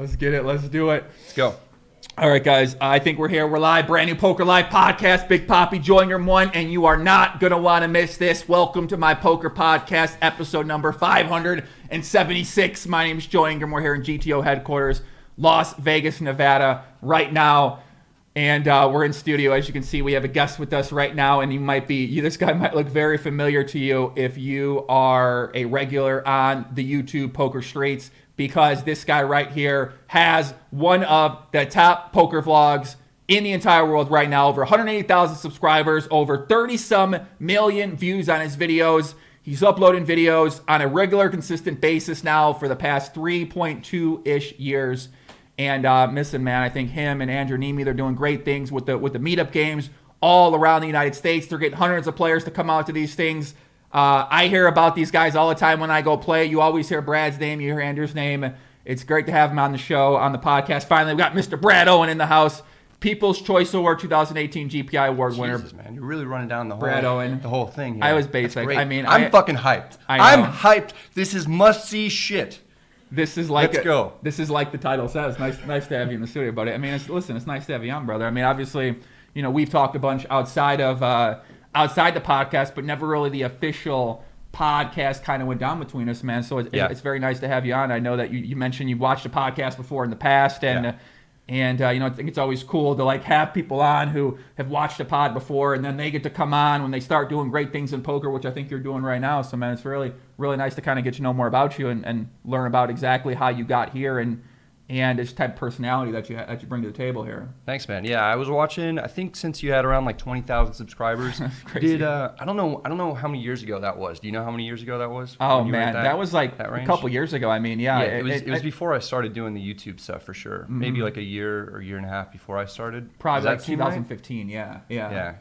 Let's get it. Let's do it. Let's go. All right, guys. I think we're here. We're live. Brand new Poker Live podcast. Big Poppy, Join Room 1, and you are not going to want to miss this. Welcome to my poker podcast, episode number 576. My name is Joe Ingram. We're here in GTO headquarters, Las Vegas, Nevada, right now. And we're in studio. As you can see, we have a guest with us right now, and this guy might look very familiar to you if you are a regular on the YouTube poker streets, because this guy right here has one of the top poker vlogs in the entire world right now. Over 180,000 subscribers, over 30-some million views on his videos. He's uploading videos on a regular, consistent basis now for the past 3.2-ish years. And listen, man, I think him and Andrew Nemi, they're doing great things with the MeetUp games all around the United States. They're getting hundreds of players to come out to these things. I hear about these guys all the time when I go play. You always hear Brad's name. You hear Andrew's name. It's great to have him on the show, on the podcast. Finally, we got Mr. Brad Owen in the house. People's Choice Award 2018 GPI Award winner. Jesus, man, you're really running down the whole thing here. I was basic. I mean, I'm fucking hyped. I'm hyped. This is must-see shit. This is like Let's go. This is like the title says. Nice to have you in the studio, buddy. I mean, it's nice to have you on, brother. I mean, obviously, you know, we've talked a bunch outside the podcast, but never really the official podcast kind of went down between us, man. So it's very nice to have you on. I know that you mentioned you watched a podcast before in the past, and you know, I think it's always cool to like have people on who have watched a pod before, and then they get to come on when they start doing great things in poker, which I think you're doing right now. So, man, it's really, really nice to kind of get to know more about you and learn about exactly how you got here and this type of personality that you bring to the table here. Thanks, man. Yeah, I was watching. I think since you had around like 20,000 subscribers, crazy. I don't know how many years ago that was. Do you know how many years ago that was? Oh man, that was like a couple years ago. I mean, it was before I started doing the YouTube stuff for sure. Mm-hmm. Maybe like a year or year and a half before I started. Probably like 2015. Right? Yeah.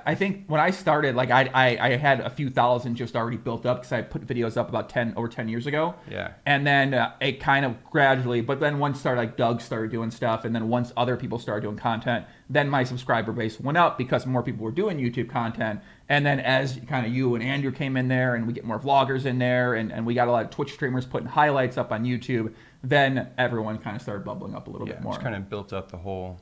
I think when I started, like I had a few thousand just already built up because I put videos up about over 10 years ago. Yeah. And then it kind of gradually, but then once Doug started doing stuff, and then once other people started doing content, then my subscriber base went up because more people were doing YouTube content. And then as kind of you and Andrew came in there, and we get more vloggers in there, and we got a lot of Twitch streamers putting highlights up on YouTube, then everyone kind of started bubbling up a little bit more. Just kind of built up the whole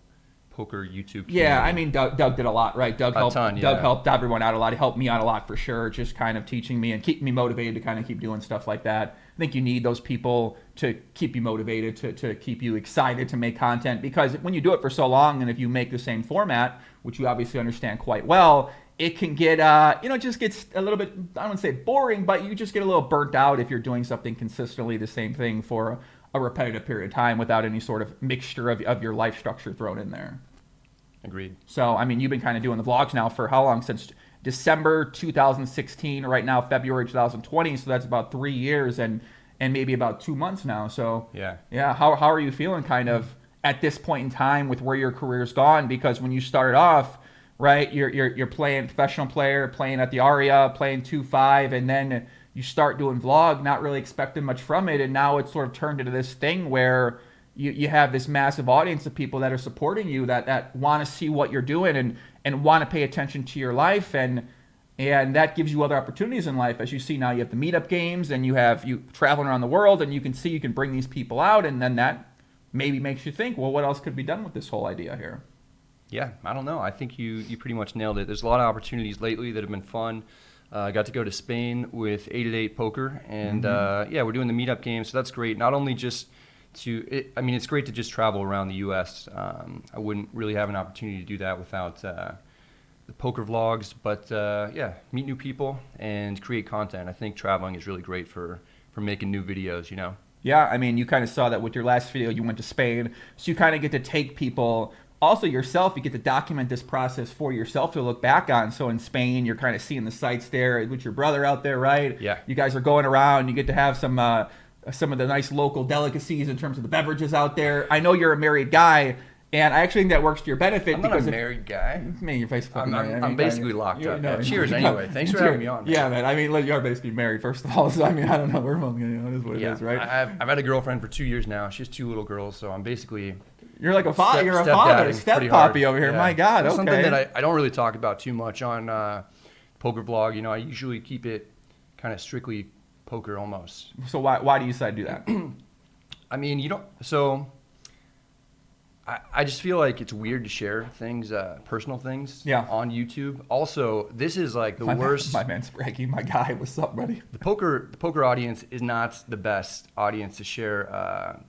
poker YouTube community. Yeah, I mean, Doug did a lot, right? Doug helped everyone out a lot. He helped me out a lot for sure, just kind of teaching me and keeping me motivated to kind of keep doing stuff like that. I think you need those people to keep you motivated, to keep you excited to make content, because when you do it for so long, and if you make the same format, which you obviously understand quite well, it can get, just gets a little bit, I don't want to say boring, but you just get a little burnt out if you're doing something consistently the same thing for a repetitive period of time without any sort of mixture of your life structure thrown in there. Agreed. So, I mean, you've been kind of doing the vlogs now for how long? Since December 2016, right now February 2020, so that's about 3 years and maybe about 2 months now. So yeah. How are you feeling kind of at this point in time with where your career's gone? Because when you started off, right, you're playing professional player, playing at the Aria, playing 2-5, and then you start doing vlog, not really expecting much from it, and now it's sort of turned into this thing where you have this massive audience of people that are supporting you, that want to see what you're doing and want to pay attention to your life, and that gives you other opportunities in life. As you see now, you have the MeetUp games, and you traveling around the world, and you can bring these people out, and then that maybe makes you think, well, what else could be done with this whole idea here? Yeah, I don't know. I think you pretty much nailed it. There's a lot of opportunities lately that have been fun. I got to go to Spain with 888 Poker, and we're doing the MeetUp games, so that's great. Not only just it's great to just travel around the U.S. I wouldn't really have an opportunity to do that without the poker vlogs, but meet new people and create content. I think traveling is really great for making new videos, you know? Yeah, I mean, you kind of saw that with your last video. You went to Spain, so you kind of get to take people. Also yourself, you get to document this process for yourself to look back on. So in Spain, you're kind of seeing the sights there with your brother out there, right? Yeah. You guys are going around. You get to have some of the nice local delicacies in terms of the beverages out there. I know you're a married guy, and I actually think that works to your benefit. I'm not a married guy. I mean, you're basically I'm basically locked up. No, cheers anyway. Thanks for having me on. Man. Yeah, man. I mean, you are basically married, first of all. So, I mean, I don't know. We're both, it is what it is, right? I've had a girlfriend for 2 years now. She has 2 little girls, so I'm basically... You're like a father. You're a father, step poppy over here. Yeah. My God, That's okay. Something that I don't really talk about too much on poker vlog. You know, I usually keep it kind of strictly poker almost. So why do you decide to do that? I mean, you don't. So I just feel like it's weird to share things, personal things, on YouTube. Also, this is like the worst. My man Spraggy, my guy, what's up, buddy? The poker audience is not the best audience to share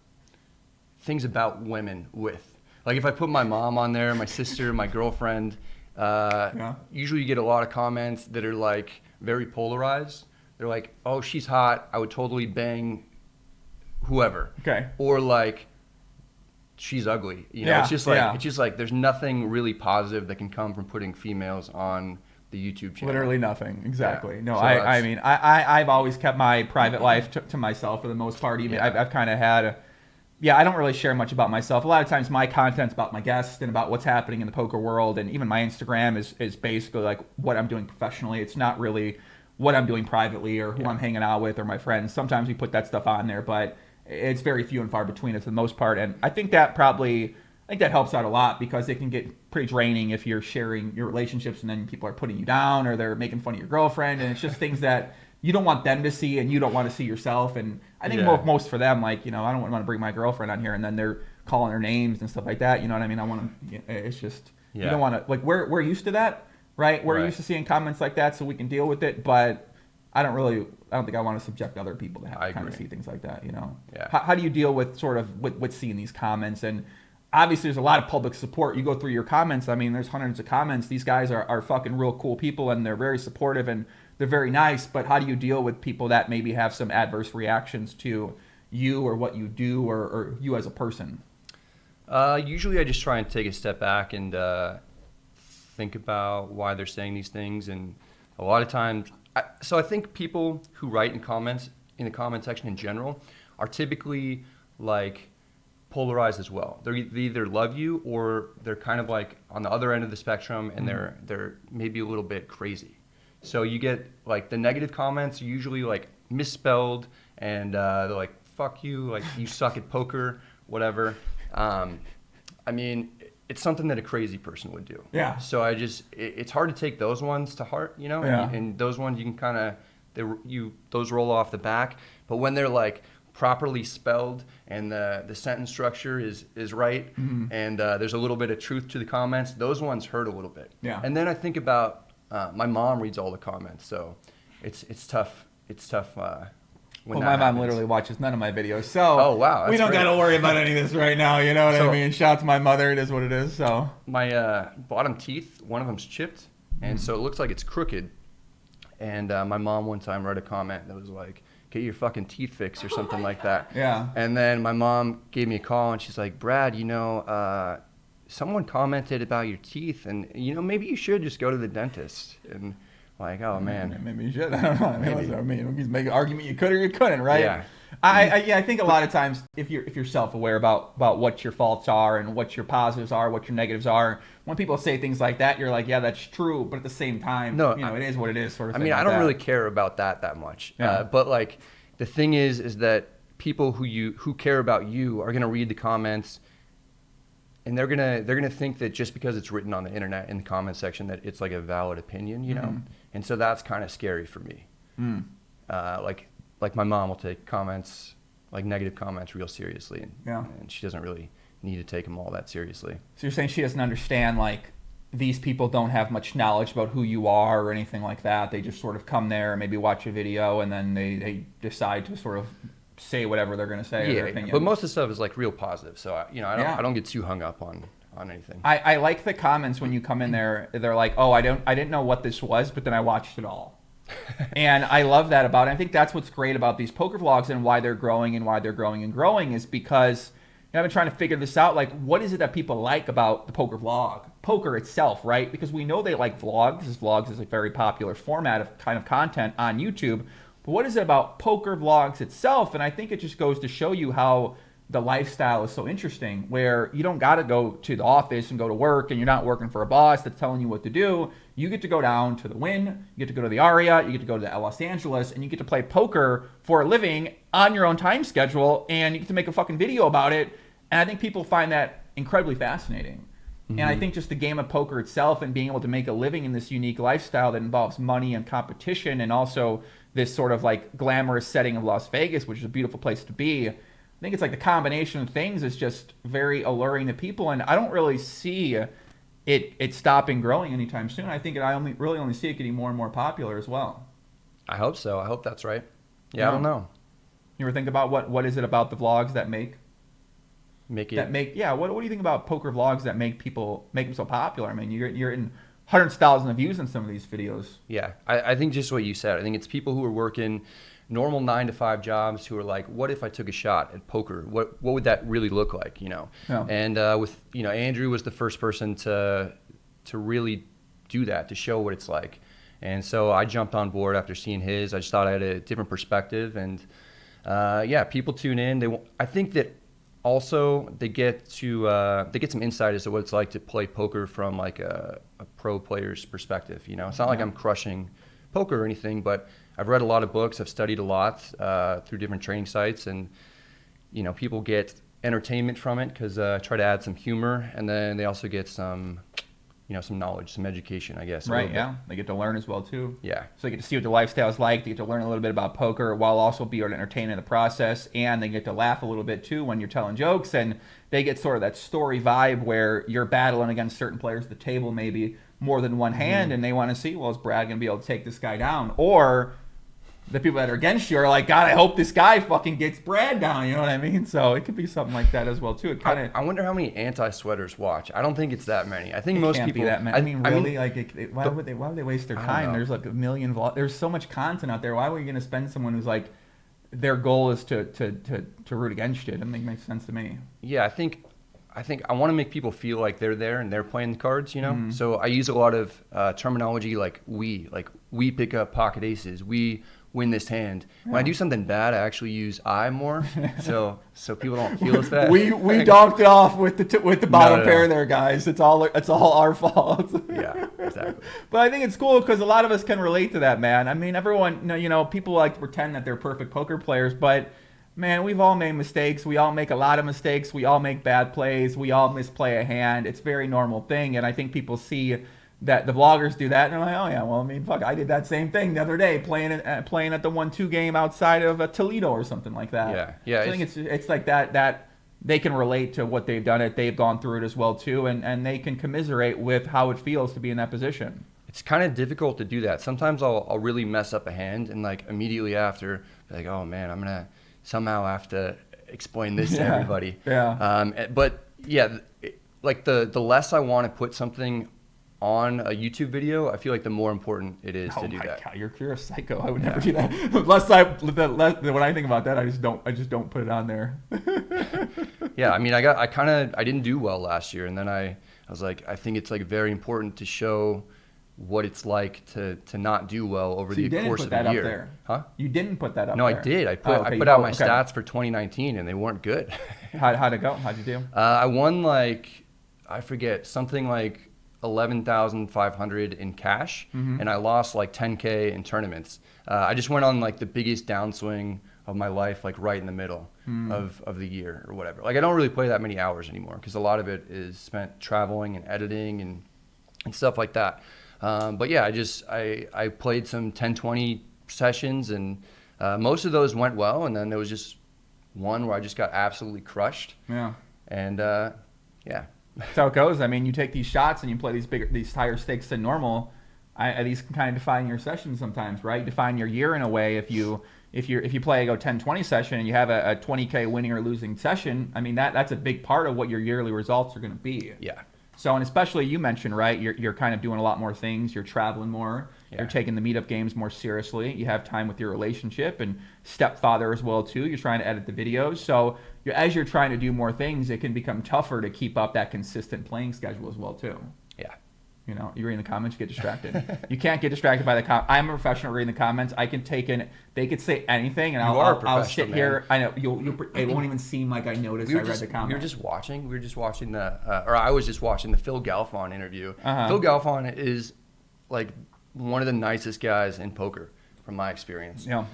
things about women with. Like if I put my mom on there, my sister, my girlfriend, usually you get a lot of comments that are like very polarized. They're like, "Oh, she's hot. I would totally bang whoever." Okay. Or like, she's ugly. You know, it's just like there's nothing really positive that can come from putting females on the YouTube channel. Literally nothing. Exactly. Yeah. No, So I mean, I've always kept my private life to myself for the most part. Even I've kind of had I don't really share much about myself. A lot of times my content's about my guests and about what's happening in the poker world, and even my Instagram is basically like what I'm doing professionally. It's not really what I'm doing privately or who I'm hanging out with or my friends. Sometimes we put that stuff on there, but it's very few and far between it for the most part. And I think that helps out a lot because it can get pretty draining if you're sharing your relationships and then people are putting you down or they're making fun of your girlfriend, and it's just things that you don't want them to see and you don't want to see yourself. And I think most for them, like, you know, I don't want to bring my girlfriend on here and then they're calling her names and stuff like that. You know what I mean? I want to, it's just, you don't want to, like, we're used to that, right? We're used to seeing comments like that so we can deal with it, but I don't think I want to subject other people to have to kind of see things like that, you know? Yeah. How do you deal with sort of with seeing these comments? And obviously there's a lot of public support. You go through your comments, I mean, there's hundreds of comments. These guys are fucking real cool people and they're very supportive and they're very nice, but how do you deal with people that maybe have some adverse reactions to you or what you do or you as a person? Usually I just try and take a step back and think about why they're saying these things. And a lot of times, I think people who write in the comment section in general are typically like polarized as well. They either love you or they're kind of like on the other end of the spectrum and they're maybe a little bit crazy. So you get like the negative comments are usually like misspelled and they're like, fuck you, like you suck at poker, whatever. I mean, it's something that a crazy person would do. Yeah. So it's hard to take those ones to heart, you know, and those ones you can kind of, those roll off the back. But when they're like properly spelled and the sentence structure is right and there's a little bit of truth to the comments, those ones hurt a little bit. Yeah. And then I think about, my mom reads all the comments, so it's tough. It's tough. Well, my mom literally watches none of my videos, so oh wow, we don't got to worry about any of this right now. You know what I mean? Shout out to my mother. It is what it is. So my bottom teeth, one of them's chipped, and so it looks like it's crooked. And my mom one time read a comment that was like, "Get your fucking teeth fixed" or something like that. Yeah. And then my mom gave me a call, and she's like, "Brad, you know, someone commented about your teeth, and you know maybe you should just go to the dentist." And like, oh man, maybe you should. I don't know. I mean, you make an argument you could or you couldn't, right? Yeah. I think a lot of times if you're self-aware about what your faults are and what your positives are, what your negatives are, when people say things like that, you're like, yeah, that's true. But at the same time, no, you know, it is what it is, sort of. I thing mean, like I don't that. really care about that much. Yeah. But like, the thing is that people who care about you are gonna read the comments. And they're gonna think that just because it's written on the internet in the comment section that it's like a valid opinion, you know, and so that's kind of scary for me. Like my mom will take comments, like negative comments, real seriously, and she doesn't really need to take them all that seriously. So you're saying she doesn't understand like these people don't have much knowledge about who you are or anything like that. They just sort of come there and maybe watch a video and then they decide to sort of say whatever they're going to say. Yeah, but most of the stuff is like real positive, so you know I don't get too hung up on anything. I like the comments when you come in there. They're like, oh, I didn't know what this was, but then I watched it all. And I love that about it. I think that's what's great about these poker vlogs and why they're growing is because I've been trying to figure this out. Like, what is it that people like about the poker vlog? Poker itself, right? Because we know they like vlogs. Vlogs is a very popular format of kind of content on YouTube. But what is it about poker vlogs itself? And I think it just goes to show you how the lifestyle is so interesting, where you don't got to go to the office and go to work and you're not working for a boss that's telling you what to do. You get to go down to the Wynn, you get to go to the Aria, you get to go to Los Angeles, and you get to play poker for a living on your own time schedule, and you get to make a fucking video about it. And I think people find that incredibly fascinating. And I think just the game of poker itself and being able to make a living in this unique lifestyle that involves money and competition and also this sort of like glamorous setting of Las Vegas, which is a beautiful place to be. think it's like the combination of things is just very alluring to people, and I don't really see it stopping growing anytime soon. I think I really only see it getting more and more popular as well. I hope so. I hope that's right. Yeah, I don't know. You ever think about what is it about the vlogs that make What do you think about poker vlogs that make them so popular? I mean, you're in hundreds of thousands of views in some of these videos. Yeah, I think just what you said. I think it's people who are working normal 9-to-5 jobs who are like, what if I took a shot at poker? What would that really look like? Yeah. And with Andrew was the first person to really do that, to show what it's like. And so I jumped on board after seeing his. I just thought I had a different perspective, and people tune in. I think that also they get some insight as to what it's like to play poker from like a pro player's perspective. It's not like I'm crushing poker or anything, but I've read a lot of books. I've studied a lot through different training sites, and people get entertainment from it because I try to add some humor, and then they also get some knowledge, some education, I guess. Right, yeah. They get to learn as well, too. Yeah. So they get to see what their lifestyle is like. They get to learn a little bit about poker while also being entertained in the process. And they get to laugh a little bit, too, when you're telling jokes. And they get sort of that story vibe where you're battling against certain players at the table, maybe more than one hand. And they want to see, well, is Brad going to be able to take this guy down? Or the people that are against you are like, God, I hope this guy fucking gets Brad down. You know what I mean? So it could be something like that as well too. It kind of. I wonder how many anti-sweaters watch. I don't think it's that many. I think most can't people. Be that many. Why would they waste their time? There's like a million. There's so much content out there. Why were you going to spend someone who's like, their goal is to root against you? It doesn't make sense to me. Yeah, I think I want to make people feel like they're there and they're playing the cards, So I use a lot of terminology like we pick up pocket aces, we win this hand. When I do something bad, I actually use I more, so people don't feel as bad. we donked it off with the bottom pair there, guys. It's all our fault. Yeah, exactly. But I think it's cool because a lot of us can relate to that, man. I mean, everyone, people like to pretend that they're perfect poker players, but man, we've all made mistakes. We all make a lot of mistakes. We all make bad plays. We all misplay a hand. It's a very normal thing, and I think people see that the vloggers do that, and they're like, oh yeah, well, I mean, fuck, I did that same thing the other day, playing at the 1-2 game outside of Toledo or something like that. Yeah. So I think it's like that they can relate to what they've done. They've gone through it as well too, and they can commiserate with how it feels to be in that position. It's kind of difficult to do that. Sometimes I'll really mess up a hand, and like immediately after, be like, oh man, I'm gonna somehow have to explain this to everybody. Yeah. But yeah, like the less I want to put something on a YouTube video, I feel like the more important it is to do that. God, you're a psycho. I would never do that. When I think about that, I just don't put it on there. Yeah, I mean, I didn't do well last year, and then I was like, I think it's like very important to show what it's like to not do well over the course of a year. Huh? You didn't put that up there? No, I did. I put out my stats for 2019, and they weren't good. How'd it go? How'd you do? I won I forget, something like 11,500 in cash, and I lost like 10K in tournaments. I just went on like the biggest downswing of my life, like right in the middle of the year or whatever. Like I don't really play that many hours anymore because a lot of it is spent traveling and editing and stuff like that. But yeah, I played some 10-20 sessions, and most of those went well, and then there was just one where I just got absolutely crushed. Yeah. And yeah. That's how it goes. I mean, you take these shots and you play these higher stakes than normal. These can kind of define your session sometimes, right? Define your year in a way. If you play a 10-20 session and you have a 20K winning or losing session, I mean that's a big part of what your yearly results are going to be. Yeah. So, and especially you mentioned, right, you're kind of doing a lot more things. You're traveling more. Yeah. You're taking the MeetUp games more seriously. You have time with your relationship and stepfather as well, too. You're trying to edit the videos. So as you're trying to do more things, it can become tougher to keep up that consistent playing schedule as well, too. Yeah. You read in the comments, you get distracted. You can't get distracted by the comments. I'm a professional at reading the comments. I can take in, they could say anything, and I'll sit here. I know, it won't even seem like I noticed I read the comments. We were just watching I was just watching the Phil Galfond interview. Phil Galfond is like one of the nicest guys in poker from my experience. Yeah.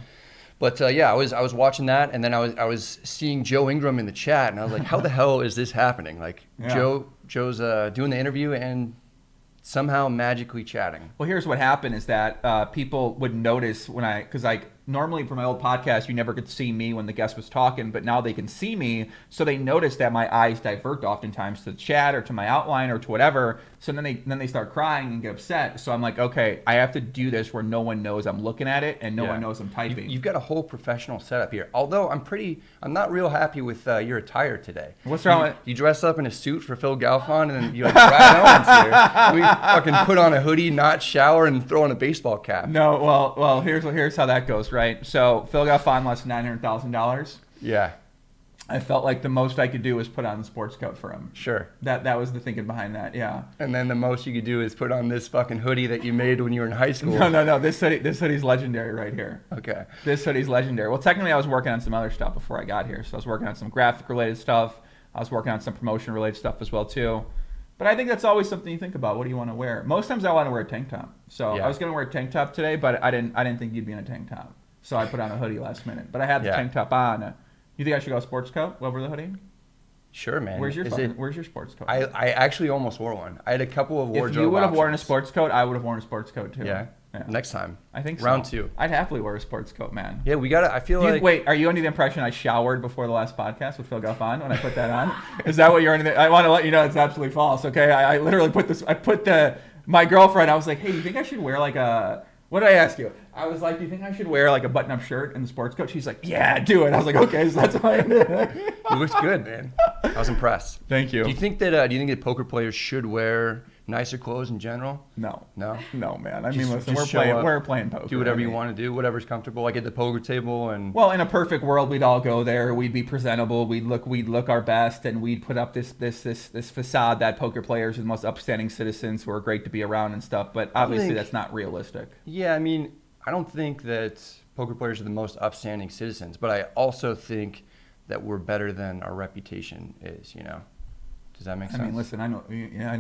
But I was watching that, and then I was seeing Joe Ingram in the chat, and I was like, how the hell is this happening? Like Joe's doing the interview and somehow magically chatting. Well, here's what happened is that people would notice because normally for my old podcast, you never could see me when the guest was talking, but now they can see me. So they notice that my eyes divert oftentimes to the chat or to my outline or to whatever. So then they start crying and get upset. So I'm like, okay, I have to do this where no one knows I'm looking at it and no one knows I'm typing. You've got a whole professional setup here. Although I'm not real happy with your attire today. What's wrong with? You dress up in a suit for Phil Galfond, and then you like Brad Owens here. We fucking put on a hoodie, not shower, and throw on a baseball cap. No, well, here's how that goes, right? So Phil Galfond lost $900,000. Yeah. I felt like the most I could do was put on the sports coat for him. Sure. That was the thinking behind that, yeah. And then the most you could do is put on this fucking hoodie that you made when you were in high school. No. This hoodie's legendary right here. Okay. This hoodie's legendary. Well, technically, I was working on some other stuff before I got here. So I was working on some graphic-related stuff. I was working on some promotion-related stuff as well, too. But I think that's always something you think about. What do you want to wear? Most times I want to wear a tank top. So I was going to wear a tank top today, but I didn't think you'd be in a tank top. So I put on a hoodie last minute. But I had the tank top on. You think I should go sports coat over the hoodie? Sure, man. Where's your sports coat? I actually almost wore one. I had a couple of wardrobe If you would have worn a options. sports coat, I would have worn a sports coat too. Yeah. Next time. I think so. Round 2. I'd happily wear a sports coat, man. Yeah, we got to. I feel like. Wait, are you under the impression I showered before the last podcast with Phil Galfond when I put that on? Is that what you're under the? I want to let you know it's absolutely false. Okay, I literally put this. I put my girlfriend. I was like, hey, do you think I should wear like a? What did I ask you? I was like, do you think I should wear like a button-up shirt and the sports coat? She's like, yeah, do it. I was like, okay, so that's why I did. It looks good, man. I was impressed. Thank you. Do you think that poker players should wear nicer clothes in general? No, man. I Just- mean, listen, just we're playing poker. Do whatever you want to do, whatever's comfortable. Like at the poker table and. Well, in a perfect world, we'd all go there. We'd be presentable. We'd look our best, and we'd put up this facade that poker players are the most upstanding citizens who are great to be around and stuff. But obviously, that's not realistic. Yeah, I mean, I don't think that poker players are the most upstanding citizens, but I also think that we're better than our reputation is. You know. Does that make sense? I mean, listen, I know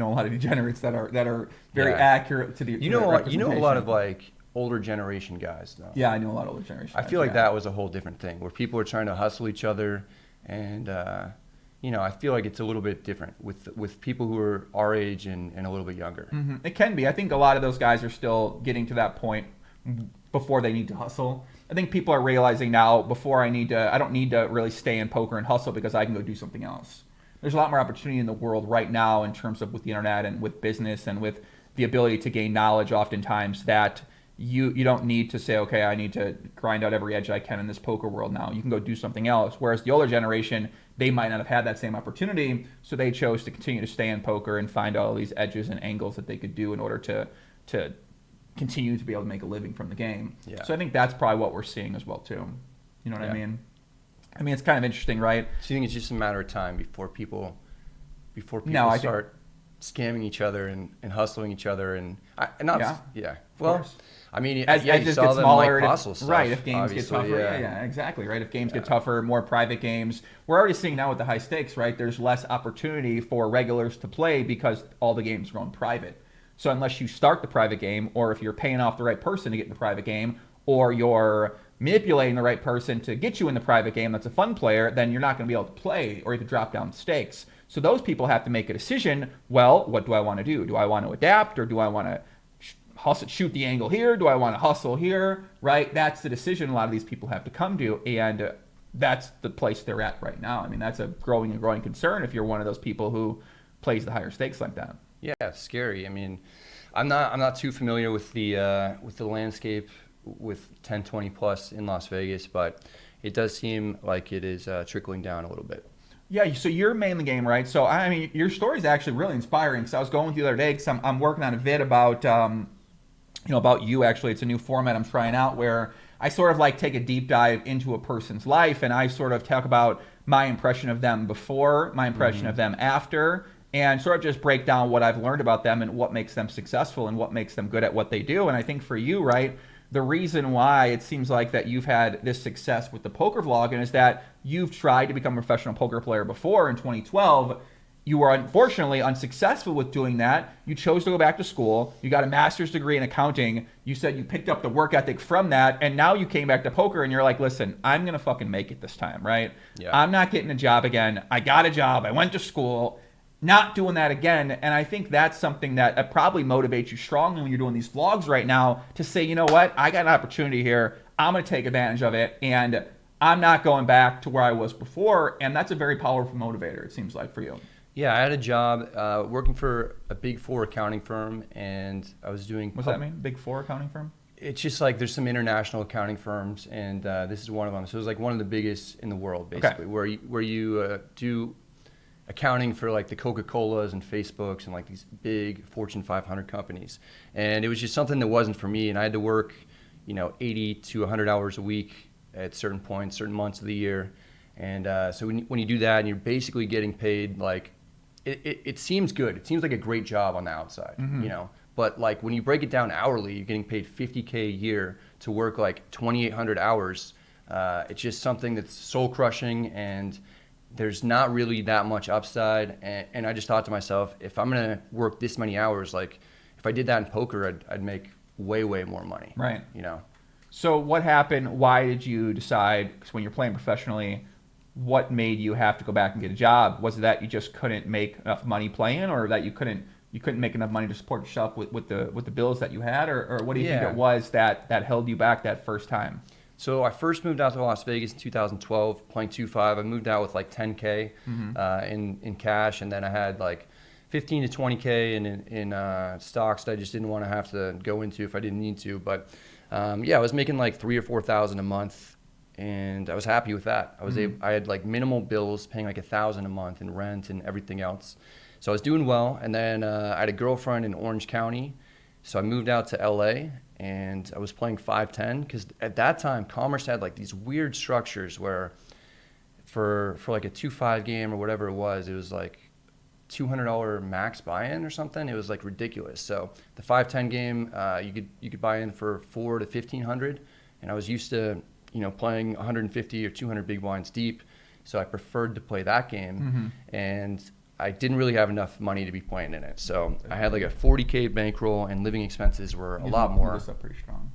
a lot of degenerates that are very accurate to the. You know a lot of like older generation guys though. Yeah, I know a lot of older generation. I feel like that was a whole different thing where people are trying to hustle each other, and I feel like it's a little bit different with people who are our age and a little bit younger. Mm-hmm. It can be. I think a lot of those guys are still getting to that point before they need to hustle. I think people are realizing now I don't need to really stay in poker and hustle because I can go do something else. There's a lot more opportunity in the world right now in terms of with the internet and with business and with the ability to gain knowledge oftentimes that you don't need to say, okay, I need to grind out every edge I can in this poker world now. You can go do something else. Whereas the older generation, they might not have had that same opportunity, so they chose to continue to stay in poker and find all these edges and angles that they could do in order to continue to be able to make a living from the game. Yeah. So I think that's probably what we're seeing as well too. You know what I mean? I mean, it's kind of interesting, right? So you think it's just a matter of time before people start scamming each other and hustling each other Well, I mean, as you it saw gets them smaller, like Fossil stuff, right? If games get obviously, tougher, yeah, exactly, right. If games get tougher, more private games. We're already seeing now with the high stakes, right? There's less opportunity for regulars to play because all the games are going private. So unless you start the private game, or if you're paying off the right person to get in the private game, or you're manipulating the right person to get you in the private game that's a fun player, then you're not going to be able to play, or you have to drop down stakes. So those people have to make a decision. Well, what do I want to do? Do I want to adapt, or do I want to shoot the angle here? Do I want to hustle here? Right? That's the decision a lot of these people have to come to, and that's the place they're at right now. I mean, that's a growing concern if you're one of those people who plays the higher stakes like that. Yeah, it's scary. I mean, I'm not too familiar with the landscape with 10-20 plus in Las Vegas, but it does seem like it is trickling down a little bit. Yeah, so you're main the game, right? So I mean, your story is actually really inspiring. Because I was going with you the other day because I'm working on a vid about about you. Actually, it's a new format I'm trying out where I sort of like take a deep dive into a person's life, and I sort of talk about my impression of them before, my impression of them after, and sort of just break down what I've learned about them and what makes them successful and what makes them good at what they do. And I think for you, right, the reason why it seems like that you've had this success with the poker vlogging is that you've tried to become a professional poker player before in 2012. You were unfortunately unsuccessful with doing that. You chose to go back to school. You got a master's degree in accounting. You said you picked up the work ethic from that, and now you came back to poker and you're like, listen, I'm going to fucking make it this time, right? Yeah. I'm not getting a job again. I got a job. I went to school. Not doing that again. And I think that's something that probably motivates you strongly when you're doing these vlogs right now to say, you know what? I got an opportunity here. I'm going to take advantage of it, and I'm not going back to where I was before. And that's a very powerful motivator, it seems like, for you. Yeah, I had a job working for a Big Four accounting firm, and I was doing... What's that mean? Big Four accounting firm? It's just like there's some international accounting firms, and this is one of them. So it was like one of the biggest in the world, basically, where you do accounting for like the Coca-Colas and Facebooks and like these big Fortune 500 companies. And it was just something that wasn't for me, and I had to work, 80 to 100 hours a week at certain points, certain months of the year. And so when you do that, and you're basically getting paid like, it seems good. It seems like a great job on the outside, But like when you break it down hourly, you're getting paid $50K a year to work like 2,800 hours. It's just something that's soul crushing, and there's not really that much upside. And I just thought to myself, if I'm gonna work this many hours, like if I did that in poker, I'd make way more money. Right. So what happened? Why did you decide? Because when you're playing professionally, what made you have to go back and get a job? Was it that you just couldn't make enough money playing, or that you couldn't make enough money to support yourself with the bills that you had, or what do you think it was that held you back that first time? So I first moved out to Las Vegas in 2012, playing 2-5. I moved out with like 10K in cash, and then I had like 15 to 20K in stocks that I just didn't want to have to go into if I didn't need to. But I was making like $3,000 or $4,000 a month, and I was happy with that. I had like minimal bills, paying like $1,000 a month in rent and everything else. So I was doing well, and then I had a girlfriend in Orange County, so I moved out to LA, and I was playing 5-10, because at that time, Commerce had like these weird structures where for like a 2-5 game or whatever it was like $200 max buy-in or something. It was like ridiculous. So the 5-10 game, you could buy in for $400 to $1,500, and I was used to playing 150 or 200 big blinds deep, so I preferred to play that game, and I didn't really have enough money to be playing in it. So I had like a 40K bankroll, and living expenses were a lot more. Move this up pretty strong.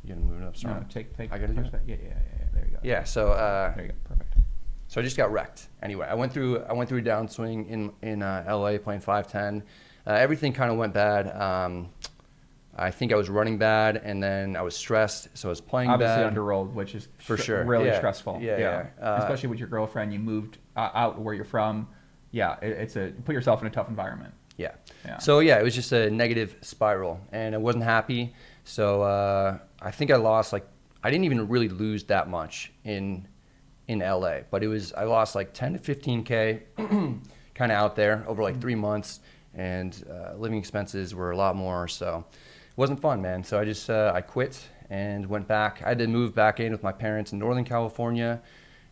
You gonna move it up strong? No, take. I gotta do that. Yeah. There you go. Yeah. So there you go. Perfect. So I just got wrecked. Anyway, I went through a downswing in LA playing 5-10. Everything kind of went bad. I think I was running bad, and then I was stressed, so I was playing Obviously bad. Underrolled, which is for sure really stressful. Yeah. Especially with your girlfriend, you moved out where you're from. Yeah, put yourself in a tough environment. Yeah. So it was just a negative spiral, and I wasn't happy. So I think I lost I didn't even really lose that much in LA, but I lost like 10 to 15K, kind of out there over like 3 months, and living expenses were a lot more. So it wasn't fun, man. So I just I quit and went back. I had to move back in with my parents in Northern California,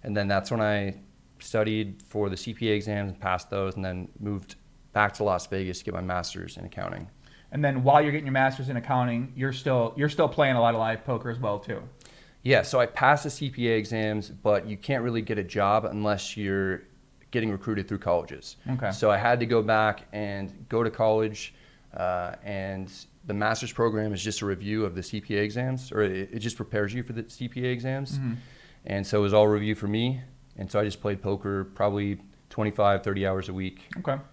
and then that's when I studied for the CPA exams and passed those, and then moved back to Las Vegas to get my master's in accounting. And then while you're getting your master's in accounting, you're still playing a lot of live poker as well too. Yeah, so I passed the CPA exams, but you can't really get a job unless you're getting recruited through colleges. Okay. So I had to go back and go to college, and the master's program is just a review of the CPA exams, or it just prepares you for the CPA exams. And so it was all review for me. And so I just played poker probably 25, 30 hours a week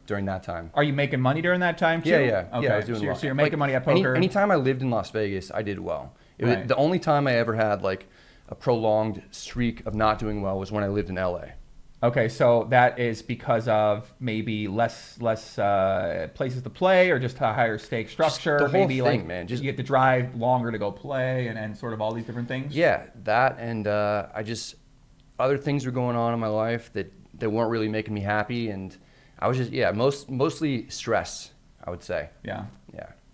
during that time. Are you making money during that time too? Yeah. Okay. Yeah, I was doing well. So you're making money at poker? Anytime I lived in Las Vegas, I did well. The only time I ever had like a prolonged streak of not doing well was when I lived in LA. Okay, so that is because of maybe less places to play, or just a higher stake structure. Just the whole maybe thing, man. Just you get to drive longer to go play, and sort of all these different things. Yeah, that, and other things were going on in my life that weren't really making me happy, and I was just mostly stress, I would say. Yeah.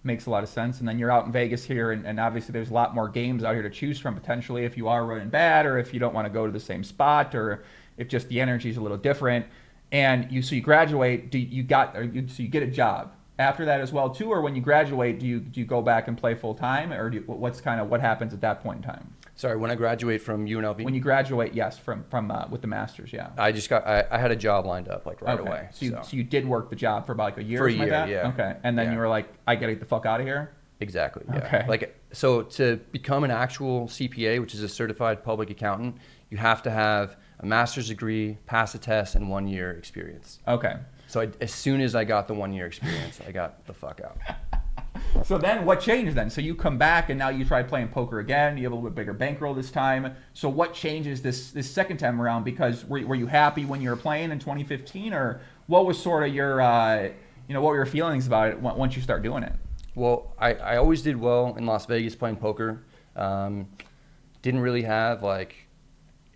Makes a lot of sense. And then you're out in Vegas here, and obviously there's a lot more games out here to choose from potentially if you are running bad, or if you don't want to go to the same spot, or if just the energy is a little different. And you graduate, so you get a job after that as well too, or when you graduate, do you go back and play full time, or what happens at that point in time? Sorry, when I graduate from UNLV? When you graduate, yes, from with the masters, yeah. I had a job lined up right away. So you did work the job for about like a year? For a year, yeah. Okay, and then you were like, I gotta get the fuck out of here? Exactly, yeah. Okay. So to become an actual CPA, which is a certified public accountant, you have to have a master's degree, pass a test, and 1 year experience. Okay. So as soon as I got the 1 year experience, I got the fuck out. So then what changed then? So you come back and now you try playing poker again. You have a little bit bigger bankroll this time. So what changes this second time around? Because were you happy when you were playing in 2015, or what was sort of your what were your feelings about it once you start doing it? Well, I always did well in Las Vegas playing poker. Didn't really have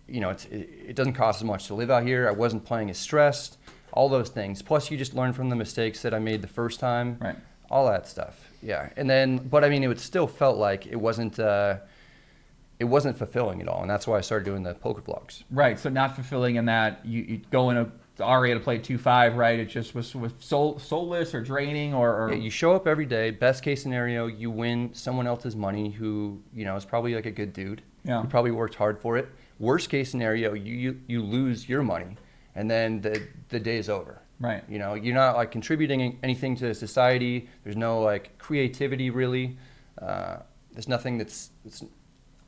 it doesn't cost as much to live out here. I wasn't playing as stressed, all those things. Plus you just learn from the mistakes that I made the first time, right? All that stuff. Yeah. And then, but I mean, it still felt like it wasn't fulfilling at all. And that's why I started doing the poker vlogs. Right. So not fulfilling in that you go in a RA to play 2-5, right? It just was soulless or draining or Yeah, you show up every day. Best case scenario, you win someone else's money who, is probably like a good dude. Yeah. You probably worked hard for it. Worst case scenario, you lose your money and then the day is over. Right. You're not like contributing anything to society. There's no like creativity really. There's nothing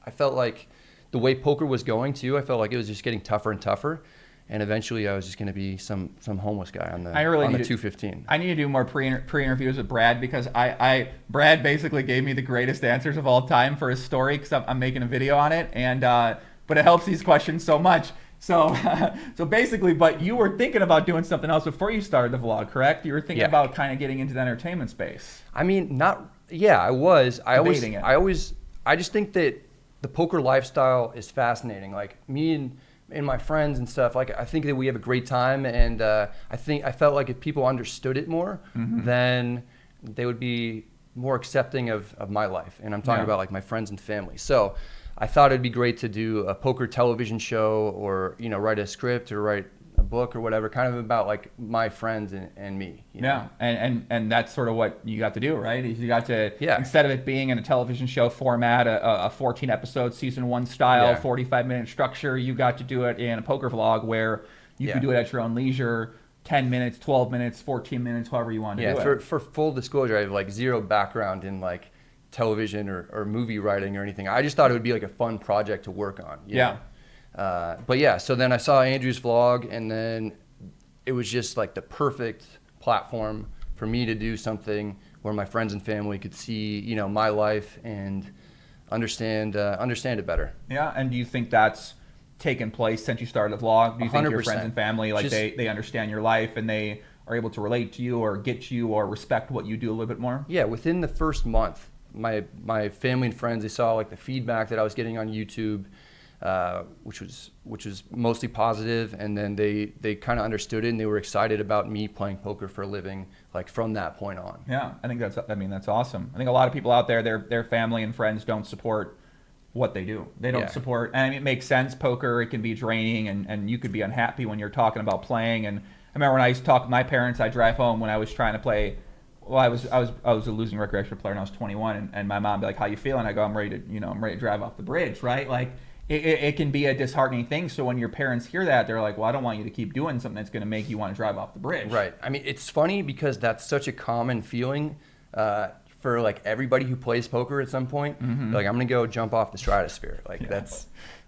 I felt like the way poker was going too, I felt like it was just getting tougher and tougher. And eventually I was just going to be some homeless guy on the 215. I need to do more pre-interviews with Brad because Brad basically gave me the greatest answers of all time for his story because I'm making a video on it. And but it helps these questions so much. So basically, but you were thinking about doing something else before you started the vlog, correct? You were thinking about kind of getting into the entertainment space. I mean, I was. I just think that the poker lifestyle is fascinating. Like me and my friends and stuff, like I think that we have a great time, and I felt like if people understood it more, then they would be more accepting of my life. And I'm talking about like my friends and family. So I thought it'd be great to do a poker television show or, write a script or write a book or whatever, kind of about like my friends and me. Yeah, and that's sort of what you got to do, right? You got to, instead of it being in a television show format, a 14 episode season 1 style, 45-minute structure, you got to do it in a poker vlog where you could do it at your own leisure, 10 minutes, 12 minutes, 14 minutes, however you want to do it. Yeah, for full disclosure, I have like zero background in like television or movie writing or anything. I just thought it would be like a fun project to work on. But yeah, so then I saw Andrew's vlog, and then it was just like the perfect platform for me to do something where my friends and family could see, my life and understand it better. Yeah, and do you think that's taken place since you started the vlog? Do you think your 100%. friends and family, like they understand your life and they are able to relate to you or get you or respect what you do a little bit more? Yeah, within the first month, my family and friends, they saw like the feedback that I was getting on YouTube, which was mostly positive, and then they kind of understood it and they were excited about me playing poker for a living, like from that point on. Yeah, I think that's awesome. I think a lot of people out there, their family and friends don't support what they do. They don't support, and I mean, it makes sense. Poker, it can be draining, and you could be unhappy when you're talking about playing. And I remember when I used to talk with my parents, I'd drive home when I was trying to play. Well, I was a losing recreational player when I was 21, and my mom would be like, "How you feeling?" I go, "I'm ready to drive off the bridge," right? Like it can be a disheartening thing. So when your parents hear that, they're like, "Well, I don't want you to keep doing something that's going to make you want to drive off the bridge." Right. I mean, it's funny because that's such a common feeling for like everybody who plays poker at some point. Like, I'm gonna go jump off the stratosphere. Like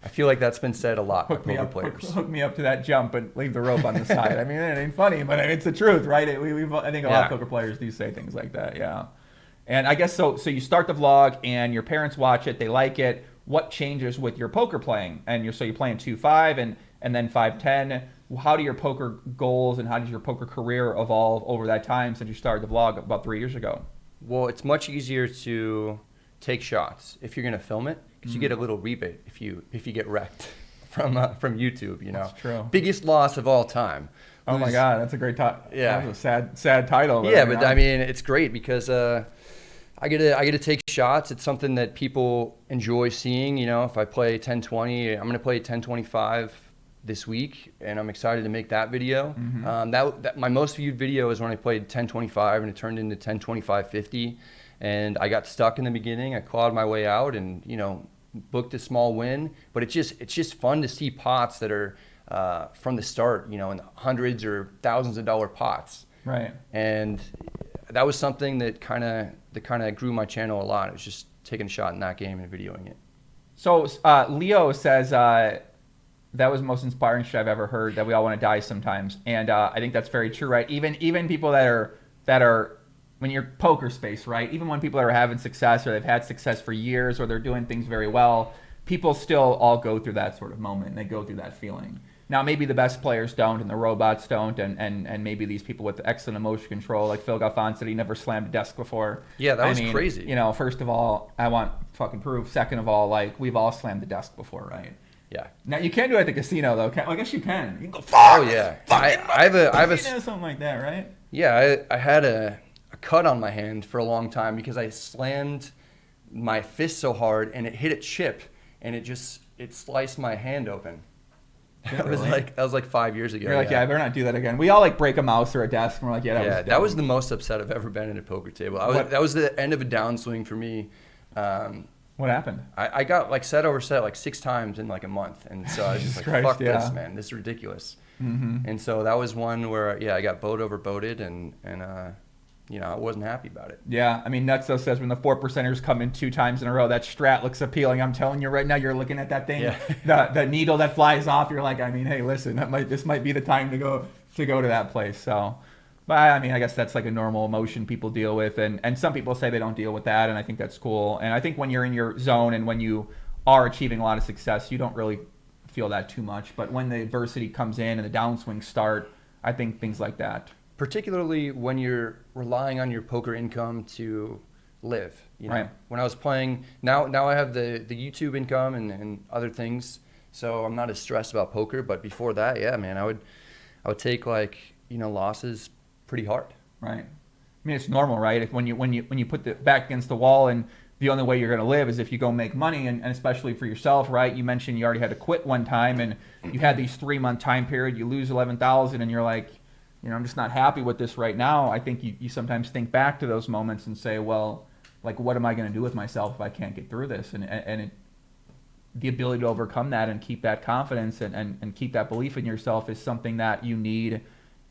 I feel like that's been said a lot by poker players. Hook me up to that jump and leave the rope on the side. I mean, it ain't funny, but it's the truth, right? I think a lot of poker players do say things like that, yeah. And I guess so you start the vlog and your parents watch it, they like it. What changes with your poker playing? And you're playing 2-5 and then 5-10. How do your poker goals and how does your poker career evolve over that time since you started the vlog about 3 years ago? Well, it's much easier to take shots if you're going to film it because you get a little rebate if you get wrecked from YouTube. That's true. Biggest loss of all time. Oh my God, that's a great title. Yeah, that's a sad title. Yeah, but I mean, it's great because I get to take shots. It's something that people enjoy seeing. If I play 10-20, I'm going to play 10-25 this week, and I'm excited to make that video. That my most viewed video is when I played 10-25, and it turned into 10-25-50, and I got stuck in the beginning. I clawed my way out, and booked a small win. But it's just fun to see pots that are from the start, in the hundreds or thousands of dollar pots. Right. And that was something that kind of grew my channel a lot. It was just taking a shot in that game and videoing it. So Leo says. That was the most inspiring shit I've ever heard, that we all want to die sometimes. And I think that's very true, right? Even people that are when you're poker space, right? Even when people are having success or they've had success for years or they're doing things very well, people still all go through that sort of moment. And they go through that feeling. Now, maybe the best players don't and the robots don't, and maybe these people with excellent emotion control, like Phil Galfond said he never slammed a desk before. Yeah, that was crazy. You know, first of all, I want fucking proof. Second of all, like, we've all slammed the desk before, right? Yeah. Now, you can't do it at the casino, though. Well, I guess you can. You can go, fuck! Oh, yeah. I have a something like that, right? Yeah, I had a cut on my hand for a long time because I slammed my fist so hard and it hit a chip and it sliced my hand open. That was like 5 years ago. You're like, yeah, I better not do that again. We all like break a mouse or a desk, and we're like, that was the most upset I've ever been at a poker table. That was the end of a downswing for me. What happened? I got like set over set like 6 times in like a month, and so I was just like, fuck this, man, this is ridiculous. Mm-hmm. And so that was one where I got boat over boated, and I wasn't happy about it. Yeah, I mean, Nutso says when the 4%ers come in 2 times in a row, that strat looks appealing. I'm telling you right now, you're looking at that thing, the needle that flies off. You're like, I mean, hey, listen, this might be the time to go to that place. So, but I mean, I guess that's like a normal emotion people deal with, and some people say they don't deal with that, and I think that's cool. And I think when you're in your zone and when you are achieving a lot of success, you don't really feel that too much. But when the adversity comes in and the downswings start, I think things like that. Particularly when you're relying on your poker income to live. You know? Right. When I was playing, now I have the YouTube income and other things, so I'm not as stressed about poker. But before that, yeah, man, I would take losses pretty hard. Right. I mean, it's normal, right? If when you put the back against the wall and the only way you're going to live is if you go make money, and especially for yourself, right? You mentioned you already had to quit one time, and you had these 3-month time period. You lose 11,000, and you're like, I'm just not happy with this right now. I think you sometimes think back to those moments and say, well, like, what am I going to do with myself if I can't get through this? The ability to overcome that and keep that confidence and keep that belief in yourself is something that you need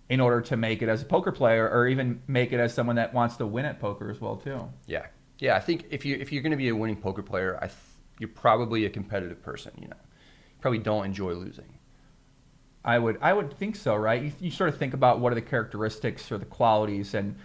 in order to make it as a poker player, or even make it as someone that wants to win at poker as well, too. Yeah. Yeah, I think if you're going to be a winning poker player, you're probably a competitive person, You probably don't enjoy losing. I would think so, right? You sort of think about what are the characteristics or the qualities, and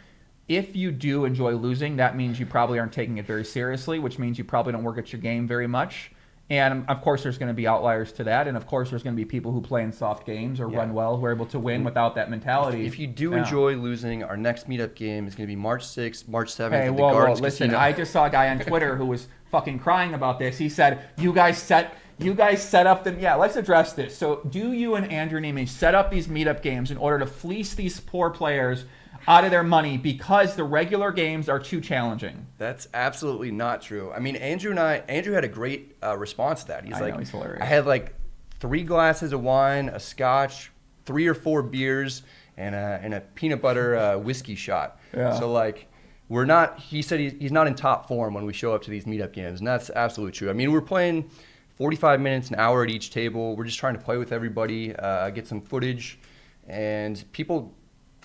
if you do enjoy losing, that means you probably aren't taking it very seriously, which means you probably don't work at your game very much. And of course, there's going to be outliers to that, and of course, there's going to be people who play in soft games or run well who are able to win without that mentality. If you do enjoy losing, our next meetup game is going to be March 6th, March 7th at the whoa, Gardens listen, Casino. I just saw a guy on Twitter who was fucking crying about this. He said, you guys set up the... Yeah, let's address this. So do you and Andrew Nemi set up these meetup games in order to fleece these poor players out of their money because the regular games are too challenging? That's absolutely not true. I mean, Andrew had a great response to that. He's he's hilarious. I had like 3 glasses of wine, a scotch, 3 or 4 beers, and a peanut butter whiskey shot. Yeah. So he said he's not in top form when we show up to these meetup games, and that's absolutely true. I mean, we're playing 45 minutes, an hour at each table. We're just trying to play with everybody, get some footage, and people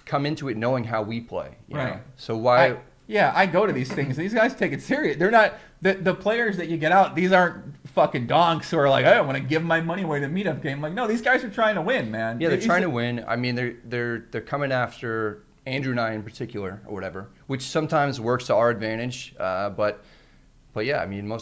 come into it knowing how we play. You know? So why? I go to these things. These guys take it serious. They're not the players that you get out. These aren't fucking donks who are like, I don't want to give my money away to meetup game. Like, no, these guys are trying to win, man. Yeah, they're trying to win. I mean, they're coming after Andrew and I in particular, or whatever, which sometimes works to our advantage. But yeah, I mean,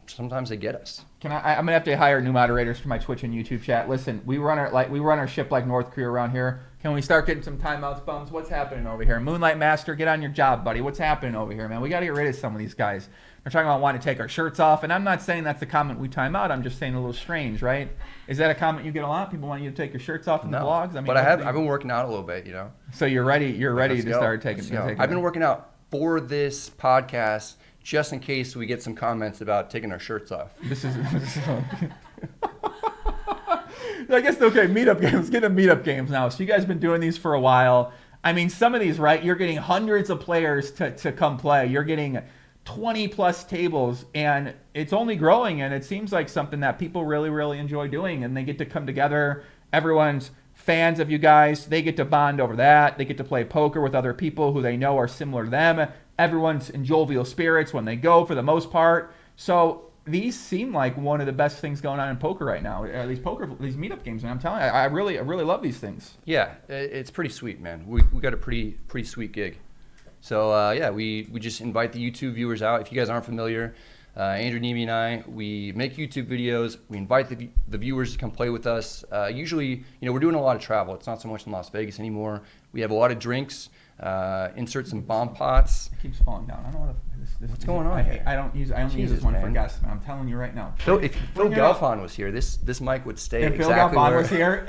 sometimes they get us. I'm gonna have to hire new moderators for my Twitch and YouTube chat. Listen, we run our ship like North Korea around here. Can we start getting some timeouts, bums? What's happening over here? Moonlight Master, get on your job, buddy. What's happening over here, man? We got to get rid of some of these guys. They're talking about wanting to take our shirts off, and I'm not saying that's the comment we time out. I'm just saying a little strange, right? Is that a comment you get a lot? People want you to take your shirts off in the vlogs? I mean, but I've been working out a little bit, So you're ready to start taking. I've been working out for this podcast just in case we get some comments about taking our shirts off. This is I guess, okay, meetup games. Get into meetup games now. So you guys have been doing these for a while. I mean, some of these, right, you're getting hundreds of players to come play. You're getting 20-plus tables, and it's only growing, and it seems like something that people really, really enjoy doing, and they get to come together. Everyone's fans of you guys. They get to bond over that. They get to play poker with other people who they know are similar to them. Everyone's in jovial spirits when they go, for the most part. So these seem like one of the best things going on in poker right now. These meetup games, and I'm telling you, I really love these things. Yeah, it's pretty sweet, man. We got a pretty sweet gig. So yeah, we just invite the YouTube viewers out. If you guys aren't familiar, Andrew Nemi and I, we make YouTube videos. We invite the viewers to come play with us. Usually, we're doing a lot of travel. It's not so much in Las Vegas anymore. We have a lot of drinks. Insert some bomb pots. It keeps falling down. I don't know what what's going on here? I don't use this one for guests, man. I'm telling you right now. If Phil Galfond was here, this mic would stay if exactly Phil Galfond where was here,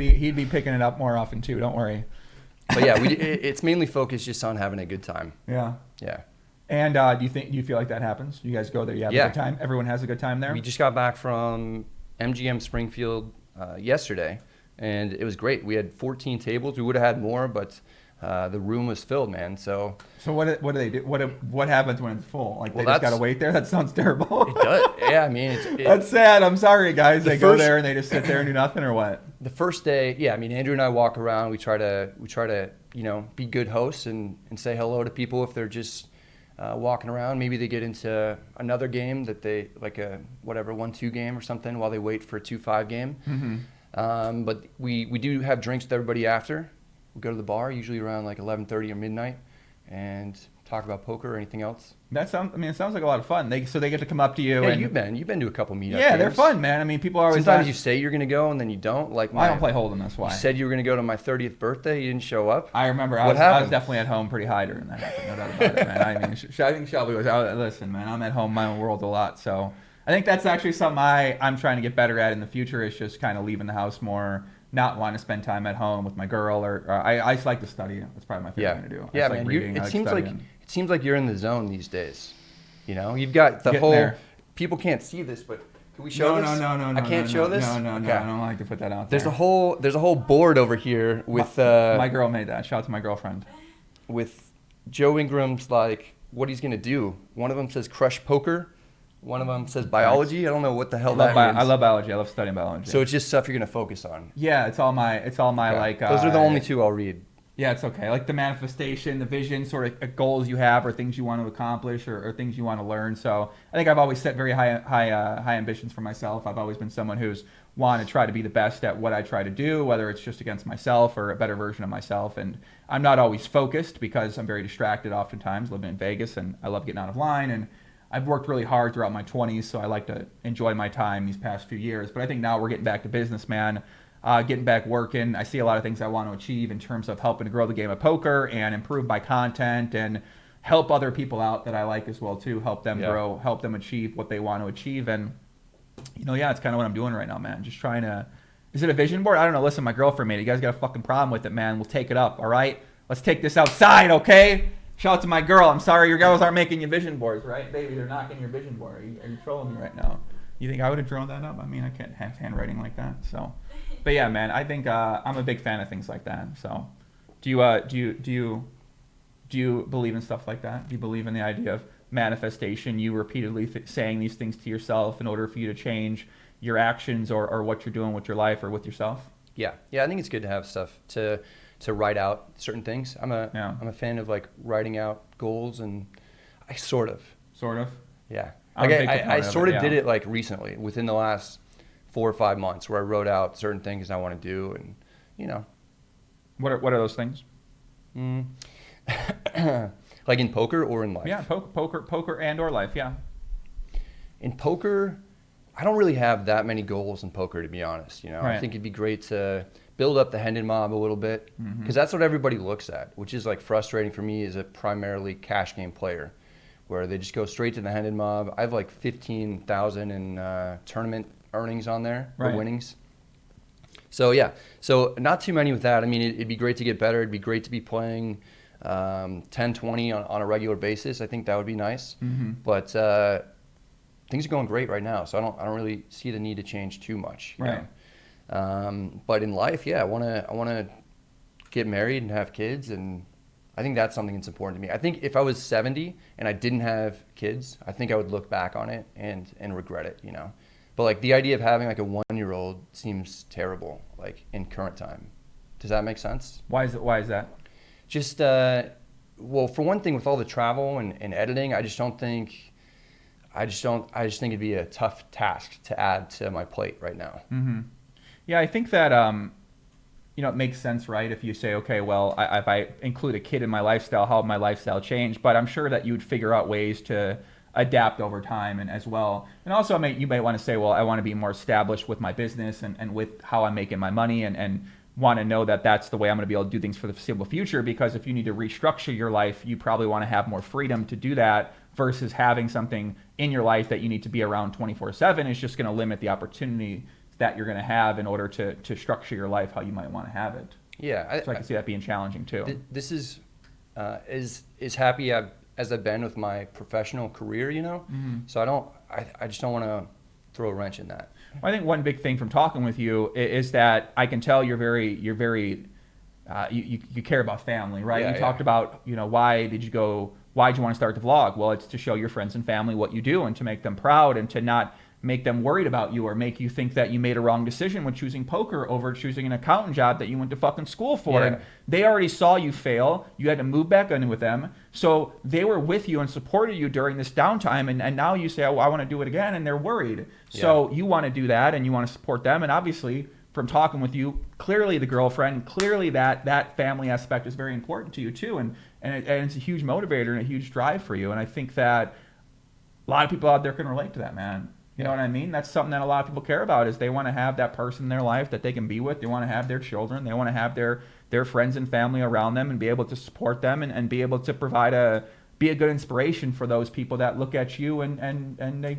he'd be picking it up more often too. Don't worry. But yeah, it's mainly focused just on having a good time. Yeah. Yeah. And do you feel like that happens? You guys go there, you have a good time? Everyone has a good time there? We just got back from MGM Springfield yesterday, and it was great. We had 14 tables. We would have had more, but the room was filled, man. So what do they do? What happens when it's full? Like they just gotta wait there? That sounds terrible. It does. Yeah, I mean, that's sad. I'm sorry, guys. They go there and they just sit there and do nothing, or what? The first day, yeah. I mean, Andrew and I walk around. We try to be good hosts and say hello to people if they're just walking around. Maybe they get into another game that they like a 1-2 game or something while they wait for a 2-5 game. Mm-hmm. But we do have drinks with everybody after. We go to the bar usually around like 11:30 or midnight and talk about poker or anything else. It sounds like a lot of fun. They get to come up to you. Yeah, and you've been to a couple meetup Yeah, games. they're fun, man. I mean, people are always sometimes you say you're gonna go and then you don't. Like I don't play Hold'em, that's why. You said you were gonna go to my 30th birthday. You didn't show up. I remember. I was definitely at home pretty high during that happened. No doubt about it, man. I mean, I think Shelby was out. Listen, man, I'm at home in my own world a lot, so I think that's actually something I'm trying to get better at in the future. Is just kind of leaving the house more. Not want to spend time at home with my girl, or I just like to study. That's probably my favorite thing to do. Yeah, man. It seems like you're in the zone these days. You've got the whole. There. People can't see this, but can we show this? No. I can't show this. No. Okay. I don't like to put that out there. There's a whole board over here with. My girl made that. Shout out to my girlfriend. With Joe Ingram's what he's gonna do. One of them says crush poker. One of them says biology. I don't know what the hell that means. I love biology. I love studying biology. So it's just stuff you're gonna focus on. Yeah, it's all my okay. Those are the only two I'll read. Yeah, it's okay. Like the manifestation, the vision, sort of goals you have, or things you want to accomplish, or things you want to learn. So I think I've always set very high ambitions for myself. I've always been someone who's wanted to try to be the best at what I try to do, whether it's just against myself or a better version of myself. And I'm not always focused because I'm very distracted oftentimes, living in Vegas, and I love getting out of line. And I've worked really hard throughout my 20s, so I like to enjoy my time these past few years. But I think now we're getting back to business, man. Getting back working. I see a lot of things I want to achieve in terms of helping to grow the game of poker and improve my content and help other people out that I like as well too. Help them grow, help them achieve what they want to achieve. And it's kind of what I'm doing right now, man. Just trying to. Is it a vision board? I don't know. Listen, my girlfriend made it. You guys got a fucking problem with it, man. We'll take it up. All right. Let's take this outside, okay? Shout out to my girl. I'm sorry your girls aren't making you vision boards, right? Baby, they're knocking your vision board. Are you trolling me right now? You think I would have drawn that up? I mean, I can't have handwriting like that. So, but yeah, man, I think I'm a big fan of things like that. So, do you believe in stuff like that? Do you believe in the idea of manifestation? You repeatedly saying these things to yourself in order for you to change your actions or what you're doing with your life or with yourself? Yeah. I think it's good to have stuff to write out certain things. I'm a fan of writing out goals, and I sort of. Yeah. I sort of did it recently within the last 4 or 5 months where I wrote out certain things I want to do, and What are those things? Like in poker or in life? Yeah, poker and or life. Yeah. In poker, I don't really have that many goals in poker, to be honest. Right. I think it'd be great to build up the Hendon mob a little bit, because that's what everybody looks at, which is frustrating for me as a primarily cash game player, where they just go straight to the Hendon mob. I have 15,000 in tournament earnings on there, or winnings. So not too many with that. I mean, it'd be great to get better. It'd be great to be playing 10, 20 on a regular basis. I think that would be nice. But things are going great right now, so I don't really see the need to change too much. You know? But in life, I want to get married and have kids, and I think that's something that's important to me. I think if I was 70 and I didn't have kids, I think I would look back on it and regret it, But the idea of having a 1-year-old seems terrible, in current time. Does that make sense? Why is that? Just well, for one thing, with all the travel and editing, I just think it'd be a tough task to add to my plate right now. Yeah, I think that it makes sense, right? If you say, okay, well, if I include a kid in my lifestyle, how would my lifestyle change? But I'm sure that you'd figure out ways to adapt over time and as well. And also, you might want to say, well, I want to be more established with my business and with how I'm making my money and want to know that that's the way I'm going to be able to do things for the foreseeable future. Because if you need to restructure your life, you probably want to have more freedom to do that versus having something in your life that you need to be around 24/7 is just going to limit the opportunity that you're going to have in order to structure your life how you might want to have it. Yeah. So I can see that being challenging too. This is as happy as I've been with my professional career, So I just don't want to throw a wrench in that. Well, I think one big thing from talking with you is that I can tell you're very you care about family, right? Yeah, you talked about, why'd you want to start the vlog? Well, it's to show your friends and family what you do and to make them proud and to not make them worried about you or make you think that you made a wrong decision when choosing poker over choosing an accountant job that you went to fucking school for. Yeah. And they already saw you fail. You had to move back in with them. So they were with you and supported you during this downtime. And now you say, oh, I want to do it again. And they're worried. So you want to do that and you want to support them. And obviously, from talking with you, clearly the girlfriend, clearly that family aspect is very important to you too. And it's a huge motivator and a huge drive for you. And I think that a lot of people out there can relate to that, man. You know what I mean? That's something that a lot of people care about is they want to have that person in their life that they can be with. They want to have their children. They want to have their friends and family around them and be able to support them and be able to be a good inspiration for those people that look at you and they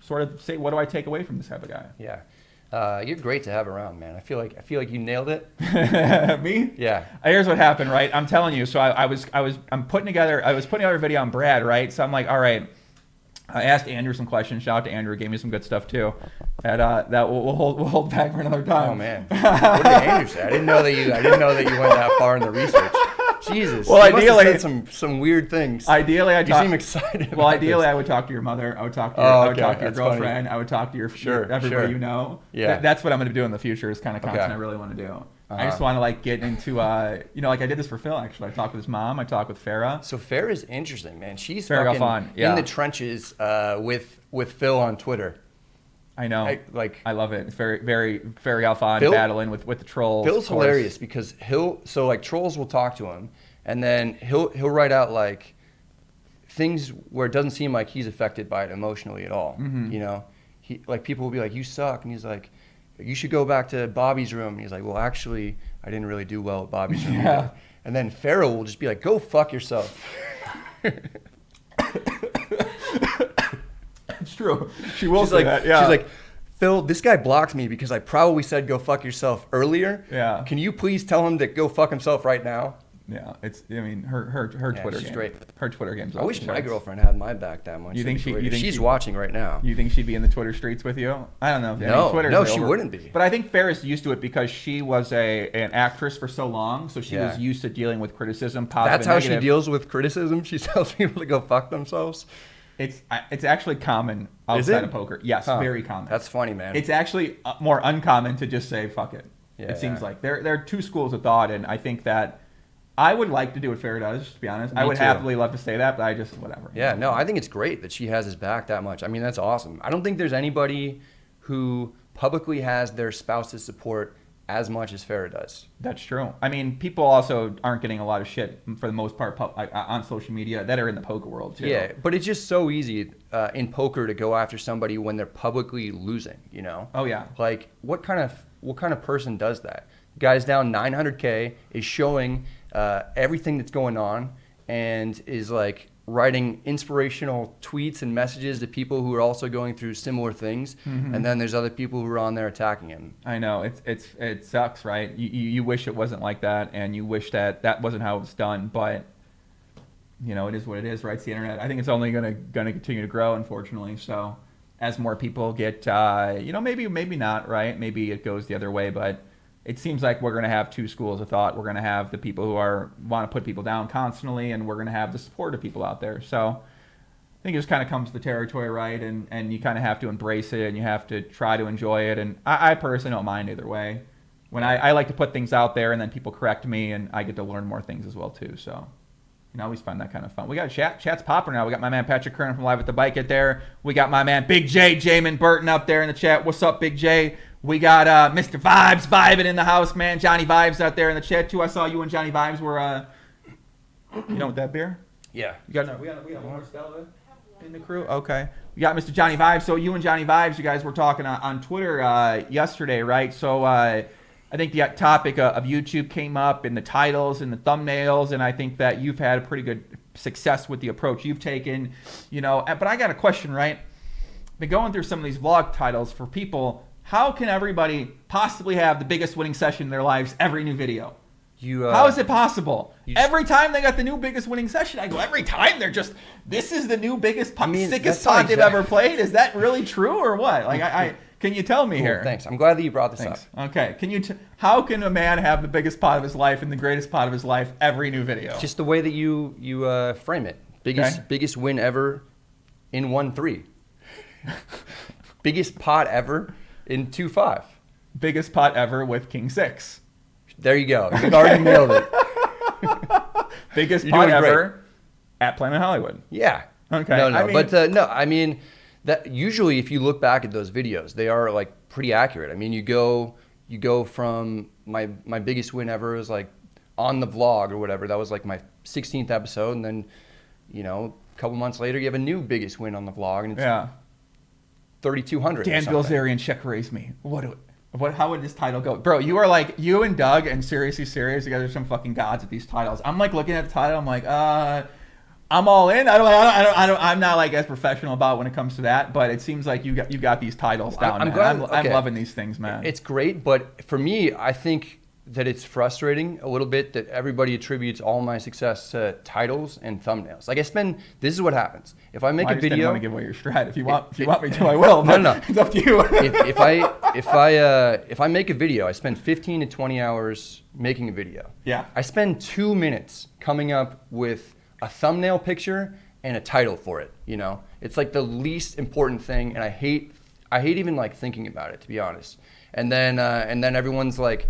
sort of say, what do I take away from this type of guy? Yeah. You're great to have around, man. I feel like you nailed it. Me? Yeah. Here's what happened, right? I'm telling you. So I was putting together a video on Brad, right? So I'm like, all right. I asked Andrew some questions. Shout out to Andrew, gave me some good stuff too. And that we'll hold back for another time. Oh man, what did Andrew say? I didn't know that you went that far in the research. Jesus. Well, you ideally, must have said some weird things. Ideally, you seem excited. Well, ideally, this. I would talk to your mother. I would talk to your girlfriend. Funny. I would talk to everybody you know. Yeah. That's what I'm going to do in the future. Is kind of content I really want to do. I just want to get into like I did this for Phil actually. I talked with his mom. I talked with Farrah. So Farrah's interesting, man. She's Farrah fucking Galfond, in the trenches with Phil on Twitter. I know. I love it. It's very Galfond battling with the trolls. Phil's hilarious because trolls will talk to him and then he'll write out things where it doesn't seem like he's affected by it emotionally at all. Mm-hmm. He people will be like, you suck, and he's like, you should go back to Bobby's room. And he's like, well, actually, I didn't really do well at Bobby's room. Yeah. And then Farrah will just be like, go fuck yourself. It's true. She will say that. Yeah. She's like, Phil, this guy blocked me because I probably said go fuck yourself earlier. Yeah. Can you please tell him to go fuck himself right now? Yeah, her Twitter game. Great. Her Twitter game's. I wish my girlfriend had my back that much. You think she's watching right now? You think she'd be in the Twitter streets with you? I don't know. No, she wouldn't be. But I think Farrah's used to it because she was an actress for so long, so she was used to dealing with criticism, positive. That's how negative. She deals with criticism. She tells people to go fuck themselves. It's actually common outside of poker. Yes, very common. That's funny, man. It's actually more uncommon to just say fuck it. Yeah, it seems like there are two schools of thought, and I think that. I would like to do what Farrah does, to be honest. I would happily love to say that, but I just, whatever. Yeah, no, I think it's great that she has his back that much. I mean, that's awesome. I don't think there's anybody who publicly has their spouse's support as much as Farrah does. That's true. I mean, people also aren't getting a lot of shit, for the most part, on social media that are in the poker world, too. Yeah, but it's just so easy in poker to go after somebody when they're publicly losing, Oh, yeah. Like, what kind of person does that? Guy's down 900K, is showing everything that's going on, and is writing inspirational tweets and messages to people who are also going through similar things. Mm-hmm. And then there's other people who are on there attacking him. I know it sucks, right? You wish it wasn't like that, and you wish that wasn't how it was done, but it is what it is, right? It's the internet. I think it's only gonna continue to grow, unfortunately. So as more people get, maybe not, right? Maybe it goes the other way, but it seems like we're going to have two schools of thought. We're going to have the people who want to put people down constantly, and we're going to have the support of people out there. So I think it just kind of comes to the territory, right? And you kind of have to embrace it, and you have to try to enjoy it. And I personally don't mind either way. When I like to put things out there, and then people correct me, and I get to learn more things as well, too. So I always find that kind of fun. We got chat's popping now. We got my man Patrick Kernan from Live at the Bike at there. We got my man Big J, Jamin Burton up there in the chat. What's up, Big J? We got Mr. Vibes vibing in the house, man. Johnny Vibes out there in the chat too. I saw you and Johnny Vibes were, with that beer? Yeah. We got more Stella in the crew. Okay. We got Mr. Johnny Vibes. So you and Johnny Vibes, you guys were talking on Twitter yesterday, right? So I think the topic of YouTube came up in the titles and the thumbnails, and I think that you've had a pretty good success with the approach you've taken, But I got a question, right? Been going through some of these vlog titles for people. How can everybody possibly have the biggest winning session in their lives every new video? How is it possible? Every time they got the new biggest winning session, I go, every time this is the new biggest, sickest pod they've ever played? Is that really true or what? Like, can you tell me here? Thanks. I'm glad that you brought this up. Okay. How can a man have the biggest pod of his life and the greatest pod of his life every new video? Just the way that you frame it. Biggest win ever in 1-3. Biggest pod ever in 2-5. Biggest pot ever with King 6. There you go. You've already nailed it. Biggest pot ever at Planet Hollywood. Yeah. Okay. I mean, that usually if you look back at those videos, they are like pretty accurate. I mean, you go from my biggest win ever is like on the vlog or whatever. That was like my 16th episode, and then a couple months later you have a new biggest win on the vlog, and it's 3,200. Dan Bilzerian check raised me. How would this title go? Bro, you are like, you and Doug and Seriously Serious, you guys are some fucking gods at these titles. I'm like looking at the title, I'm like, I'm all in. I'm not like as professional about when it comes to that, but it seems like you got these titles down. I'm loving these things, man. It's great, but for me, I think that it's frustrating a little bit that everybody attributes all my success to titles and thumbnails. Like this is what happens. If I make a video, I didn't want to give away your strat. If you want me to, I will. No. It's up to you. if I make a video, I spend 15 to 20 hours making a video. Yeah. I spend 2 minutes coming up with a thumbnail picture and a title for it. It's like the least important thing, and I hate even like thinking about it, to be honest. And then everyone's like,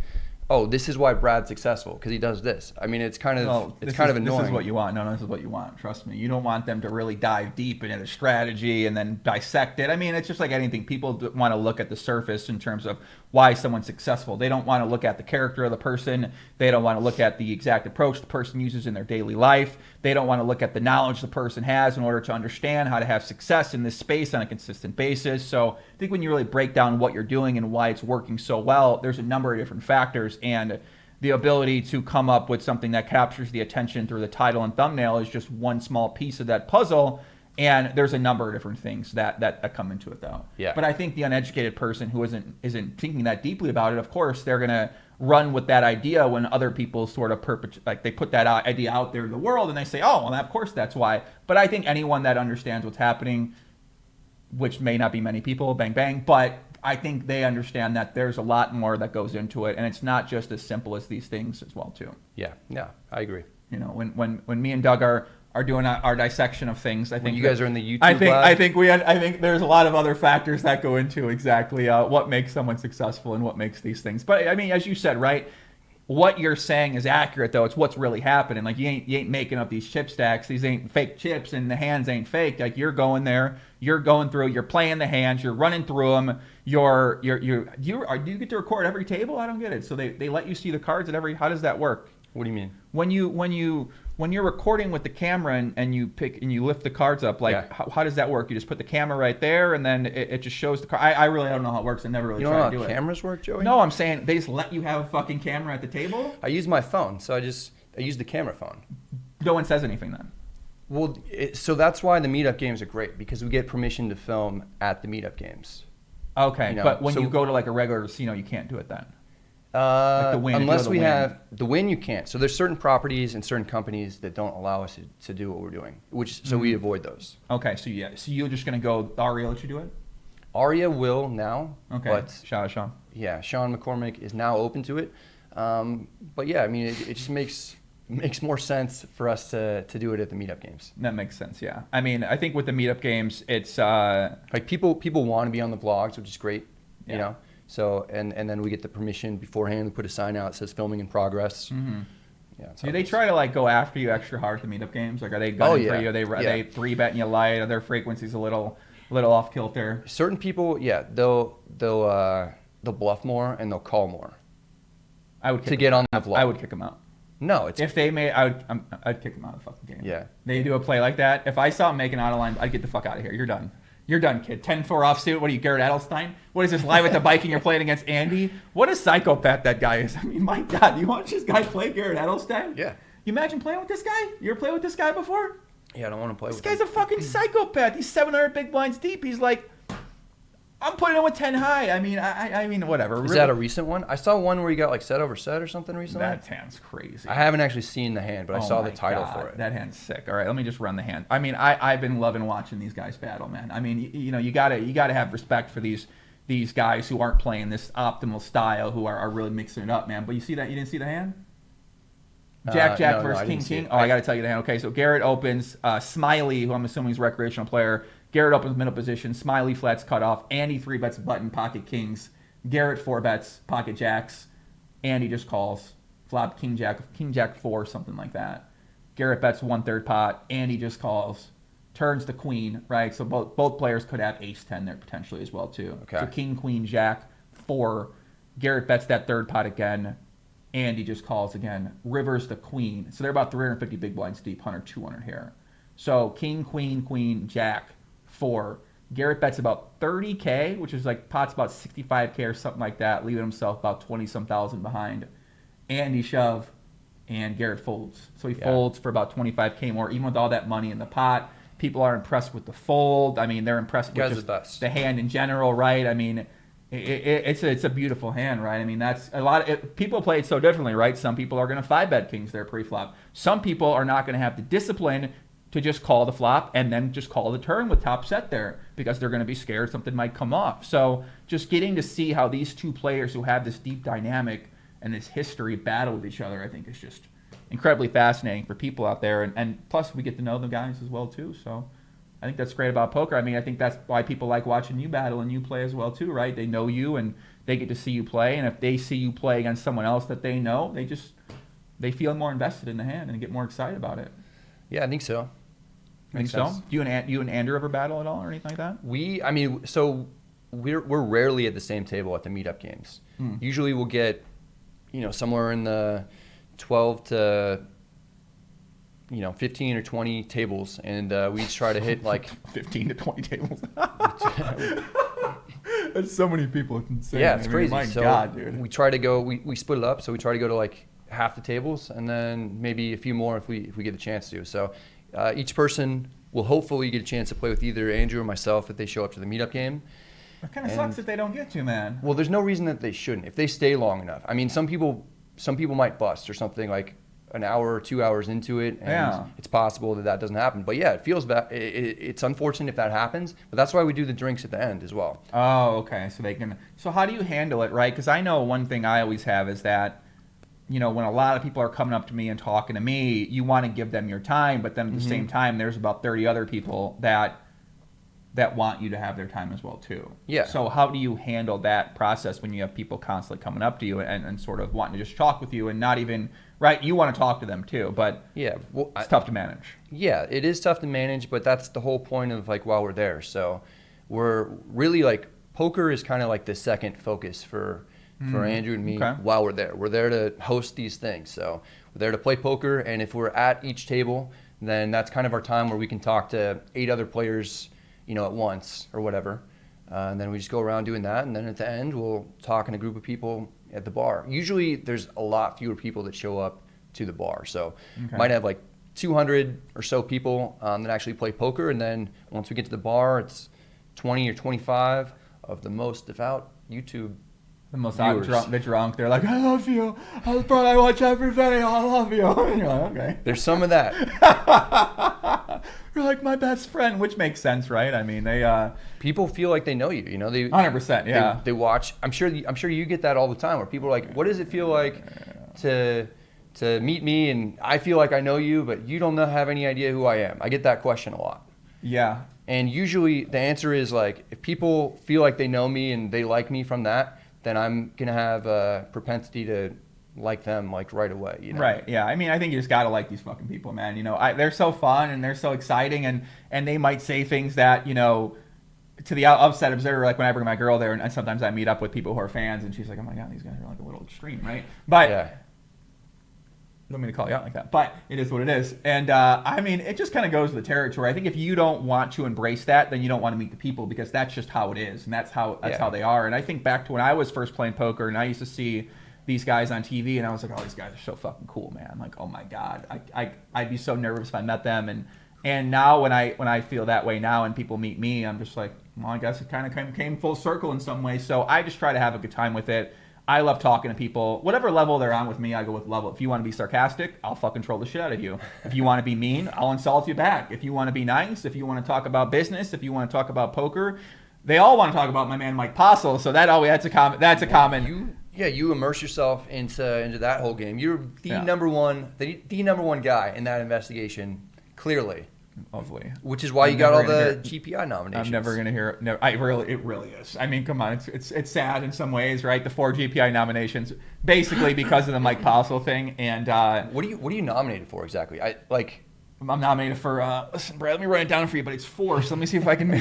oh, this is why Brad's successful, because he does this. I mean, it's kind of annoying. This is what you want. No, this is what you want. Trust me. You don't want them to really dive deep into the strategy and then dissect it. I mean, it's just like anything. People want to look at the surface in terms of why someone's successful. They don't want to look at the character of the person. They don't want to look at the exact approach the person uses in their daily life. They don't want to look at the knowledge the person has in order to understand how to have success in this space on a consistent basis. So I think when you really break down what you're doing and why it's working so well, there's a number of different factors, and the ability to come up with something that captures the attention through the title and thumbnail is just one small piece of that puzzle. And there's a number of different things that come into it, though. Yeah. But I think the uneducated person who isn't thinking that deeply about it, of course, they're gonna run with that idea when other people sort of they put that idea out there in the world, and they say, oh, well, of course that's why. But I think anyone that understands what's happening, which may not be many people, bang bang, but I think they understand that there's a lot more that goes into it, and it's not just as simple as these things as well, too. Yeah, I agree. When me and Doug are doing our dissection of things, I think when you guys are in the YouTube I think there's a lot of other factors that go into exactly what makes someone successful and what makes these things. But I mean, as you said, right? What you're saying is accurate, though. It's what's really happening. Like you ain't making up these chip stacks. These ain't fake chips, and the hands ain't fake. Like you're going there, you're going through, you're playing the hands, you're running through them. Do you get to record every table? I don't get it. So they let you see the cards at every. How does that work? What do you mean? When you're recording with the camera and you pick and you lift the cards up, like how does that work? You just put the camera right there, and then it just shows the card. I really don't know how it works. I never really tried to do it. You know how cameras work, Joey? No, I'm saying they just let you have a fucking camera at the table. I use my phone, so I use the camera phone. No one says anything then. Well, so that's why the MeetUp games are great, because we get permission to film at the MeetUp games. Okay, but when you go to like a regular casino, you can't do it then. Like the Wynn, unless we have the Wynn, you can't. So there's certain properties and certain companies that don't allow us to do what we're doing, so we avoid those. Okay, so you're just gonna go. Aria let you do it? Aria will now. Okay. But shout out Sean. Yeah, Sean McCormick is now open to it. But yeah, I mean, it just makes more sense for us to do it at the MeetUp games. That makes sense. Yeah. I mean, I think with the MeetUp games, it's like people want to be on the vlogs, which is great. You know. So and then we get the permission beforehand. We put a sign out that says filming in progress. Mm-hmm. Yeah. Do they try to like go after you extra hard at the MeetUp games? Like, are they gunning for you? Are they 3-betting you light? Are their frequencies a little off kilter? Certain people, they'll they'll bluff more and they'll call more. I would to get on the flop. I would kick them out. No, it's if they made, I'd kick them out of the fucking game. Yeah. They do a play like that. If I saw them making out of line, I'd get the fuck out of here. You're done. You're done, kid. 10-4 offsuit. What are you, Garrett Adelstein? What is this, live at the bike and you're playing against Andy? What a psychopath that guy is. I mean, my God, you watch this guy play, Garrett Adelstein? Yeah. You imagine playing with this guy? You ever played with this guy before? Yeah, I don't want to play with This guy's a fucking psychopath. He's 700 big blinds deep. He's like, I'm putting him with 10 high. I mean, whatever. Is that a recent one? I saw one where you got like set over set or something recently. That hand's crazy. I haven't actually seen the hand, but I saw the title for it. That hand's sick. All right, let me just run the hand. I mean, I've been loving watching these guys battle, man. I mean, you gotta have respect for these guys who aren't playing this optimal style, who are really mixing it up, man. But you see that? You didn't see the hand? Jack No, versus King. Oh, I got to tell you the hand. Okay, so Garrett opens. Smiley, who I'm assuming is a recreational player. Garrett opens middle position. Smiley flats cut off. Andy 3-bets button, pocket kings. Garrett 4-bets, pocket jacks. Andy just calls. Flop king jack 4, something like that. Garrett bets 1/3 pot. Andy just calls. Turns the queen, right? So both players could have ace 10 there potentially as well too. Okay. So king, queen, jack 4. Garrett bets that third pot again. Andy just calls again. Rivers the queen. So they're about 350 big blinds deep, 100, 200 here. So king, queen, queen, jack 4. Garrett bets about 30K, which is like pot's about 65K or something like that, leaving himself about 20-some thousand behind. Andy shove, and Garrett folds. So he folds for about 25K more, even with all that money in the pot. People are impressed with the fold. I mean, they're impressed with just the hand in general, right? I mean, it's a beautiful hand, right? I mean, that's a lot of people play it so differently, right? Some people are going to 5-bet kings there pre-flop. Some people are not going to have the discipline to just call the flop and then just call the turn with top set there because they're going to be scared something might come off. So just getting to see how these two players who have this deep dynamic and this history battle with each other, I think is just incredibly fascinating for people out there. And plus we get to know the guys as well too. So I think that's great about poker. I mean, I think that's why people like watching you battle and you play as well too, right? They know you and they get to see you play. And if they see you play against someone else that they know, they feel more invested in the hand and get more excited about it. Yeah, I think so. Think so? Do you and Andrew ever battle at all or anything like that? We're rarely at the same table at the MeetUp games. Usually we'll get, somewhere in the 12 to 15 or 20 tables, and we each try to hit like 15 to 20 tables. That's so many people. It's insane. Yeah, it's crazy. My so God, dude. We try to go. We split it up, so we try to go to like half the tables, and then maybe a few more if we get the chance to. So each person will hopefully get a chance to play with either Andrew or myself if they show up to the MeetUp game. It kind of sucks if they don't get to, man. Well, there's no reason that they shouldn't if they stay long enough. I mean, some people might bust or something like an hour or 2 hours into it, and it's possible that doesn't happen. But yeah, it feels bad. It's unfortunate if that happens, but that's why we do the drinks at the end as well. Oh, okay. So how do you handle it, right? Because I know one thing I always have is that, when a lot of people are coming up to me and talking to me, you want to give them your time, but then at the same time, there's about 30 other people that want you to have their time as well too. Yeah. So how do you handle that process when you have people constantly coming up to you and sort of wanting to just talk with you and not even, right, you want to talk to them too, but it's tough to manage. Yeah, it is tough to manage, but that's the whole point of like while we're there. So we're really like, poker is kind of like the second focus for Andrew and me while we're there. We're there to host these things. So we're there to play poker, and if we're at each table, then that's kind of our time where we can talk to 8 other players at once or whatever. And then we just go around doing that. And then at the end, we'll talk in a group of people at the bar. Usually there's a lot fewer people that show up to the bar. So might have like 200 or so people that actually play poker. And then once we get to the bar, it's 20 or 25 of the most devout YouTube the most drunk. They're like, I love you. I watch every video. I love you. And you're like, okay. There's some of that. You're like my best friend, which makes sense, right? I mean, they people feel like they know you. They 100%. Yeah. They watch. I'm sure you get that all the time, where people are like, what does it feel like to meet me and I feel like I know you, but you don't have any idea who I am? I get that question a lot. Yeah. And usually the answer is like, if people feel like they know me and they like me from that, then I'm going to have a propensity to like them like right away. Right, yeah. I mean, I think you just got to like these fucking people, man. They're so fun and they're so exciting and they might say things that, to the outside observer, like when I bring my girl there, and sometimes I meet up with people who are fans, and she's like, "Oh my god, these guys are like a little extreme, right?" But I don't mean to call you out like that, but it is what it is. And I mean, it just kind of goes with the territory. I think if you don't want to embrace that, then you don't want to meet the people, because that's just how it is, and that's how they are. And I think back to when I was first playing poker, and I used to see these guys on TV, and I was like, "Oh, these guys are so fucking cool, man!" Like, oh my god, I'd be so nervous if I met them. And now when I feel that way now, and people meet me, I'm just like, well, I guess it kind of came full circle in some way. So I just try to have a good time with it. I love talking to people. Whatever level they're on with me, I go with level. If you want to be sarcastic, I'll fucking troll the shit out of you. If you want to be mean, I'll insult you back. If you want to be nice, if you want to talk about business, if you want to talk about poker, they all want to talk about my man Mike Postle. So that's a common. You immerse yourself into that whole game. You're the number one guy in that investigation, clearly. Hopefully. Which is why you got all the GPI nominations. I'm never gonna hear it. No, it really is. I mean, come on, it's sad in some ways, right? The 4 GPI nominations, basically because of the Mike Postle thing. And what are you nominated for exactly? I'm nominated for. Listen, Brad, let me write it down for you, but it's 4. So let me see if I can.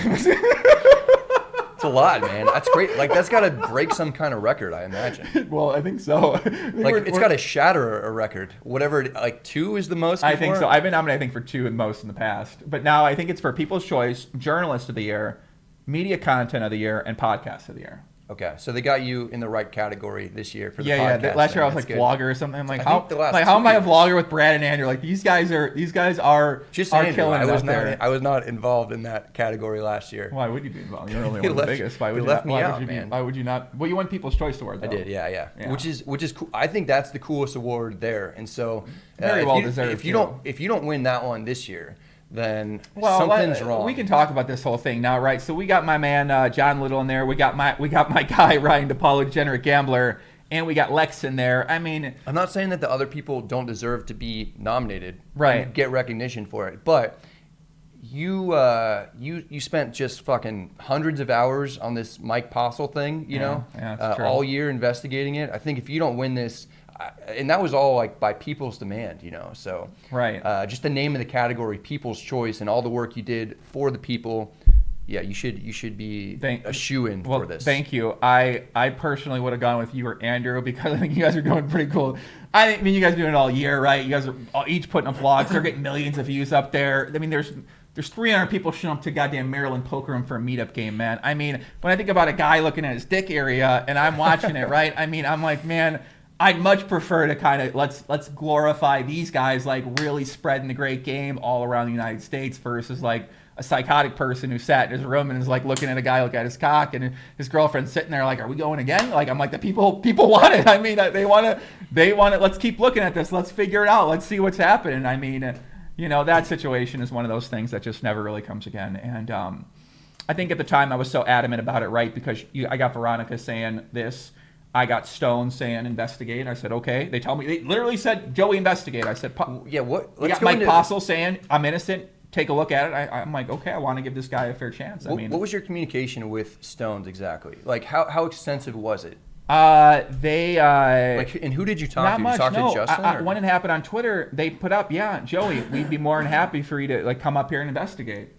It's a lot, man. That's great. Like, that's got to break some kind of record, I imagine. Well, I think so. It's got to shatter a record. Whatever, 2 is the most before? I think so. I've been nominated, I think, for 2 and most in the past. But now I think it's for People's Choice, Journalist of the Year, Media Content of the Year, and Podcast of the Year. Okay, so they got you in the right category this year for the podcast. Yeah. Last year I was like vlogger or something. I'm like, how am I a vlogger with Brad and Andrew? Like, these guys are just killing it out there. I was not involved in that category last year. Why would you be involved? You're only one of the biggest. Why would you not? Well, you won People's Choice Award, though. I did, yeah. Which is cool. I think that's the coolest award there. And so very well deserved. If you don't win that one this year, then something's wrong. We can talk about this whole thing now, right? So we got my man John Little in there. We got my guy Ryan DePaulo, Degenerate Gambler, and we got Lex in there. I mean, I'm not saying that the other people don't deserve to be nominated, right? And get recognition for it, but you spent just fucking hundreds of hours on this Mike Postle thing, all year investigating it. I think if you don't win this. And that was all like by people's demand, so right. Just the name of the category, People's Choice, and all the work you did for the people. Yeah, you should be a shoo-in for this. Thank you. I personally would have gone with you or Andrew, because I think you guys are doing pretty cool. I mean, you guys are doing it all year, right? You guys are each putting up vlogs. They're getting millions of views up there. I mean, there's 300 people showing up to goddamn Maryland Poker Room for a meetup game, man. I mean, when I think about a guy looking at his dick area and I'm watching it, right? I mean, I'm like, man, I'd much prefer to kind of let's glorify these guys, like really spreading the great game all around the United States, versus like a psychotic person who sat in his room and is like looking at a guy look at his cock, and his girlfriend's sitting there like, are we going again? Like, I'm like, the people want it. I mean, they want it. Let's keep looking at this. Let's figure it out. Let's see what's happening. I mean, that situation is one of those things that just never really comes again. And I think at the time I was so adamant about it, right? Because I got Veronica saying this. I got Stone saying investigate. I said, okay. They literally said, Joey, investigate. I said, yeah, what? We got Mike Postle saying, I'm innocent. Take a look at it. I'm like, okay, I want to give this guy a fair chance. What was your communication with Stones exactly? Like, how extensive was it? And who did you talk to? Much, you talk to Justin? When it happened on Twitter, they put up, Joey, we'd be more than happy for you to come up here and investigate.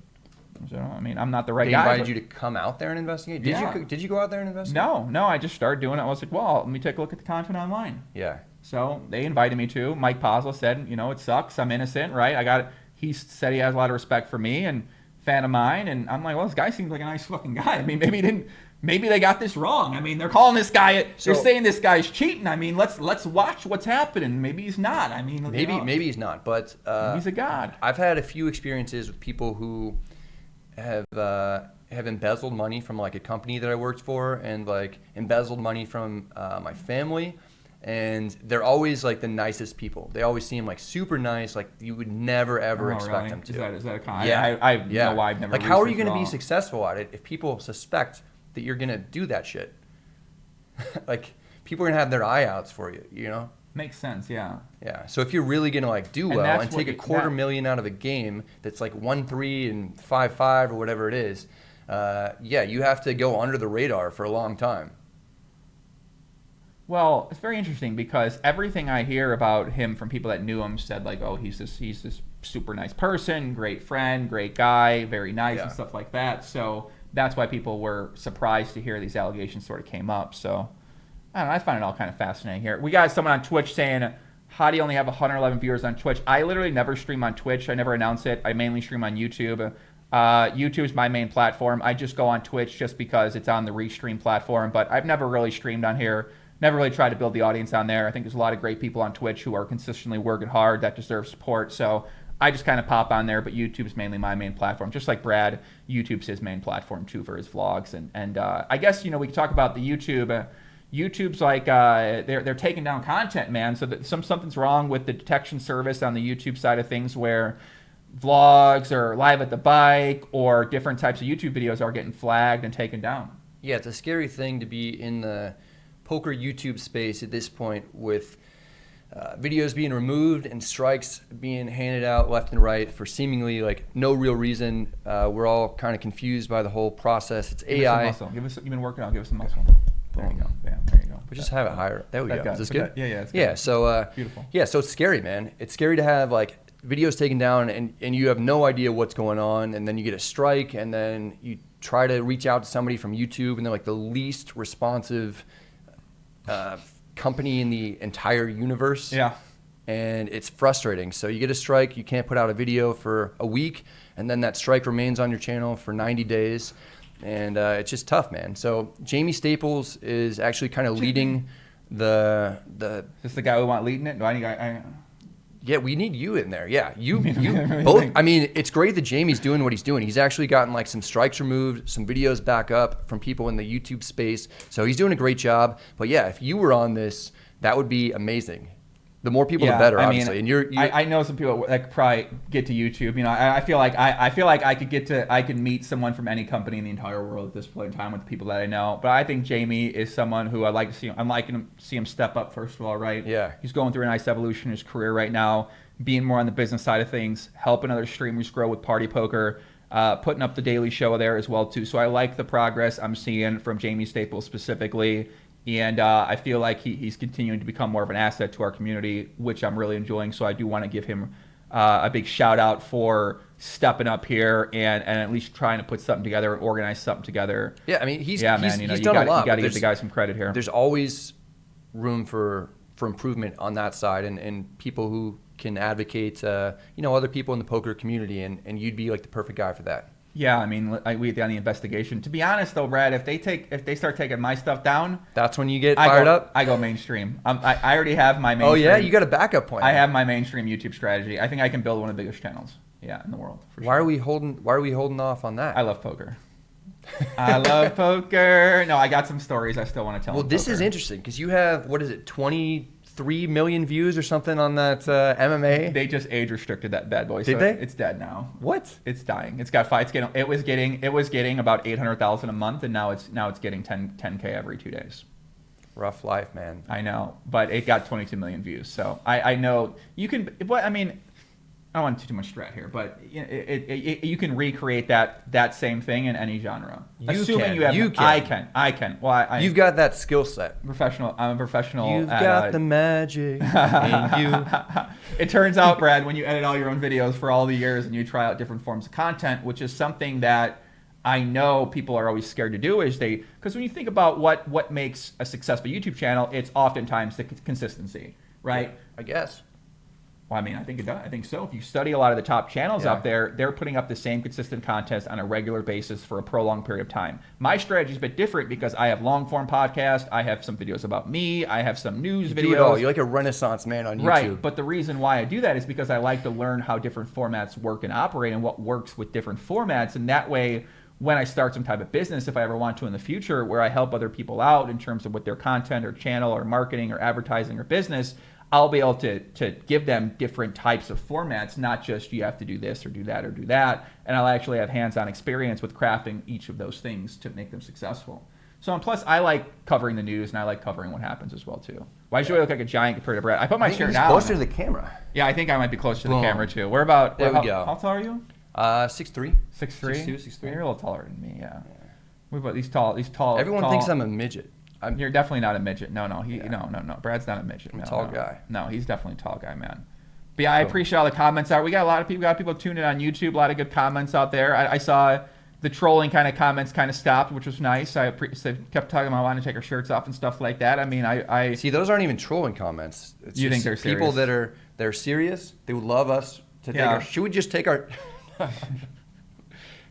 So, I mean, I'm not the right guy. They invited you to come out there and investigate? Did you go out there and investigate? No, I just started doing it. I was like, well, let me take a look at the content online. Yeah. So they invited me to. Mike Postle said, it sucks. I'm innocent, right? He said he has a lot of respect for me and fan of mine. And I'm like, well, this guy seems like a nice fucking guy. I mean, maybe they got this wrong. I mean, they're calling this guy, they're saying this guy's cheating. I mean, let's watch what's happening. Maybe he's not. I mean, maybe he's not, but he's a god. I've had a few experiences with people who have embezzled money from like a company that I worked for, and like embezzled money from my family, and they're always like the nicest people. They always seem like super nice, like you would never ever expect them to. Is that a con? Yeah, I know why I've never. Like, how are you going to be successful at it if people suspect that you're going to do that shit? Like, people are going to have their eye outs for you, Makes sense, yeah. Yeah. So if you're really gonna like do well and take a $250,000 out of a game that's like 1-3 and 5-5 or whatever it is, you have to go under the radar for a long time. Well, it's very interesting because everything I hear about him from people that knew him said like, oh, he's this super nice person, great friend, great guy, very nice and stuff like that. So that's why people were surprised to hear these allegations sort of came up. So I don't know, I find it all kind of fascinating here. We got someone on Twitch saying, how do you only have 111 viewers on Twitch? I literally never stream on Twitch. I never announce it. I mainly stream on YouTube. YouTube is my main platform. I just go on Twitch just because it's on the Restream platform, but I've never really streamed on here. Never really tried to build the audience on there. I think there's a lot of great people on Twitch who are consistently working hard that deserve support. So I just kind of pop on there, but YouTube's mainly my main platform. Just like Brad, YouTube's his main platform too for his vlogs. And I guess, we can talk about the YouTube. YouTube's like they're taking down content, man. So that something's wrong with the detection service on the YouTube side of things, where vlogs or live at the bike or different types of YouTube videos are getting flagged and taken down. Yeah, it's a scary thing to be in the poker YouTube space at this point, with videos being removed and strikes being handed out left and right for seemingly like no real reason. We're all kind of confused by the whole process. It's Give AI. us some muscle. You've been working out. Give us some muscle. There you go. Bam. There you go. We just have it higher. There we go. Is this good? Yeah, it's good. Yeah. So beautiful. Yeah. So it's scary, man. It's scary to have like videos taken down and you have no idea what's going on, and then you get a strike, and then you try to reach out to somebody from YouTube, and they're like the least responsive company in the entire universe. Yeah. And it's frustrating. So you get a strike, you can't put out a video for a week, and then that strike remains on your channel for 90 days. And it's just tough, man. So Jamie Staples is actually kind of leading the. Is this the guy we want leading it? Do I need Yeah, we need you in there. Yeah, you really both. think? I mean, it's great that Jamie's doing what he's doing. He's actually gotten like some strikes removed, some videos back up from people in the YouTube space. So he's doing a great job. But yeah, if you were on this, that would be amazing. The more people, the better, obviously. And you're I know some people that could probably get to YouTube. I feel like I could meet someone from any company in the entire world at this point in time with the people that I know. But I think Jamie is someone who I'd like to see. I'm liking to see him step up, first of all, right? Yeah. He's going through a nice evolution in his career right now, being more on the business side of things, helping other streamers grow with Party Poker, putting up the daily show there as well too. So I like the progress I'm seeing from Jamie Staples specifically. And I feel like he's continuing to become more of an asset to our community, which I'm really enjoying. So I do want to give him a big shout out for stepping up here and at least trying to put something together and organize something together. Yeah, I mean, he's done a lot. You got to give the guy some credit here. There's always room for improvement on that side, and people who can advocate, other people in the poker community, and you'd be like the perfect guy for that. Yeah, I mean, we did on the investigation. To be honest, though, Brad, if they start taking my stuff down, that's when you get fired up. I go mainstream. I already have my mainstream. Oh yeah, you got a backup plan. I have my mainstream YouTube strategy. I think I can build one of the biggest channels, in the world. For sure. Why are we holding off on that? I love poker. I love poker. No, I got some stories I still want to tell. Well, this is interesting because you have 23 million views or something on that MMA. They just age restricted that bad boy. Did they? It's dead now. What? It's dying. It's got fights. It was getting about 800,000 a month, and now it's getting 10K every 2 days. Rough life, man. I know, but it got 22 million views. So I know you can. But I mean, I don't want to too much strat here, but you can recreate that same thing in any genre. Assuming you have. You can. I can. Well, you've got that skill set. I'm a professional. You've got the magic in you. It turns out, Brad, when you edit all your own videos for all the years and you try out different forms of content, which is something that I know people are always scared to do, because when you think about what makes a successful YouTube channel, it's oftentimes the consistency, right? Yeah, I guess. Well, I mean, I think it does. I think so. If you study a lot of the top channels out there, they're putting up the same consistent content on a regular basis for a prolonged period of time. My strategy is a bit different because I have long-form podcast. I have some videos about me. I have some news videos. Do it all. You're like a renaissance man on YouTube. Right, but the reason why I do that is because I like to learn how different formats work and operate and what works with different formats. And that way, when I start some type of business, if I ever want to in the future, where I help other people out in terms of with their content or channel or marketing or advertising or business, I'll be able to give them different types of formats, not just you have to do this or do that or do that. And I'll actually have hands-on experience with crafting each of those things to make them successful. So, and plus, I like covering the news and I like covering what happens as well, too. Why do I look like a giant compared to Brad? I put my chair down. Closer to the camera. Yeah, I think I might be closer to the camera, too. We're about... There we go. How tall are you? 6'3". 6'3"? 6'2", 6'3". You're a little taller than me, yeah. We've got these tall... Everyone thinks I'm a midget. You're definitely not a midget. No. No. Brad's not a midget. I'm a tall guy. No, he's definitely a tall guy, man. But yeah, I appreciate all the comments out. We got a lot of people tuning in on YouTube. A lot of good comments out there. I saw the trolling kind of comments kind of stopped, which was nice. I kept talking about wanting to take our shirts off and stuff like that. I mean, I see those aren't even trolling comments. It's you think just they're people serious? they're serious. They would love us to take our. Should we just take our? Not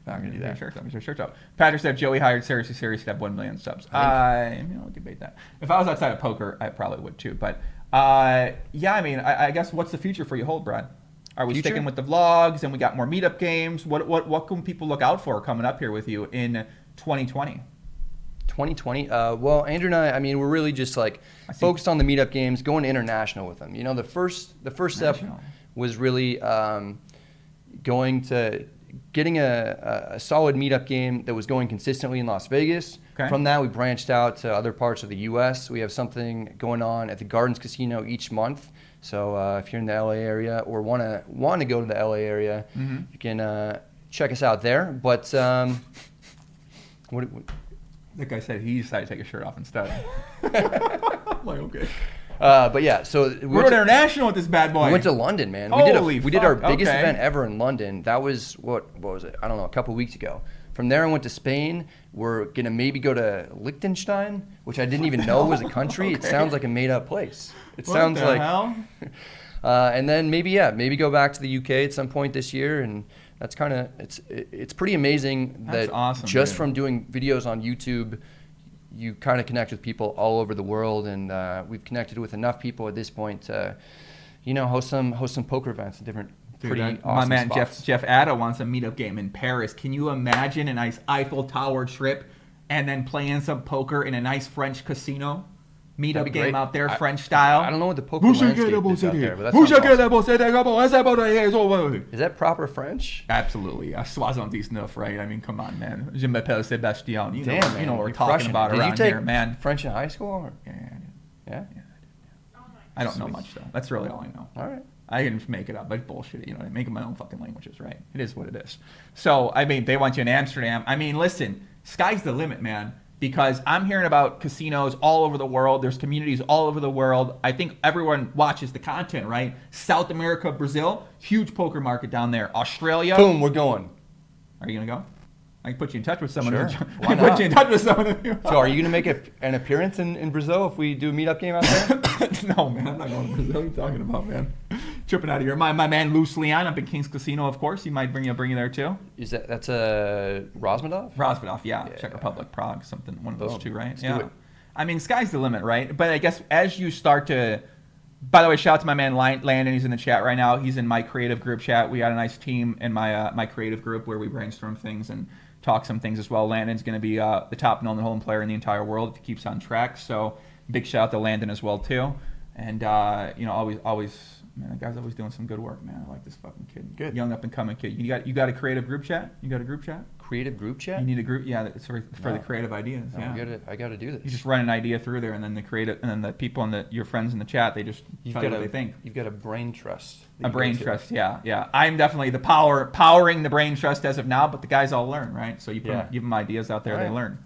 gonna do that. Shirt up. Patrick said Joey hired Seriously Serious to have 1 million subs. I debate that. If I was outside of poker, I probably would too. But yeah, I mean, I guess what's the future for you hold, Brad? Are we sticking with the vlogs and we got more meetup games? What can people look out for coming up here with you in 2020? 2020. Well, Andrew and I mean, we're really just like focused on the meetup games, going international with them. You know, the first step was really getting a solid meetup game that was going consistently in Las Vegas. Okay. From that, we branched out to other parts of the U.S. We have something going on at the Gardens Casino each month. So if you're in the LA area or want to go to the LA area, you can check us out there. But what that guy said he decided to take his shirt off instead. I'm like, okay. But yeah, so we're going international with this bad boy. We went to London, man. We did our biggest event ever in London. That was what was it? I don't know, a couple weeks ago. From there, I went to Spain. We're gonna maybe go to Liechtenstein, which I didn't even know was a country. Okay. It sounds like a made-up place. It sounds like. Hell? And then maybe go back to the UK at some point this year, and that's kind of it's pretty amazing that awesome, just from doing videos on YouTube, you kind of connect with people all over the world, and we've connected with enough people at this point to, host some poker events in different. Dude, awesome my man spots. Jeff Addo wants a meetup game in Paris. Can you imagine a nice Eiffel Tower trip and then playing some poker in a nice French casino? Meetup game out there, French style. I don't know what the poker landscape is out there, but that's awesome. Is that proper French? Absolutely. 79, right? I mean, come on, man. Je m'appelle Sébastien. You know what we're talking crushing about it. around here, man. French in high school? Or? Yeah? I don't know much, though. That's really all I know. All right. I didn't make it up. I bullshit it. I make my own fucking languages, right? It is what it is. So, I mean, they want you in Amsterdam. I mean, listen, sky's the limit, man. Because I'm hearing about casinos all over the world. There's communities all over the world. I think everyone watches the content, right? South America, Brazil, huge poker market down there. Australia. Boom, we're going. Are you going to go? I can put you in touch with someone. Sure. I can put you in touch with someone. So are you going to make an appearance in Brazil if we do a meetup game out there? No, man. I'm not going to Brazil. What are you talking about, man? Tripping out of here. My man, Luce Leon up in King's Casino, of course. He might bring you there, too. That's a Rosmodov? Rosmodov, yeah. Czech Republic, Prague, something. One of those two, right? Yeah. I mean, sky's the limit, right? But I guess as you start to... By the way, shout out to my man Landon. He's in the chat right now. He's in my creative group chat. We got a nice team in my creative group where we brainstorm things and talk some things as well. Landon's going to be the top known home player in the entire world if he keeps on track. So big shout out to Landon as well too. And always, man, that guy's always doing some good work, man. I like this fucking kid. Good, young up and coming kid. You got a creative group chat? You got a group chat? Creative group chat? You need a group, yeah. It's for the creative ideas. No, yeah, I got to do this. You just run an idea through there, and then the people your friends in the chat, they just tell you what they think. You've got a brain trust. A brain trust, yeah. I'm definitely the powering the brain trust as of now, but the guys all learn, right? So you give them ideas out there, right.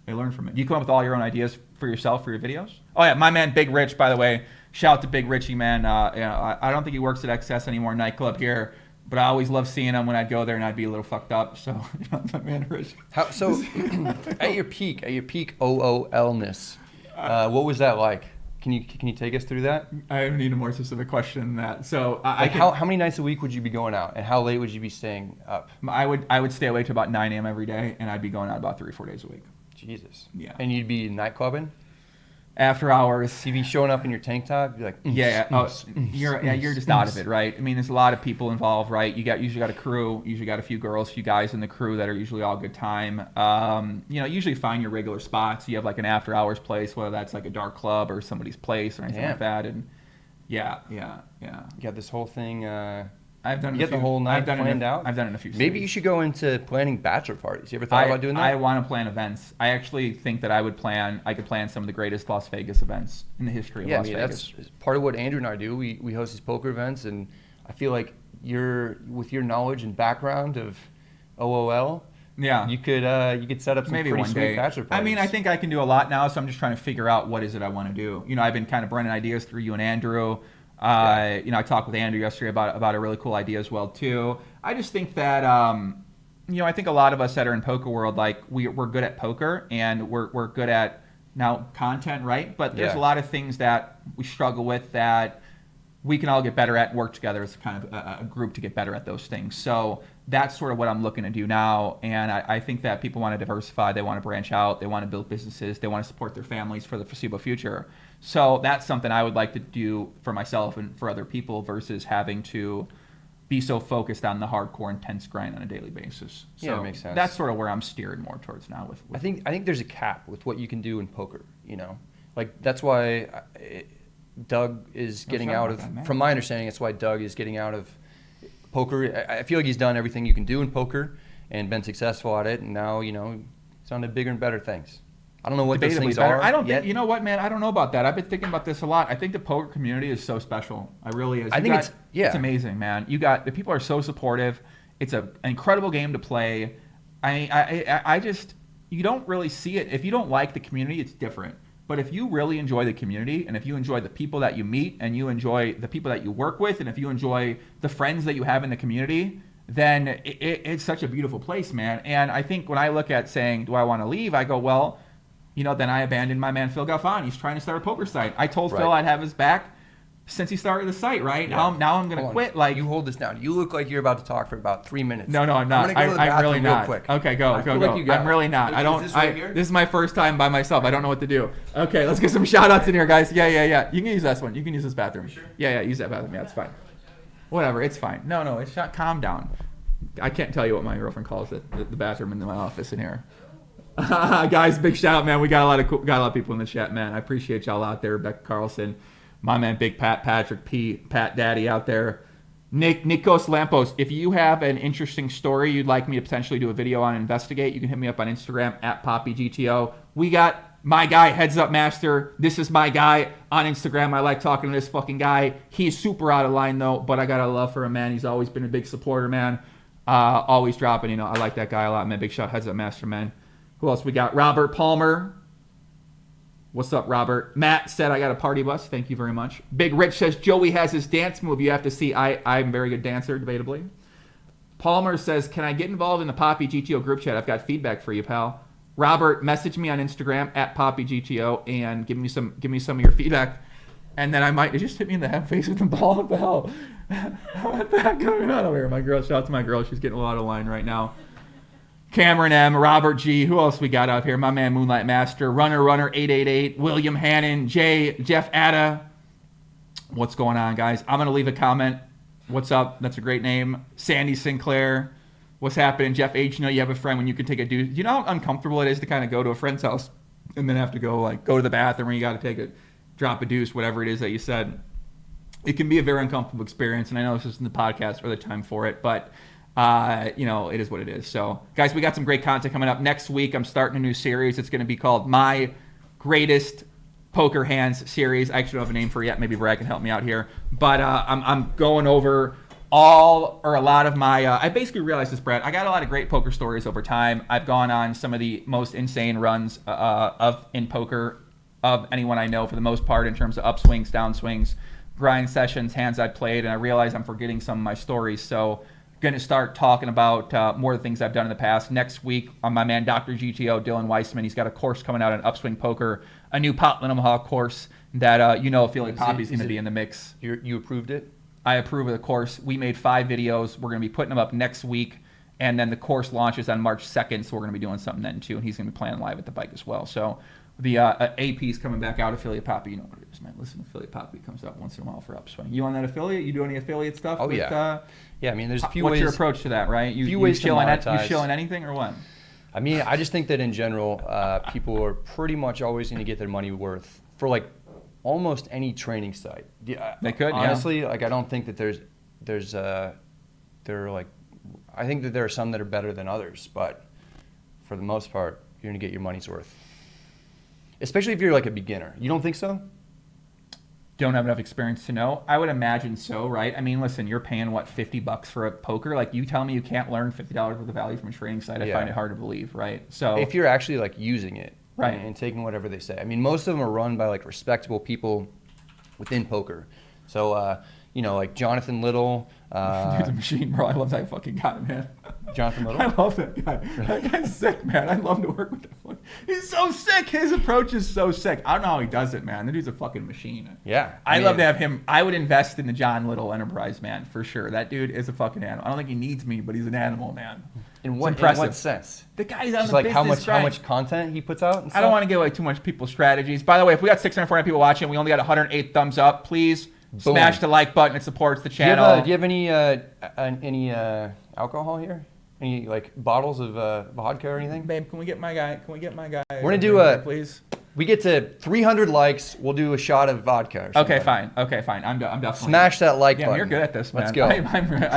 They learn from it. You come up with all your own ideas for yourself for your videos? Oh yeah, my man Big Rich, by the way. Shout out to Big Richie, man. I don't think he works at XS anymore, nightclub here. But I always love seeing him when I'd go there and I'd be a little fucked up. So, my man Rich. At your peak OOL-ness, what was that like? Can you take us through that? I need a more specific question than that. So, how many nights a week would you be going out, and how late would you be staying up? I would stay awake till about 9 a.m. every day, and I'd be going out about 3 or 4 days a week. Jesus. Yeah. And you'd be night clubbing? After hours. You'd be showing up in your tank top, you're like, you're just out of it, right? I mean, there's a lot of people involved, right? Usually got a crew, usually got a few girls, a few guys in the crew that are usually all good time. Usually find your regular spots. You have like an after hours place, whether that's like a dark club or somebody's place or anything like that. And yeah. You got this whole thing. I've done. You get the whole night planned out. I've done it in a few. Maybe you should go into planning bachelor parties. You ever thought about doing that? I want to plan events. I actually think that I could plan some of the greatest Las Vegas events in the history of Las Vegas. That's part of what Andrew and I do. We host these poker events, and I feel like with your knowledge and background of OOL. Yeah, you could set up some maybe pretty one sweet day. Bachelor parties. I mean, I think I can do a lot now, so I'm just trying to figure out what is it I want to do. I've been kind of running ideas through you and Andrew. I talked with Andrew yesterday about a really cool idea as well too. I just think that I think a lot of us that are in poker world, like we're good at poker and we're good at now content, right? But there's a lot of things that we struggle with that we can all get better at and work together as kind of a group to get better at those things. So that's sort of what I'm looking to do now. And I think that people want to diversify. They want to branch out. They want to build businesses. They want to support their families for the foreseeable future. So that's something I would like to do for myself and for other people versus having to be so focused on the hardcore, intense grind on a daily basis. So yeah, it makes sense. That's sort of where I'm steered more towards now. With I think there's a cap with what you can do in poker. Like that's why Doug is getting out of. From my understanding, that's why Doug is getting out of poker. I feel like he's done everything you can do in poker and been successful at it, and now he's on to bigger and better things. I don't know what those things are. I don't think. You know what, man? I don't know about that. I've been thinking about this a lot. I think the poker community is so special. I really is. It's amazing, man. The people are so supportive. It's an incredible game to play. I just you don't really see it if you don't like the community. It's different. But if you really enjoy the community, and if you enjoy the people that you meet, and you enjoy the people that you work with, and if you enjoy the friends that you have in the community, then it's such a beautiful place, man. And I think when I look at saying, do I want to leave? I go, well, then I abandoned my man Phil Galfond. He's trying to start a poker site. I told Phil I'd have his back since he started the site, right? Yeah. Now I'm going to quit. Like, you hold this down. You look like you're about to talk for about 3 minutes. No, I'm not. I'm really not. Quick. Okay, go. Like I'm really not. This is my first time by myself. I don't know what to do. Okay, let's get some shout outs in here, guys. Yeah. You can use this one. You can use this bathroom. Sure? Yeah, use that bathroom. Yeah, it's fine. Whatever, it's fine. No, it's not. Calm down. I can't tell you what my girlfriend calls it. The bathroom in my office in here. Guys, big shout out, man. We got a lot of people in the chat, man. I appreciate y'all out there. Rebecca Carlson, my man Big Pat, Patrick P, Pat Daddy out there. Nikos Lampos, if you have an interesting story you'd like me to potentially do a video on and investigate, you can hit me up on Instagram at PoppyGTO. We got my guy, Heads Up Master. This is my guy on Instagram. I like talking to this fucking guy. He's super out of line though, but I got a love for him, man. He's always been a big supporter, man. Always dropping, I like that guy a lot, man. Big shout, Heads Up Master, man. Who else we got? Robert Palmer. What's up, Robert? Matt said, I got a party bus. Thank you very much. Big Rich says, Joey has his dance move. You have to see. I'm a very good dancer, debatably. Palmer says, can I get involved in the Poppy GTO group chat? I've got feedback for you, pal. Robert, message me on Instagram at PoppyGTO and give me some of your feedback. And then I might just hit me in the head face with the ball. What the hell? What the heck going on over here? My girl, shout out to my girl. She's getting a lot of line right now. Cameron M, Robert G, who else we got out here? My man Moonlight Master, Runner 888, William Hannon, Jeff Atta. What's going on, guys? I'm going to leave a comment. What's up? That's a great name. Sandy Sinclair. What's happening? Jeff H, you have a friend when you can take a deuce. Do you know how uncomfortable it is to kind of go to a friend's house and then have to go to the bathroom where you got to drop a deuce, whatever it is that you said. It can be a very uncomfortable experience, and I know this isn't the podcast or the time for it, but it is what it is. So, guys, we got some great content coming up. Next week, I'm starting a new series. It's going to be called My Greatest Poker Hands series. I actually don't have a name for it yet. Maybe Brad can help me out here. But I'm going over a lot of my... I basically realized this, Brad. I got a lot of great poker stories over time. I've gone on some of the most insane runs in poker of anyone I know for the most part in terms of upswings, downswings, grind sessions, hands I played, and I realize I'm forgetting some of my stories. So going to start talking about more of the things I've done in the past. Next week, my man Dr. GTO, Dylan Weissman, he's got a course coming out on Upswing Poker, a new Potland Omaha course that Affiliate Poppy's going to be in the mix. You approved it? I approve of the course. We made 5 videos. We're going to be putting them up next week, and then the course launches on March 2nd, so we're going to be doing something then too, and he's going to be playing live at the bike as well. So the AP's coming back out, Affiliate Poppy. You know what it is, man. Listen, Affiliate Poppy comes out once in a while for Upswing. You on that affiliate? You do any affiliate stuff? Oh, yeah. Yeah, I mean, there's a few ways. What's your approach to that, right? You shilling anything or what? I mean, I just think that in general, people are pretty much always going to get their money worth for like almost any training site. Yeah, they could, honestly. Like, I don't think that I think that there are some that are better than others, but for the most part, you're going to get your money's worth. Especially if you're like a beginner. You don't think so? Don't have enough experience to know. I would imagine so, right? I mean, listen, you're paying $50 for a poker. Like, you tell me you can't learn $50 worth of value from a training site. I find it hard to believe, right? So if you're actually like using it, right, and taking whatever they say. I mean, most of them are run by like respectable people within poker. So like Jonathan Little. Dude's a machine, bro. I love that fucking guy, man. Jonathan Little? I love that guy. That guy's sick, man. I love to work with that one. He's so sick. His approach is so sick. I don't know how he does it, man. That dude's a fucking machine. Yeah. I love to have him. I would invest in the John Little enterprise, man, for sure. That dude is a fucking animal. I don't think he needs me, but he's an animal, man. In what sense? The guy's on Just the like business how much content he puts out and stuff? I don't want to give away too much people's strategies. By the way, if we got 640 people watching, we only got 108 thumbs up. Please smash the like button. It supports the channel. Do you have any alcohol here? Any like bottles of vodka or anything? Babe, can we get my guy? We're gonna do please. We get to 300 likes, we'll do a shot of vodka. Or Okay, fine. I'm definitely. Smash that like button. You're good at this, man. Let's go.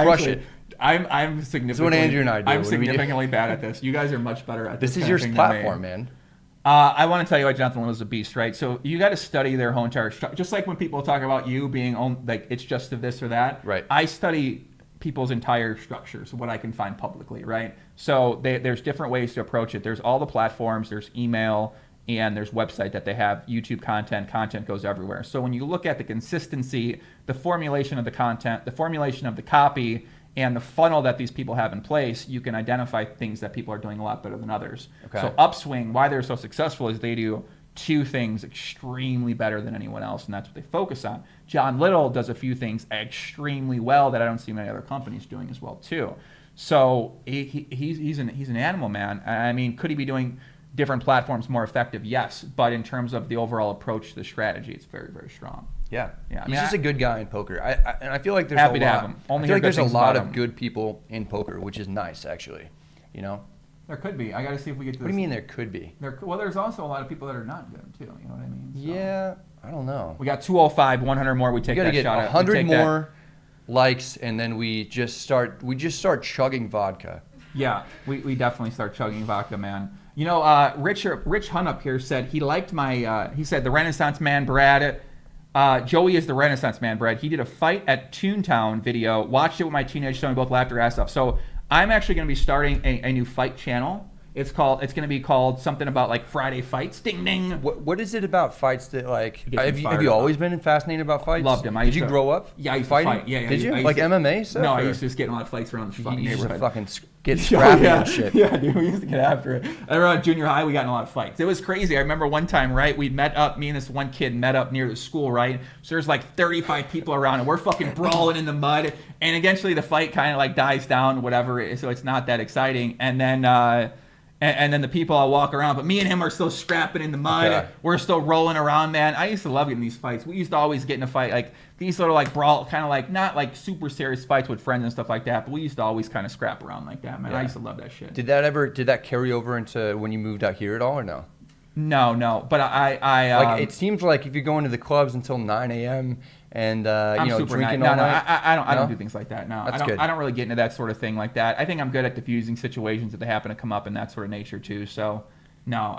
Crush it. I'm significantly. This is what Andrew and I do. I'm significantly bad at this. You guys are much better at this. This is your platform, man. I want to tell you why Jonathan Little is a beast, right? So you got to study their whole entire structure. Just like when people talk about you being like it's just of this or that. Right. I study people's entire structures, what I can find publicly, right? So there's different ways to approach it. There's all the platforms. There's email. And there's website that they have YouTube content goes everywhere. So when you look at the consistency, the formulation of the content, the formulation of the copy, and the funnel that these people have in place, you can identify things that people are doing a lot better than others. Okay. So Upswing, why they're so successful is they do two things extremely better than anyone else, and that's what they focus on. John Little does a few things extremely well that I don't see many other companies doing as well too. So he's an animal, man. I mean, could he be doing different platforms more effective? Yes, but in terms of the overall approach to the strategy, it's very, very strong. Yeah, yeah. He's just a good guy in poker. And I feel like there's happy a to lot. have him. I feel like there's a lot of good people in poker, which is nice, actually. You know. There could be. I got to see if we get to. What do you mean there could be? Well, there's also a lot of people that are not good too. You know what I mean? So. Yeah, I don't know. We got 205, 100 more. We take that shot. 100 more likes, and then we just start chugging vodka. Yeah, we definitely start chugging vodka, man. You know, Rich Hunt up here said he liked my. He said the Renaissance Man Brad. Joey is the Renaissance Man Brad. He did a fight at Toontown video. Watched it with my teenage son. We both laughed our ass off. So I'm actually going to be starting a new fight channel. It's going to be called something about like Friday Fights. Ding ding. What is it about fights that like? Have you always been fascinated about fights? Loved them. Did you grow up? Yeah, I used fighting? to fight. Yeah. Did you like MMA stuff? No, I used to just get in a lot of fights around the fucking neighborhood. You fucking get scrappy and shit. Yeah, dude, we used to get after it. I remember junior high, we got in a lot of fights. It was crazy. I remember one time, right? We met up. Me and this one kid met up near the school, right? So there's like 35 people around, and we're fucking brawling in the mud. And eventually, the fight kind of like dies down, whatever. So it's not that exciting. And then. And then the people I'll walk around, but me and him are still scrapping in the mud. Okay. We're still rolling around, man. I used to love getting these fights. We used to always get in a fight, like these sort of like brawl, kind of like not like super serious fights with friends and stuff like that, but we used to always kind of scrap around like that, man. Yeah. I used to love that shit. Did that carry over into when you moved out here at all, or no? No. But I like it seems like if you're going to the clubs until 9 a.m. and drinking all night. I don't do things like that. No, That's good. I don't really get into that sort of thing like that. I think I'm good at diffusing situations if they happen to come up in that sort of nature too. So, no,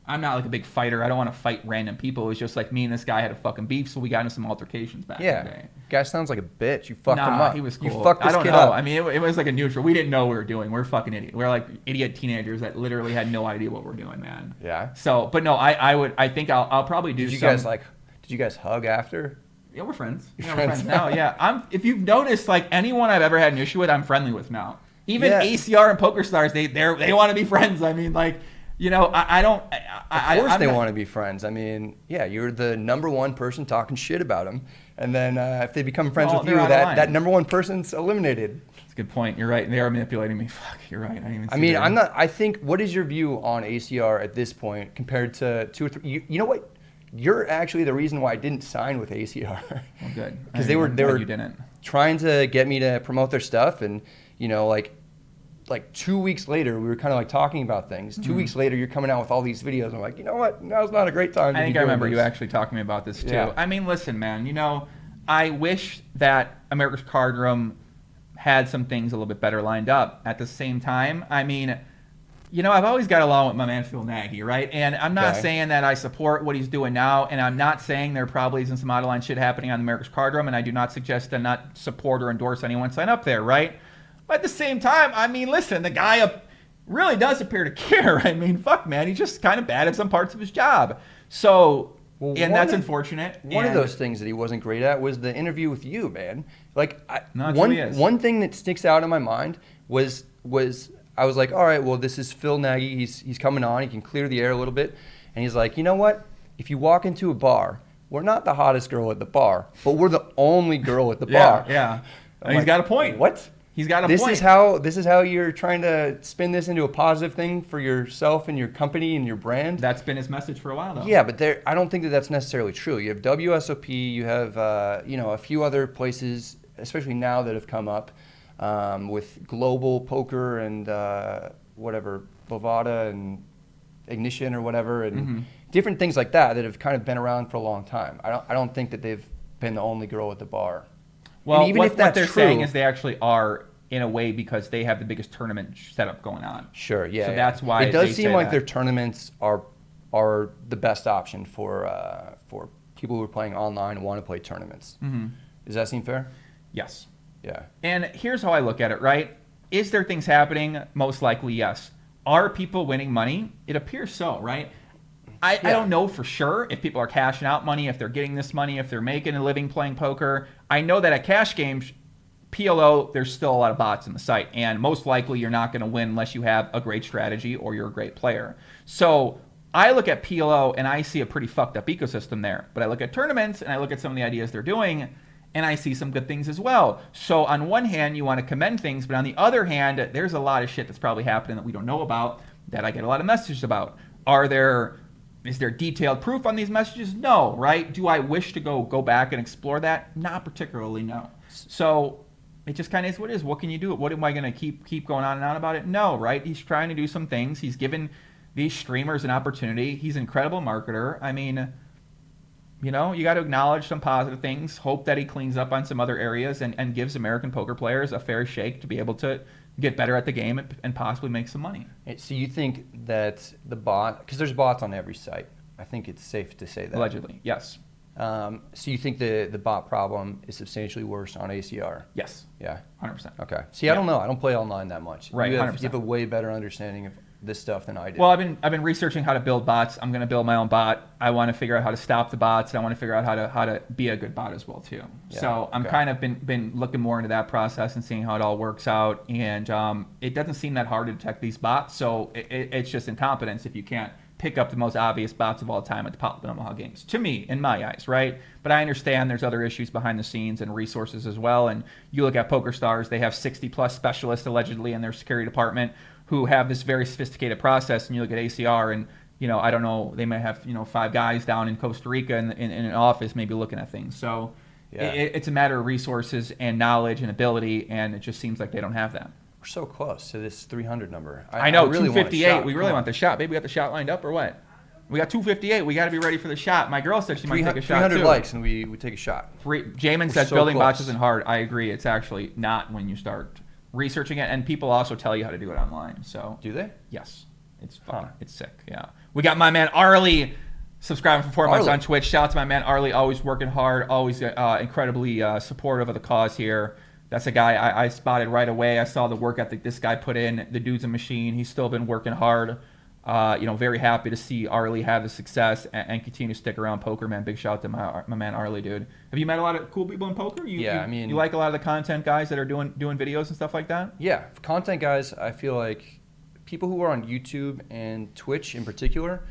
I'm not like a big fighter. I don't want to fight random people. It's just like me and this guy had a fucking beef, so we got into some altercations back in the day. Guy sounds like a bitch. You fucked him up. He was cool. You fucked this kid up. I mean, it was like a neutral. We didn't know what we were doing. We're fucking idiots. We're like idiot teenagers that literally had no idea what we're doing, man. Yeah. So, but no, I think I'll probably do. Did you guys hug after? Yeah, we're friends. We're friends now. Yeah, if you've noticed, like anyone I've ever had an issue with, I'm friendly with now. Even ACR and Poker Stars, they want to be friends. I mean, like, you know, I don't. Of course they want to be friends. I mean, yeah, you're the number one person talking shit about them, and then if they become friends with you, that number one person's eliminated. That's a good point. You're right. They are manipulating me. Fuck, you're right. I'm not. I think. What is your view on ACR at this point compared to 2 or 3? You know what? You're actually the reason why I didn't sign with ACR. Well, good. Because they were trying to get me to promote their stuff, and you know, like 2 weeks later, we were kind of like talking about things. 2 weeks later, you're coming out with all these videos. I'm like, you know what? Now's not a great time. I think I remember you actually talking to me about this too. Yeah. I mean, listen, man. You know, I wish that America's Card Room had some things a little bit better lined up. At the same time, I mean. You know, I've always got along with my man Phil Nagy, right? And I'm not saying that I support what he's doing now, and I'm not saying there probably isn't some out-of-line shit happening on America's Card Room, and I do not suggest to not support or endorse anyone sign up there, right? But at the same time, I mean, listen, the guy really does appear to care. I mean, fuck, man, he's just kind of bad at some parts of his job. So Well, and that's unfortunate. One of those things that he wasn't great at was the interview with you, man. Like, one thing that sticks out in my mind was I was like, all right, well, this is Phil Nagy. He's coming on. He can clear the air a little bit. And he's like, you know what? If you walk into a bar, we're not the hottest girl at the bar, but we're the only girl at the bar. Yeah. He's got a point. What? He's got a point. This is how you're trying to spin this into a positive thing for yourself and your company and your brand. That's been his message for a while, though. Yeah, but I don't think that that's necessarily true. You have WSOP, you have a few other places, especially now that have come up with Global Poker and whatever, Bovada and Ignition or whatever, and different things like that have kind of been around for a long time. I don't think that they've been the only girl at the bar. Well, even if what they're saying is they actually are in a way because they have the biggest tournament setup going on. Sure, yeah. So that's why it does seem like their tournaments are the best option for people who are playing online and want to play tournaments. Does that seem fair? Yes. Yeah. And here's how I look at it, right? Is there things happening? Most likely, yes. Are people winning money? It appears so, right? I don't know for sure if people are cashing out money, if they're getting this money, if they're making a living playing poker. I know that at cash games, PLO, there's still a lot of bots in the site. And most likely you're not going to win unless you have a great strategy or you're a great player. So I look at PLO and I see a pretty fucked up ecosystem there. But I look at tournaments and I look at some of the ideas they're doing and I see some good things as well. So on one hand, you want to commend things. But on the other hand, there's a lot of shit that's probably happening that we don't know about that I get a lot of messages about. Is there detailed proof on these messages? No, right? Do I wish to go back and explore that? Not particularly, no. So it just kind of is what it is. What can you do? What am I going to keep going on and on about it? No, right? He's trying to do some things. He's given these streamers an opportunity. He's an incredible marketer. I mean, you got to acknowledge some positive things. Hope that he cleans up on some other areas and gives American poker players a fair shake to be able to get better at the game and possibly make some money. So you think that the bot, because there's bots on every site, I think it's safe to say that. Allegedly, yes. So you think the bot problem is substantially worse on ACR? Yes. Yeah? 100%. Okay. See, I don't know. I don't play online that much. Right, You 100%. have a way better understanding of this stuff than I do. Well, I've been researching how to build bots. I'm going to build my own bot. I want to figure out how to stop the bots, and I want to figure out how to be a good bot as well too. Yeah, so I'm kind of been looking more into that process and seeing how it all works out. And it doesn't seem that hard to detect these bots. So it's just incompetence if you can't pick up the most obvious bots of all time at DePaulo Omaha games. To me, in my eyes, right? But I understand there's other issues behind the scenes and resources as well. And you look at PokerStars, they have 60 plus specialists allegedly in their security department who have this very sophisticated process, and you look at ACR and, I don't know, they might have, 5 guys down in Costa Rica in an office maybe looking at things. So it's a matter of resources and knowledge and ability, and it just seems like they don't have that. We're so close to this 300 number. I know, really 258. We really want the shot. Baby, we got the shot lined up or what? We got 258. We got to be ready for the shot. My girl said she might take a shot 300 too. likes and we take a shot. Jamin says so building close. bots isn't hard. I agree. It's actually not when you start researching it, and people also tell you how to do it online. So do they? Yes, it's fun. It's sick. Yeah, we got my man Arlie subscribing for 4 months on Twitch. Shout out to my man Arlie, always working hard, always incredibly supportive of the cause here. That's a guy I spotted right away. I saw the work ethic this guy put in. The dude's a machine. He's still been working hard. Very happy to see Arlie have the success and continue to stick around poker, man. Big shout out to my man Arlie, dude. Have you met a lot of cool people in poker? You like a lot of the content guys that are doing videos and stuff like that? Yeah, content guys. I feel like people who are on YouTube and Twitch in particular.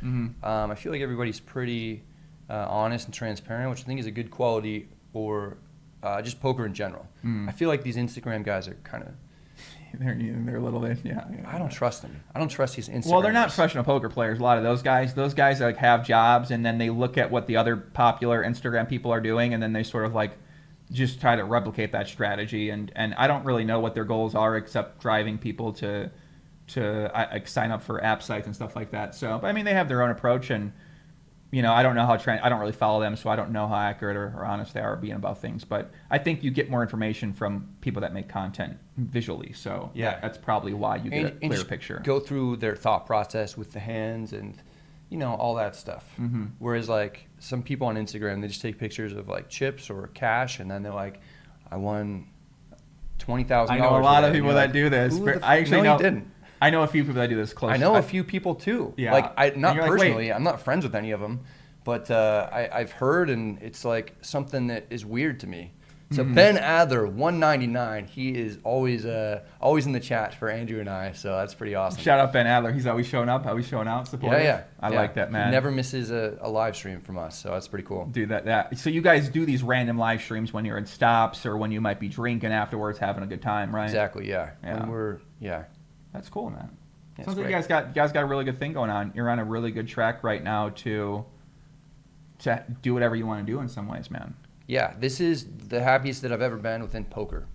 I feel like everybody's pretty honest and transparent, which I think is a good quality for just poker in general. I feel like these Instagram guys are kind of. They're a little bit, yeah. I don't trust them. I don't trust these Instagrammers. Well, they're not professional poker players. A lot of those guys like have jobs, and then they look at what the other popular Instagram people are doing, and then they sort of like just try to replicate that strategy. And I don't really know what their goals are except driving people to sign up for app sites and stuff like that. So, but I mean, they have their own approach, and I don't know how I don't really follow them, so I don't know how accurate or honest they are being about things. But I think you get more information from people that make content visually. So yeah, that's probably why you get a clear picture. Go through their thought process with the hands and all that stuff. Whereas like some people on Instagram, they just take pictures of like chips or cash, and then they're like, I won $20,000. I know a lot of people that do this. I actually know. You didn't. I know a few people that do this close. I know a few people too. Yeah. Like not personally, I'm not friends with any of them, but I've heard, and it's like something that is weird to me. So Ben Adler, 199. He is always in the chat for Andrew and I. So that's pretty awesome. Shout out Ben Adler. He's always showing up. Always showing out. Supporting. Yeah. I like that, man. He never misses a live stream from us. So that's pretty cool. Dude, that. So you guys do these random live streams when you're in stops or when you might be drinking afterwards, having a good time, right? Exactly. Yeah. Yeah. When That's cool, man. Yeah, Sounds like you guys got a really good thing going on. You're on a really good track right now to do whatever you want to do in some ways, man. Yeah, this is the happiest that I've ever been within poker.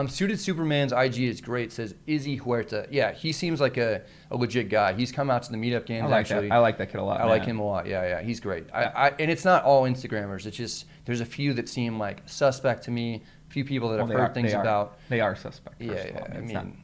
Suited Superman's IG is great, says Izzy Huerta. Yeah, he seems like a legit guy. He's come out to the MeetUp games, actually. I like that kid a lot, I like him a lot. Yeah, he's great. And it's not all Instagrammers. It's just there's a few that seem like suspect to me, a few people that I've heard things about. They are suspect. Yeah.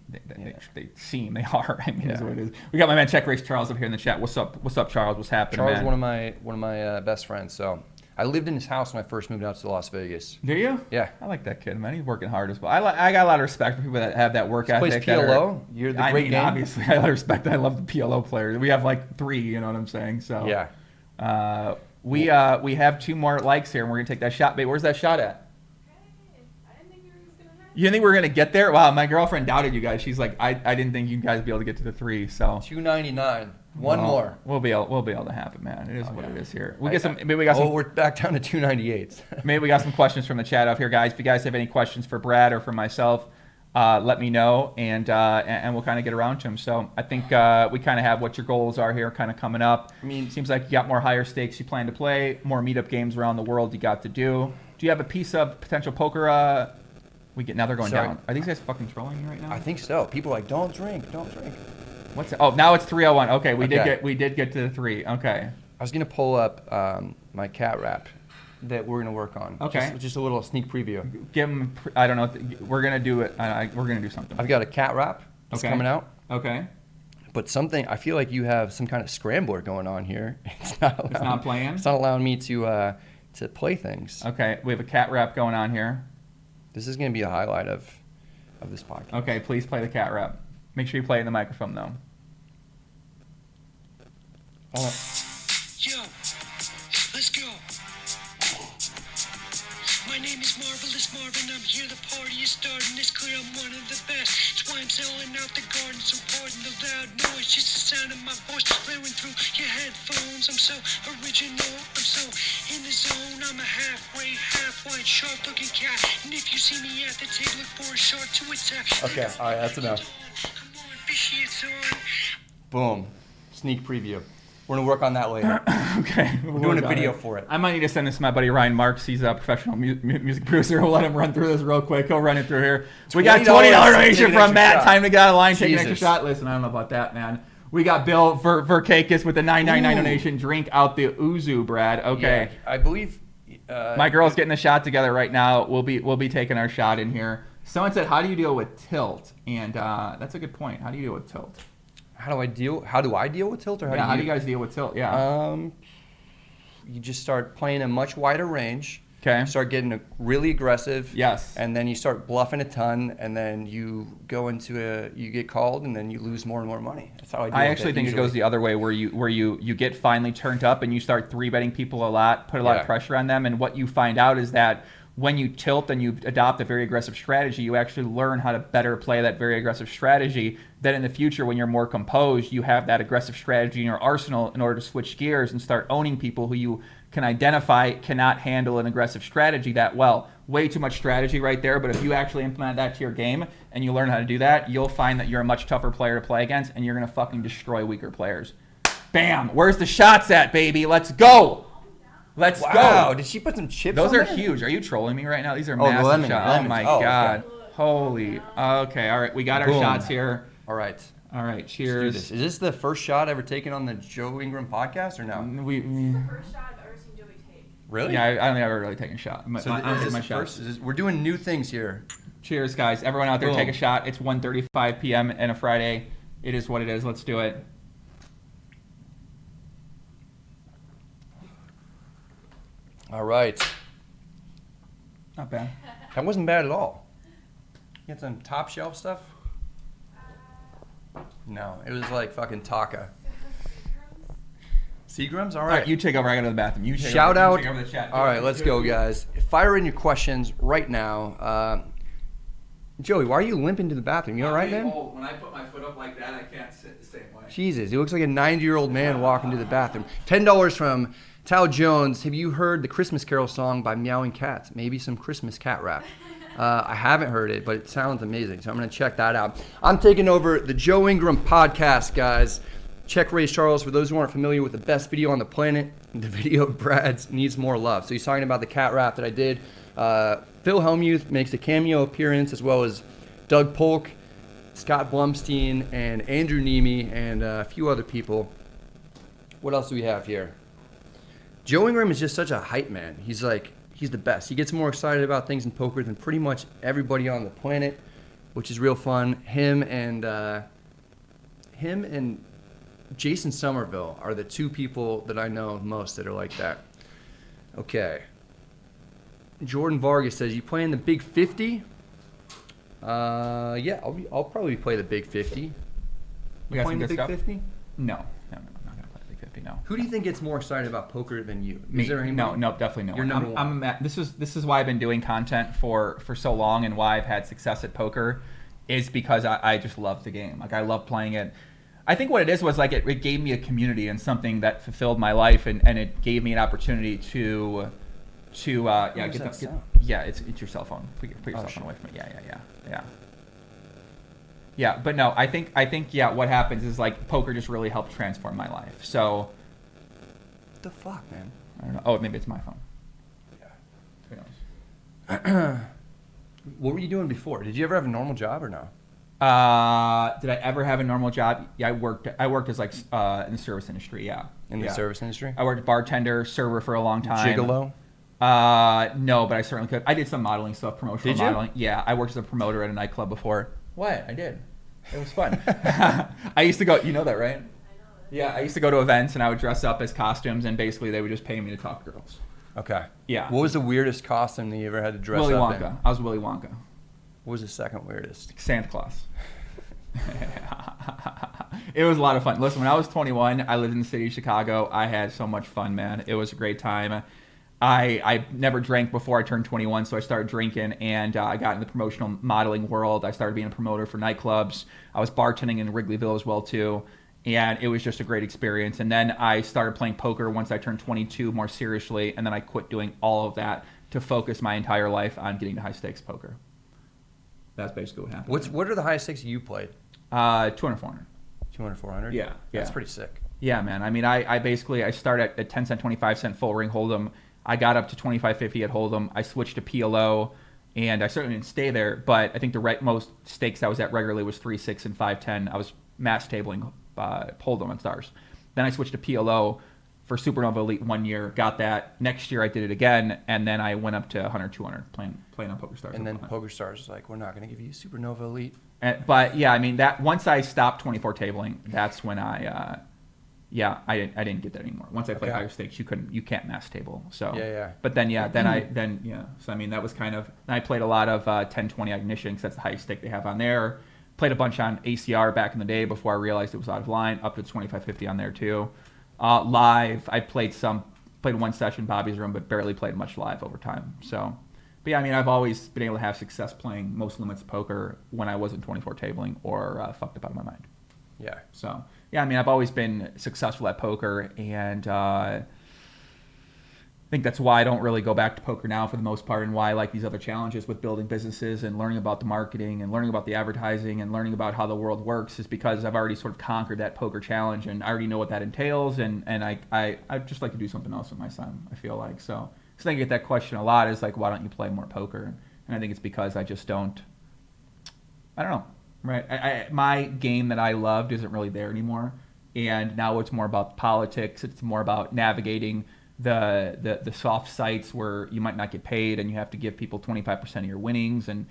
They seem, they are. I mean, is what it is. We got my man Check Race Charles up here in the chat. What's up, Charles? What's happening, Charles, man? one of my best friends, so... I lived in his house when I first moved out to Las Vegas. Do you? Yeah. I like that kid, man. He's working hard as well. I got a lot of respect for people that have that work ethic. Plays PLO. You're the great game. Obviously, I respect. I love the PLO players. We have like 3. You know what I'm saying? So yeah. We have 2 more likes here, and we're gonna take that shot. Babe, where's that shot at? I didn't think we were just gonna have You didn't think we were gonna get there? Wow, my girlfriend doubted you guys. She's like, I didn't think you guys would be able to get to the 3. So 299. One more. We'll be able to have it, man. It is what it is here. We're back down to 298. Maybe we got some questions from the chat up here, guys. If you guys have any questions for Brad or for myself, let me know, and we'll kind of get around to them. So I think we kind of have what your goals are here, kind of coming up. I mean, seems like you got more higher stakes you plan to play, more meetup games around the world you got to do. Do you have a piece of potential poker? Now they're going down. Are these guys fucking trolling me right now? I think so. People are like, don't drink. What's it? Oh, now it's 301. Okay, we did get to the 3. Okay. I was gonna pull up my cat rap that we're gonna work on. Okay. Just a little sneak preview. Give them. I don't know. We're gonna do it. We're gonna do something. I've got a cat rap that's coming out. Okay. But something I feel like you have some kind of scrambler going on here. It's not playing. It's not allowing me to play things. Okay, we have a cat rap going on here. This is gonna be a highlight of this podcast. Okay, please play the cat rap. Make sure you play it in the microphone, though. Yo, let's go. My name is Marvelous Marvin. I'm here. The party is starting. It's clear I'm one of the best. That's why I'm selling out the garden. Supporting the loud noise. Just the sound of my voice blaring through your headphones. I'm so original. I'm so in the zone. I'm a half-gray, half-white, sharp-looking cat. And if you see me at the table, look for a shark to attack. Okay, all right, that's enough. Come on, fishy, it's on. Boom. Sneak preview. We're going to work on that later. Okay. We're doing a video for it. I might need to send this to my buddy Ryan Marks. He's a professional music producer. We'll let him run through this real quick. He'll run it through here. We got $20 donation from Matt. Shot. Time to get out of line, take an Jesus. extra shot. Listen, I don't know about that, man. We got Bill Verkakis with the $9.99 donation. Drink out the Uzu, Brad. Okay. Yeah, I believe... my girl's getting the shot together right now. We'll be taking our shot in here. Someone said, how do you deal with tilt? And that's a good point. How do you deal with tilt? How do I deal with tilt, or how do you guys deal with tilt? Yeah. You just start playing a much wider range. Okay. Start getting really aggressive. Yes. And then you start bluffing a ton, and then you go into you get called, and then you lose more and more money. That's how I deal with it. I actually think it goes the other way, where you get finally turned up and you start 3-betting people a lot, put a lot of pressure on them, and what you find out is that when you tilt and you adopt a very aggressive strategy, you actually learn how to better play that very aggressive strategy. Then in the future, when you're more composed, you have that aggressive strategy in your arsenal in order to switch gears and start owning people who you can identify cannot handle an aggressive strategy that well. Way too much strategy right there, but if you actually implement that to your game and you learn how to do that, you'll find that you're a much tougher player to play against, and you're going to fucking destroy weaker players. Bam! Where's the shots at, baby? Let's go! Let's go. Wow, did she put some chips Those on are there? huge. Are you trolling me right now? These are the massive lemon, shots. lemons. Oh, my Oh, God. okay. Holy. Okay, all right. We got our Boom. shots here. All right. All right, Let's do cheers. this. Is this the first shot ever taken on the Joe Ingram podcast, or no? the first shot I've ever seen Joey take. Really? Yeah, I don't think I've ever really taken a shot. Is this first? We're doing new things here. Cheers, guys. Everyone out there, Boom. take a shot. It's 1:35 p.m. and a Friday. It is what it is. Let's do it. All right. Not bad. That wasn't bad at all. You got some top shelf stuff? No, it was like fucking Taka. Seagrams? All All right. right, you take over. I gotta go to the bathroom. You take Shout over. out. You take over the chat. All right, let's go, guys. Fire in your questions right now. Joey, why are you limping to the bathroom? You all right, man? When I put my foot up like that, I can't sit the same way. Jesus, he looks like a 90-year-old man walking to the bathroom. $10 from Tal Jones. Have you heard the Christmas Carol song by Meowing Cats? Maybe some Christmas cat rap. I haven't heard it, but it sounds amazing, so I'm going to check that out. I'm taking over the Joe Ingram podcast, guys. Check Ray Charles. For those who aren't familiar with the best video on the planet, the video of Brad's needs more love. So he's talking about the cat rap that I did. Phil Hellmuth makes a cameo appearance, as well as Doug Polk, Scott Blumstein, and Andrew Nemi, and a few other people. What else do we have here? Joe Ingram is just such a hype man. He's the best. He gets more excited about things in poker than pretty much everybody on the planet, which is real fun. Him and Jason Somerville are the two people that I know most that are like that. Okay. Jordan Vargas says, you playing the Big 50? Yeah, I'll probably play the Big 50. We You got playing some the good Big stuff? 50? No, I'm not gonna play the Big 50. No. Who do you think gets more excited about poker than you? Me. Is there anybody? No, definitely no. You're number one. This is why I've been doing content for so long, and why I've had success at poker, is because I just love the game. Like, I love playing it. I think what it is was like it gave me a community and something that fulfilled my life, and it gave me an opportunity to it's your cell phone. Put your cell phone away from it. Yeah, but no, I think what happens is like poker just really helped transform my life. So What the fuck, man? I don't know. Oh, maybe it's my phone. Yeah. Who knows? What were you doing before? Did you ever have a normal job or no? Did I ever have a normal job? Yeah, I worked as like in the service industry. Yeah. In the service industry? I worked bartender, server for a long time. Gigolo? No, but I certainly could. I did some modeling stuff, promotional Did you? modeling. Yeah, I worked as a promoter at a nightclub before. What? I did. It was fun. I used to go. You know that, right? I know that. Yeah, I used to go to events and I would dress up as costumes, and basically they would just pay me to talk to girls. Okay. Yeah. What was the weirdest costume that you ever had to dress Willy up Wonka. in? I was Willy Wonka. What was the second weirdest? Santa Claus. It was a lot of fun. Listen, when I was 21, I lived in the city of Chicago. I had so much fun, man. It was a great time. I never drank before I turned 21, so I started drinking, and I got in the promotional modeling world. I started being a promoter for nightclubs. I was bartending in Wrigleyville as well, too, and it was just a great experience. And then I started playing poker once I turned 22 more seriously, and then I quit doing all of that to focus my entire life on getting to high-stakes poker. That's basically what happened. What are the highest stakes you played? 200, 400. 200, 400? Yeah. That's pretty sick. Yeah, man. I mean, I started at 10 cent, 25 cent full ring Hold'em. I got up to 25.50 at Hold'em. I switched to PLO, and I certainly didn't stay there, but I think the most stakes I was at regularly was 3, 6, and 5-10. I was mass tabling Hold'em on Stars. Then I switched to PLO for Supernova Elite 1 year, got that. Next year I did it again, and then I went up to 100, 200 playing on Poker Stars. And then Poker Stars was like, we're not going to give you Supernova Elite. But yeah, I mean, that once I stopped 24 tabling, that's when I didn't get that anymore. Once I played higher stakes, you can't mass table. So Yeah. But then so I mean, that was kind of. I played a lot of 10-20 Ignition because that's the highest stake they have on there. Played a bunch on ACR back in the day before I realized it was out of line. Up to 25.50 on there too. Live, I played one session Bobby's Room, but barely played much live over time. So. But yeah, I mean, I've always been able to have success playing most limits of poker when I wasn't 24 tabling or fucked up out of my mind. Yeah. So, yeah, I mean, I've always been successful at poker, and I think that's why I don't really go back to poker now for the most part, and why I like these other challenges with building businesses and learning about the marketing and learning about the advertising and learning about how the world works, is because I've already sort of conquered that poker challenge, and I already know what that entails, and I'd just like to do something else with my son, I feel like. So, because I get that question a lot, is like, why don't you play more poker? And I think it's because I just don't, I don't know. Right, my game that I loved isn't really there anymore, and now it's more about politics. It's more about navigating the soft sites where you might not get paid, and you have to give people 25% of your winnings, and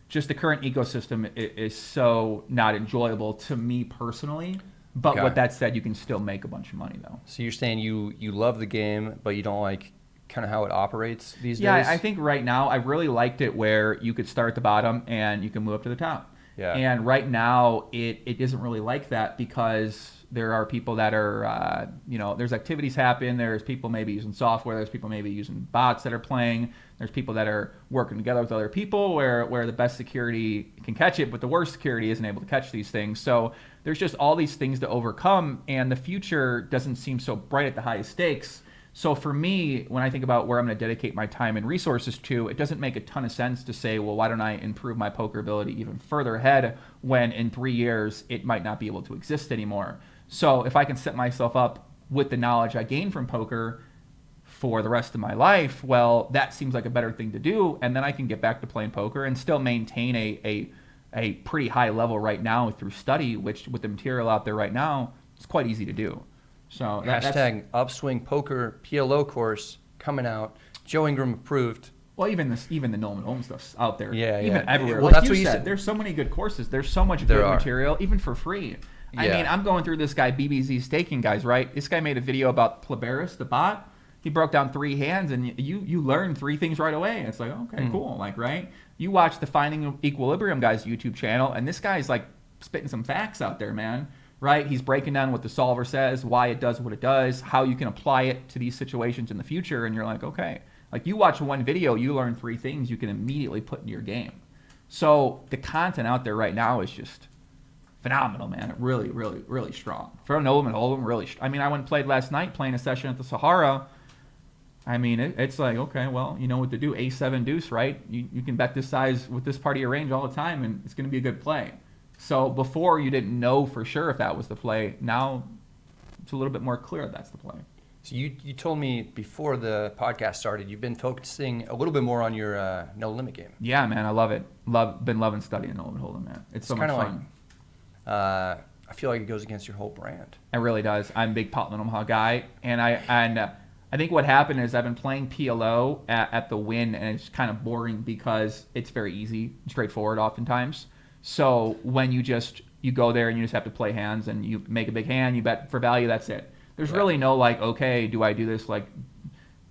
just the current ecosystem is so not enjoyable to me personally. But with that said, you can still make a bunch of money though. So you're saying you love the game, but you don't like kind of how it operates these days? Yeah, I think right now I really liked it where you could start at the bottom and you can move up to the top. Yeah. And right now, it isn't really like that because there are people that are, there's activities happen. There's people maybe using software. There's people maybe using bots that are playing. There's people that are working together with other people where the best security can catch it, but the worst security isn't able to catch these things. So there's just all these things to overcome, and the future doesn't seem so bright at the highest stakes. So for me, when I think about where I'm going to dedicate my time and resources to, it doesn't make a ton of sense to say, well, why don't I improve my poker ability even further ahead when in 3 years it might not be able to exist anymore. So if I can set myself up with the knowledge I gained from poker for the rest of my life, well, that seems like a better thing to do. And then I can get back to playing poker and still maintain a pretty high level right now through study, which with the material out there right now, it's quite easy to do. So Hashtag Upswing Poker PLO course coming out. Joe Ingram approved. Well, even the Nolan Holmes stuff's out there. Yeah, even yeah. everywhere. Well, Like that's you what you said, said. there's so many good courses. There's so much There good are. material, even for free. I Yeah. mean, I'm going through this guy BBZ Staking, guys, right? This guy made a video about Plaberus, the bot. He broke down 3 hands, and you learn 3 things right away. It's like, okay, cool. Like, right? You watch the Finding Equilibrium guy's YouTube channel, and this guy's like spitting some facts out there, man. Right? He's breaking down what the solver says, why it does what it does, how you can apply it to these situations in the future, and you're like, okay. Like, you watch one video, you learn 3 things you can immediately put into your game. So the content out there right now is just phenomenal, man. Really, really, really strong. For Nolan Hold'em, really. I mean, I went and played last night, playing a session at the Sahara. I mean, it's like, okay, well, you know what to do. A7 deuce, right? You can bet this size with this part of your range all the time, and it's going to be a good play. So before you didn't know for sure if that was the play. Now it's a little bit more clear that's the play. So you told me before the podcast started, you've been focusing a little bit more on your no limit game. Yeah, man, I love it. Been loving studying Nolan Hold'em, man. It's so much fun. I feel like it goes against your whole brand. It really does. I'm a big Portland Omaha guy, and I think what happened is I've been playing PLO at the Win, and it's kind of boring because it's very easy, straightforward oftentimes. So when you go there and you just have to play hands and you make a big hand, you bet for value, that's it. There's really no like, okay, do I do this like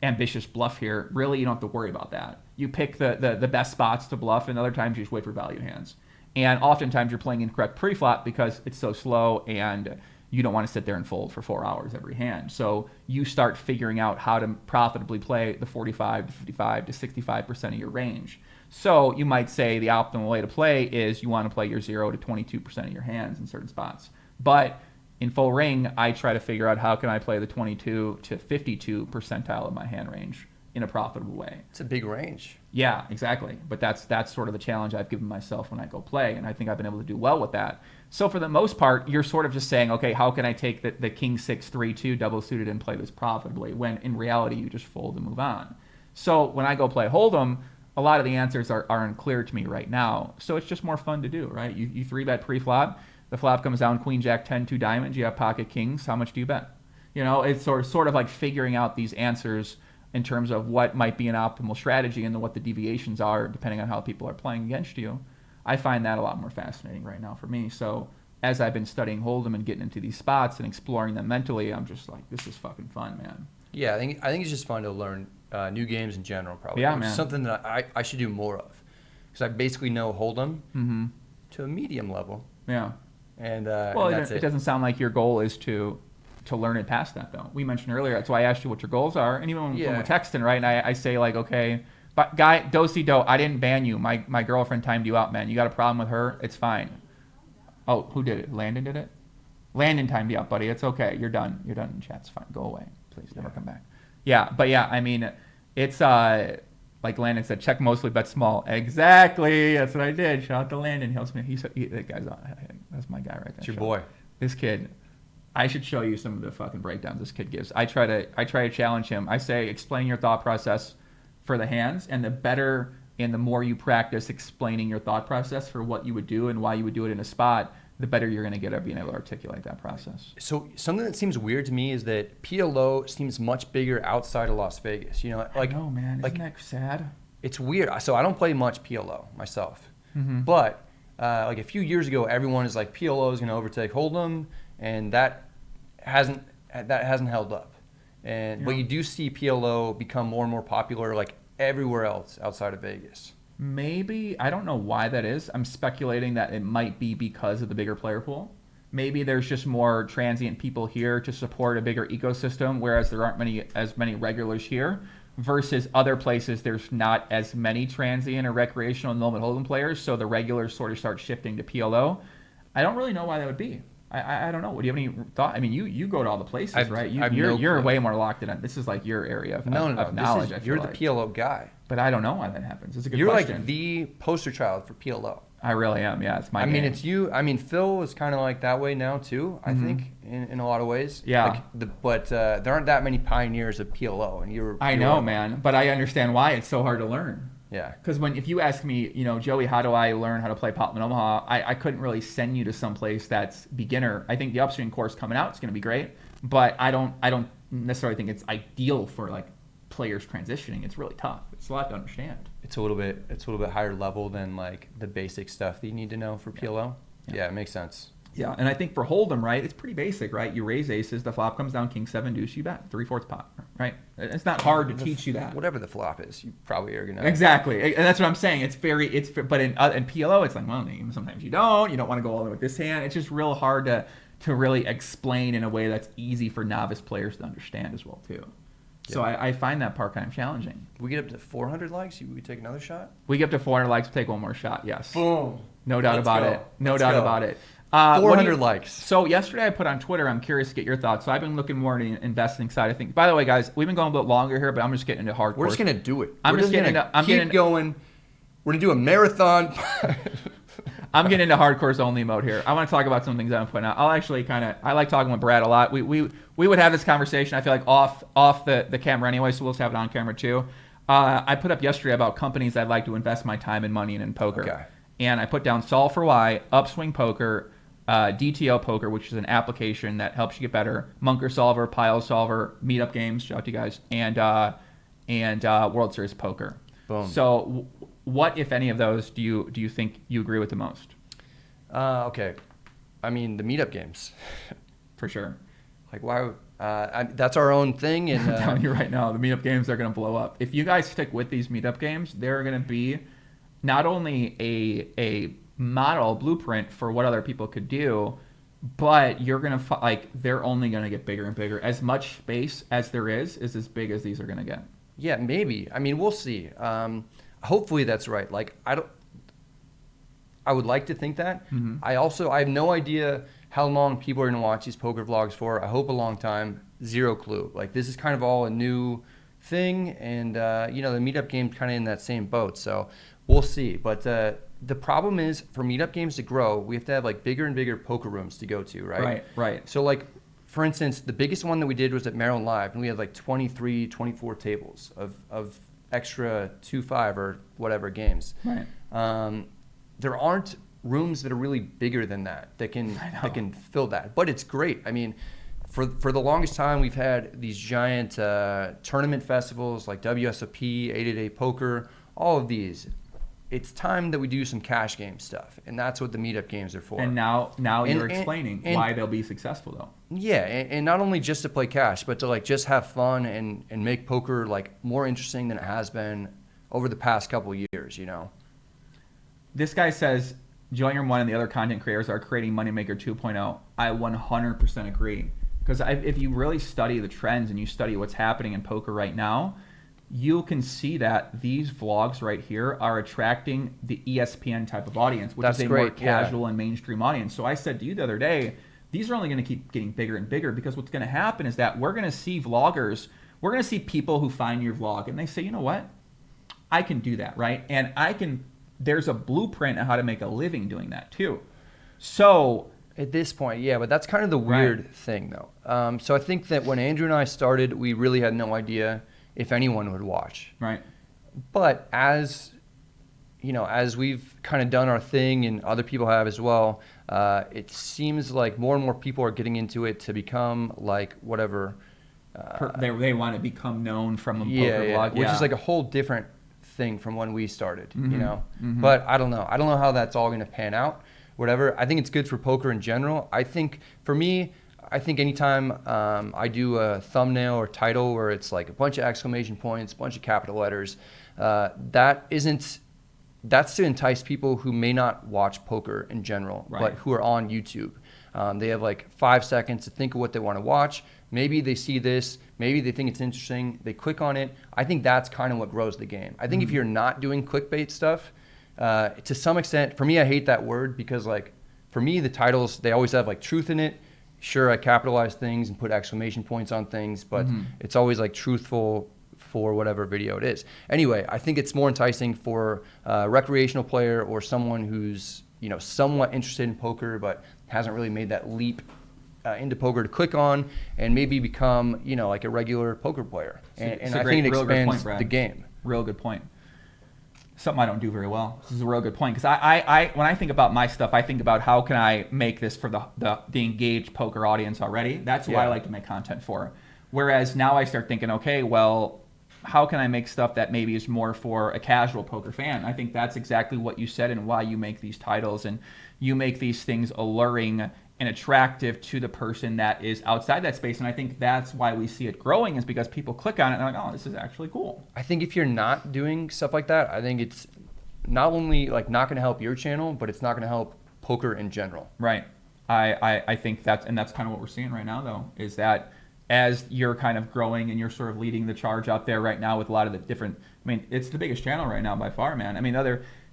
ambitious bluff here? Really, you don't have to worry about that. You pick the best spots to bluff, and other times you just wait for value hands. And oftentimes you're playing incorrect pre-flop because it's so slow and you don't want to sit there and fold for 4 hours every hand. So you start figuring out how to profitably play the 45 to 55 to 65% of your range. So you might say the optimal way to play is you want to play your 0 to 22% of your hands in certain spots. But in full ring, I try to figure out how can I play the 22 to 52 percentile of my hand range in a profitable way. It's a big range. Yeah, exactly. But that's sort of the challenge I've given myself when I go play, and I think I've been able to do well with that. So for the most part, you're sort of just saying, okay, how can I take the king 6-3-2 double suited and play this profitably, when in reality you just fold and move on. So when I go play Hold'em, a lot of the answers are unclear to me right now. So it's just more fun to do, right? You 3-bet pre-flop. The flop comes down queen, jack, 10, 2 diamonds. You have pocket kings. How much do you bet? You know, it's sort of like figuring out these answers in terms of what might be an optimal strategy and what the deviations are depending on how people are playing against you. I find that a lot more fascinating right now for me. So as I've been studying Hold'em and getting into these spots and exploring them mentally, I'm just like, this is fucking fun, man. Yeah, I think it's just fun to learn new games in general, probably. Yeah, Which man. is something that I should do more of. Because I basically know Hold'em to a medium level. Yeah. And Well, and that's it doesn't sound like your goal is to learn it past that, though. We mentioned earlier, that's why I asked you what your goals are. And even when we're texting, right, and I say, like, okay, but guy, do-si-do, I didn't ban you. My girlfriend timed you out, man. You got a problem with her? It's fine. Oh, who did it? Landon did it? Landon timed you out, buddy. It's okay. You're done. You're done in chat. It's fine. Go away. Please never come back. Yeah, but yeah, I mean, it's like Landon said, check mostly, bet small. Exactly. That's what I did. Shout out to Landon. He said, that guy's that's my guy right there. It's your boy. This kid. I should show you some of the fucking breakdowns this kid gives. I try to challenge him. I say, explain your thought process for the hands, and the better and the more you practice explaining your thought process for what you would do and why you would do it in a spot, the better you're going to get at being able to articulate that process. So something that seems weird to me is that PLO seems much bigger outside of Las Vegas. You know, like, I know, man. like, Isn't that sad? it's weird. So I don't play much PLO myself, Mm-hmm. but like a few years ago, everyone is like PLO is going to overtake Hold'em, and that hasn't held up. And but you do see PLO become more and more popular like everywhere else outside of Vegas. Maybe, I don't know why that is. I'm speculating that it might be because of the bigger player pool. Maybe there's just more transient people here to support a bigger ecosystem, whereas there aren't as many regulars here. Versus other places, there's not as many transient or recreational and moment hold'em players, so the regulars sort of start shifting to PLO. I don't really know why that would be. I don't know. Do you have any thought? I mean, you go to all the places, right? You're way more locked in. This is like your area of knowledge. You're the PLO guy. But I don't know why that happens. It's a good You're question. like the poster child for PLO. I really am. Yeah, it's my. I mean, game. it's you. I mean, Phil is kind of like that way now too. I think in a lot of ways. Yeah. But there aren't that many pioneers of PLO, and you're. I know, man, but I understand why it's so hard to learn. Yeah. Because if you ask me, Joey, how do I learn how to play Pop in Omaha? I couldn't really send you to some place that's beginner. I think the upstream course coming out is going to be great, but I don't necessarily think it's ideal for like players transitioning. It's really tough. It's a lot to understand. It's a little bit higher level than like the basic stuff that you need to know for PLO. Yeah, it makes sense. Yeah, and I think for Hold'em, right, it's pretty basic, right? You raise aces, the flop comes down, king 7 deuce, you bet 3/4 pot, right? It's not hard to teach you that. Whatever the flop is, you probably are gonna. Exactly, and that's what I'm saying. But in PLO, it's like, well, sometimes you don't want to go all in with this hand. It's just real hard to really explain in a way that's easy for novice players to understand as well too. Yeah. So I find that part kind of challenging. We get up to 400 likes. We take another shot. We get up to 400 likes. We'll take one more shot. Yes. Boom. No doubt about it. No doubt about it. 400 likes. So yesterday I put on Twitter, I'm curious to get your thoughts. So I've been looking more into the investing side of things. By the way, guys, we've been going a bit longer here, but I'm just getting into hardcore. We're just going to do it. I'm just going to keep going. We're going to do a marathon. I'm getting into hardcores only mode here. I want to talk about some things I'm putting out. I like talking with Brad a lot. We would have this conversation, I feel like, off the camera anyway, so we'll just have it on camera too. I put up yesterday about companies I'd like to invest my time and money in poker. Okay. And I put down Solve for Why, Upswing Poker, DTO Poker, which is an application that helps you get better, Munker Solver, Pile Solver, MeetUpGames, shout out to you guys, and World Series Poker. Boom. So what, if any of those, do you think you agree with the most? Okay. I mean, the MeetUpGames. For sure. Like, why? That's our own thing. And I'm telling you right now, the MeetUpGames are going to blow up. If you guys stick with these MeetUpGames, they're going to be not only a model blueprint for what other people could do, but you're going to they're only going to get bigger and bigger. As much space as there is as big as these are going to get. Yeah, maybe. I mean, we'll see. Hopefully that's right. Like, I would like to think that. Mm-hmm. I have no idea how long people are going to watch these poker vlogs for. I hope a long time. Zero clue. Like, this is kind of all a new thing, and the MeetUpGames kind of in that same boat. So we'll see. But the problem is, for MeetUpGames to grow, we have to have like bigger and bigger poker rooms to go to, right? Right. So like, for instance, the biggest one that we did was at Maryland Live, and we had like 23, 24 tables of extra 2-5 or whatever games. Right. There aren't rooms that are really bigger than that can fill that. But it's great. I mean, for the longest time, we've had these giant tournament festivals like WSOP, 888 Poker, all of these. It's time that we do some cash game stuff, and that's what the MeetUpGames are for. And now you're explaining why they'll be successful, though. Yeah, and not only just to play cash, but to like just have fun and make poker like more interesting than it has been over the past couple of years, This guy says, Joiner One and the other content creators are creating Moneymaker 2.0. I 100% agree. Because if you really study the trends and you study what's happening in poker right now, you can see that these vlogs right here are attracting the ESPN type of audience, which is a more casual and mainstream audience. So I said to you the other day, these are only going to keep getting bigger and bigger, because what's going to happen is that we're going to see vloggers, we're going to see people who find your vlog and they say, you know what? I can do that, right? And there's a blueprint on how to make a living doing that too. So at this point, yeah, but that's kind of the weird thing though. So I think that when Andrew and I started, we really had no idea if anyone would watch. Right. But as we've kind of done our thing and other people have as well, it seems like more and more people are getting into it to become like whatever. They want to become known from a poker vlog. Which is like a whole different thing from when we started, Mm-hmm. Mm-hmm. But I don't know how that's all going to pan out, whatever. I think it's good for poker in general. I think for me, anytime I do a thumbnail or title where it's like a bunch of exclamation points, a bunch of capital letters, that isn't that's to entice people who may not watch poker in general, Right. but who are on YouTube. They have like 5 seconds to think of what they want to watch. Maybe they see this, maybe they think it's interesting, they click on it. I think that's kind of what grows the game. I think if you're not doing clickbait stuff, to some extent, for me, I hate that word because like, for me, the titles, they always have like truth in it. Sure, I capitalize things and put exclamation points on things, but it's always like truthful for whatever video it is. Anyway, I think it's more enticing for a recreational player or someone who's, somewhat interested in poker but hasn't really made that leap into poker to click on and maybe become, like a regular poker player. And I think it expands the game. Real good point. Something I don't do very well. This is a real good point because I when I think about my stuff, I think about how can I make this for the engaged poker audience already. That's who I like to make content for. Whereas now I start thinking, okay, well, how can I make stuff that maybe is more for a casual poker fan? I think that's exactly what you said and why you make these titles and you make these things alluring and attractive to the person that is outside that space. And I think that's why we see it growing is because people click on it and they're like, oh, this is actually cool. I think if you're not doing stuff like that, I think it's not only like not going to help your channel, but it's not going to help poker in general. Right. I think that's kind of what we're seeing right now though, is that as you're kind of growing and you're sort of leading the charge out there right now with a lot of the different, it's the biggest channel right now by far, man.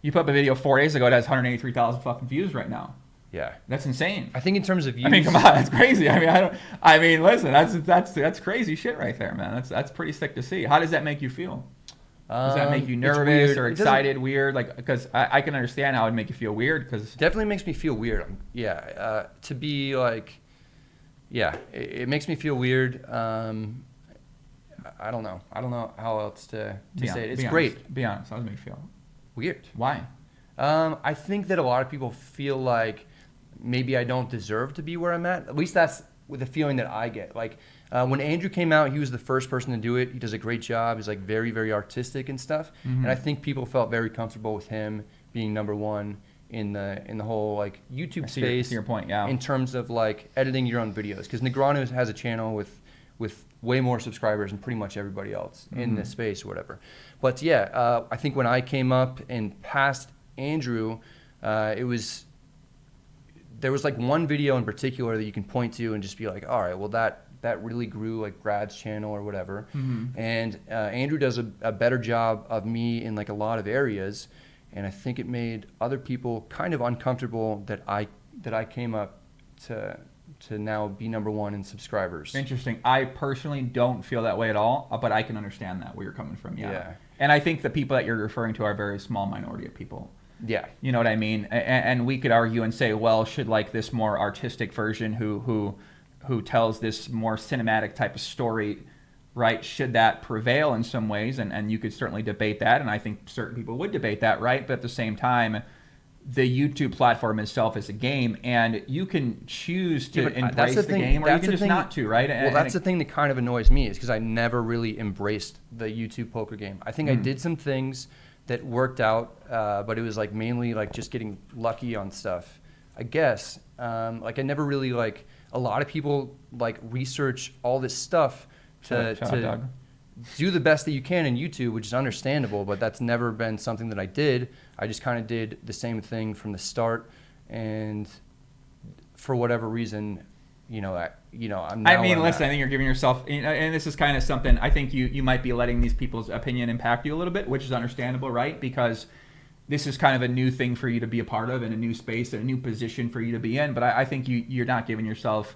You put up a video 4 days ago, it has 183,000 fucking views right now. Yeah, that's insane. I think in terms of views, come on, that's crazy. Listen, that's crazy shit right there, man. That's pretty sick to see. How does that make you feel? Does that make you nervous or excited, weird? Like, because I can understand how it would make you feel weird. Because definitely makes me feel weird. To be like, it makes me feel weird. I don't know how else to say it. It's great. Be honest. How does it make you feel? Weird. Why? I think that a lot of people feel like maybe I don't deserve to be where I'm at. At least that's the feeling that I get. Like when Andrew came out, he was the first person to do it. He does a great job. He's like very, very artistic and stuff. And I think people felt very comfortable with him being number one in the whole like YouTube space. I see your point, yeah. In terms of like editing your own videos, because Negreanu has a channel with way more subscribers than pretty much everybody else in this space or whatever. But I think when I came up and passed Andrew, there was like one video in particular that you can point to and just be like, all right, well that really grew like Brad's channel or whatever. And Andrew does a better job of me in like a lot of areas, and I think it made other people kind of uncomfortable that I came up to now be number one in subscribers. Interesting. I personally don't feel that way at all, but I can understand that where you're coming from. Yeah. And I think the people that you're referring to are a very small minority of people. Yeah. You know what I mean? And we could argue and say, well, should like this more artistic version who tells this more cinematic type of story, right? Should that prevail in some ways? And you could certainly debate that. And I think certain people would debate that, right? But at the same time, the YouTube platform itself is a game, and you can choose to embrace the game or you can just not to, right? Well, that's the thing that kind of annoys me is because I never really embraced the YouTube poker game. I think I did some things that worked out, but it was like mainly like just getting lucky on stuff, I guess. Like I never really like, a lot of people like research all this stuff to do the best that you can in YouTube, which is understandable, but that's never been something that I did. I just kind of did the same thing from the start, and for whatever reason, I'm now listen, I think you're giving yourself, and this is kind of something, I think you might be letting these people's opinion impact you a little bit, which is understandable, right? Because this is kind of a new thing for you to be a part of and a new space and a new position for you to be in. But I think you're not giving yourself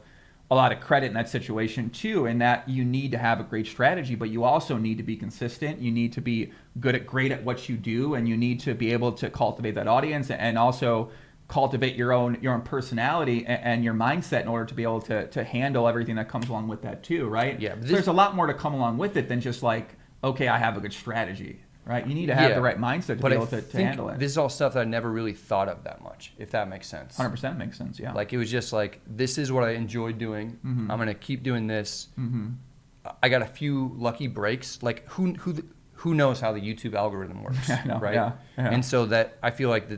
a lot of credit in that situation too, in that you need to have a great strategy, but you also need to be consistent. You need to be great at what you do, and you need to be able to cultivate that audience and also cultivate your own personality and your mindset in order to be able to handle everything that comes along with that too, right? Yeah. So there's a lot more to come along with it than just like, okay, I have a good strategy, right? You need to have the right mindset to be able to handle it. This is all stuff that I never really thought of that much, if that makes sense. 100% makes sense, yeah. Like it was just like, this is what I enjoy doing. I'm going to keep doing this. I got a few lucky breaks. Like who knows how the YouTube algorithm works, right? Yeah. And so that I feel like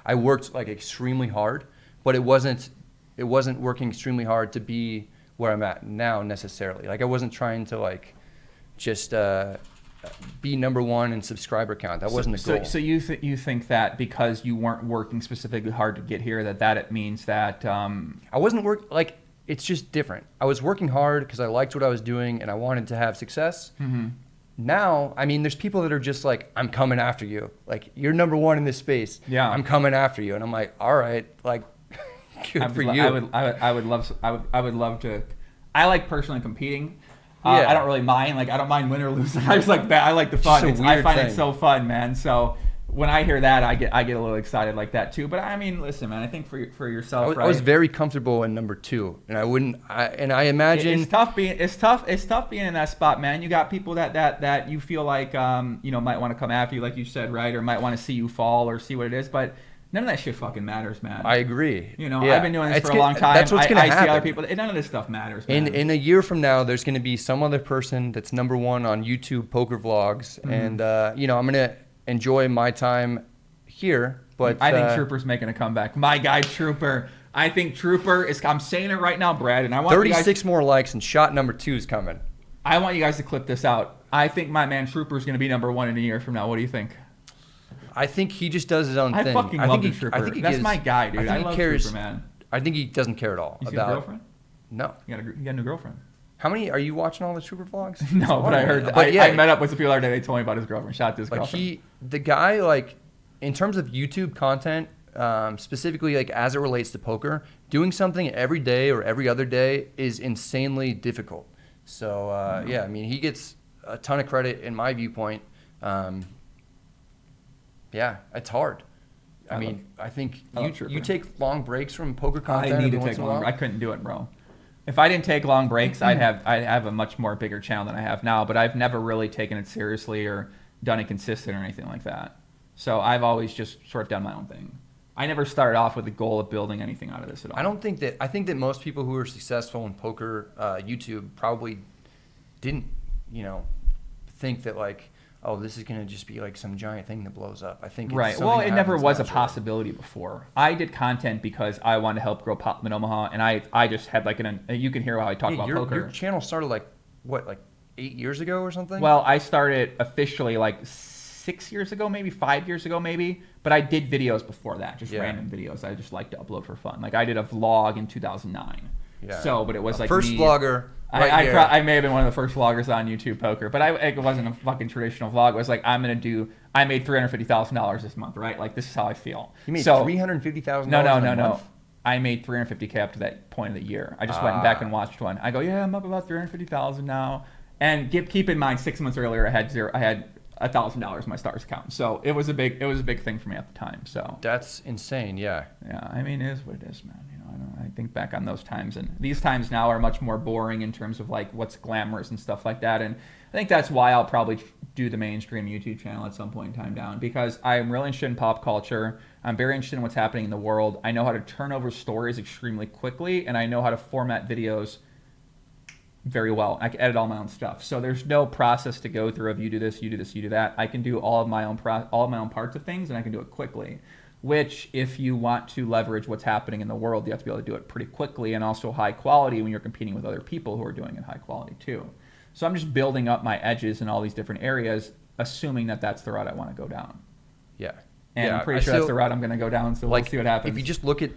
I worked like extremely hard, but it wasn't working extremely hard to be where I'm at now necessarily. Like I wasn't trying to like just be number one in subscriber count. That wasn't the goal. So you think that because you weren't working specifically hard to get here, that it means that I wasn't like, it's just different. I was working hard because I liked what I was doing and I wanted to have success. Mm-hmm. Now, I mean, there's people that are just like, I'm coming after you. Like, you're number one in this space. Yeah. I'm coming after you. And I'm like, all right, like, good for you. I would love to. I like personally competing. Yeah. I don't really mind. Like, I don't mind win or lose. I just like that. I like the fun. It's a I weird find thing. it so fun, man. So when I hear that, I get a little excited like that too. But I mean, listen, man. I think for yourself, I was very comfortable in number 2, and I imagine it's tough being in that spot, man. You got people that you feel like might want to come after you, like you said, right, or might want to see you fall or see what it is, but none of that shit fucking matters, man. I agree. Yeah. Yeah. I've been doing this for a long time. That's what's gonna I see happen. other people. None of this stuff matters, man. In a year from now, there's going to be some other person that's number 1 on YouTube poker vlogs, and I'm going to enjoy my time here. But I think Trooper's making a comeback. My guy Trooper. I think Trooper is. I'm saying it right now, Brad, and I want 36 more likes, and shot number 2 is coming. I want you guys to clip this out. I think my man Trooper is going to be number 1 in a year from now. What do you think? I think he just does his own I thing. fucking love the Trooper. That's my guy, dude. I love Trooper, man. I think he doesn't care at all You see about his girlfriend? No. You got a new girlfriend. How many are you watching all the Trooper vlogs? No, but I heard. But yeah, I met up with some people the other day. They told me about his girlfriend. Shout out to his like girlfriend. the guy, like, in terms of YouTube content, specifically like as it relates to poker, doing something every day or every other day is insanely difficult. So yeah, I mean, he gets a ton of credit in my viewpoint. Yeah, it's hard. I mean, I think you take long breaks from poker content. I need to every take once in a while. I couldn't do it, bro. If I didn't take long breaks, I'd have a much more bigger channel than I have now. But I've never really taken it seriously or done it consistent or anything like that. So I've always just sort of done my own thing. I never started off with the goal of building anything out of this at all. I think that most people who are successful in poker YouTube probably didn't, think that like, oh, this is going to just be like some giant thing that blows up. I think it's right. something Well, that it never happens was a naturally. possibility before. I did content because I wanted to help grow pop in Omaha, and I just had like you can hear how I talk about poker. Your channel started like 8 years ago or something? Well, I started officially like 6 years ago, maybe 5 years ago, maybe. But I did videos before that, just random videos. I just like to upload for fun. Like I did a vlog in 2009. Yeah. So, but it was like first me. vlogger. I may have been one of the first vloggers on YouTube poker, but it wasn't a fucking traditional vlog. It was like I made $350,000 this month, right? Like this is how I feel. You made $350,000? No. I made $350K up to that point of the year. I just went back and watched one. I go, yeah, I'm up about $350,000 now. And keep in mind, 6 months earlier, I had $1,000 in my stars account. So it was a big thing for me at the time. So that's insane. Yeah. Yeah, I mean, it is what it is, man. I think back on those times, and these times now are much more boring in terms of like what's glamorous and stuff like that. And I think that's why I'll probably do the mainstream YouTube channel at some point in time down, because I'm really interested in pop culture. I'm very interested in what's happening in the world. I know how to turn over stories extremely quickly, and I know how to format videos very well. I can edit all my own stuff. So there's no process to go through of you do this, you do this, you do that. I can do all of my own parts of things, and I can do it quickly. Which, if you want to leverage what's happening in the world, you have to be able to do it pretty quickly and also high quality when you're competing with other people who are doing it high quality too. So I'm just building up my edges in all these different areas, assuming that that's the route I want to go down. Yeah. And I'm pretty sure that's the route I'm going to go down, so we'll see what happens. If you just look at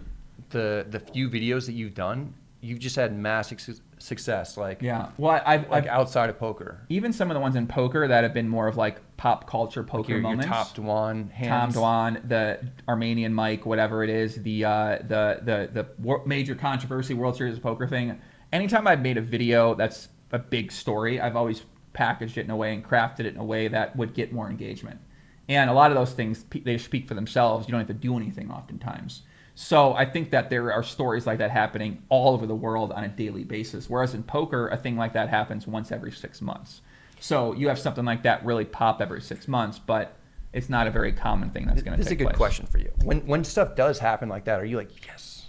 the few videos that you've done, you've just had massive success. Like, yeah. Well, I've outside of poker. Even some of the ones in poker that have been more of like pop culture poker moments. Your Top Dwan hands. Tom Dwan, the Armenian Mike, whatever it is, the major controversy World Series of Poker thing. Anytime I've made a video that's a big story, I've always packaged it in a way and crafted it in a way that would get more engagement. And a lot of those things, they speak for themselves. You don't have to do anything oftentimes. So I think that there are stories like that happening all over the world on a daily basis. Whereas in poker, a thing like that happens once every 6 months. So you have something like that really pop every 6 months, but it's not a very common thing that's going to take place. This is a good question for you. When stuff does happen like that, are you like, yes,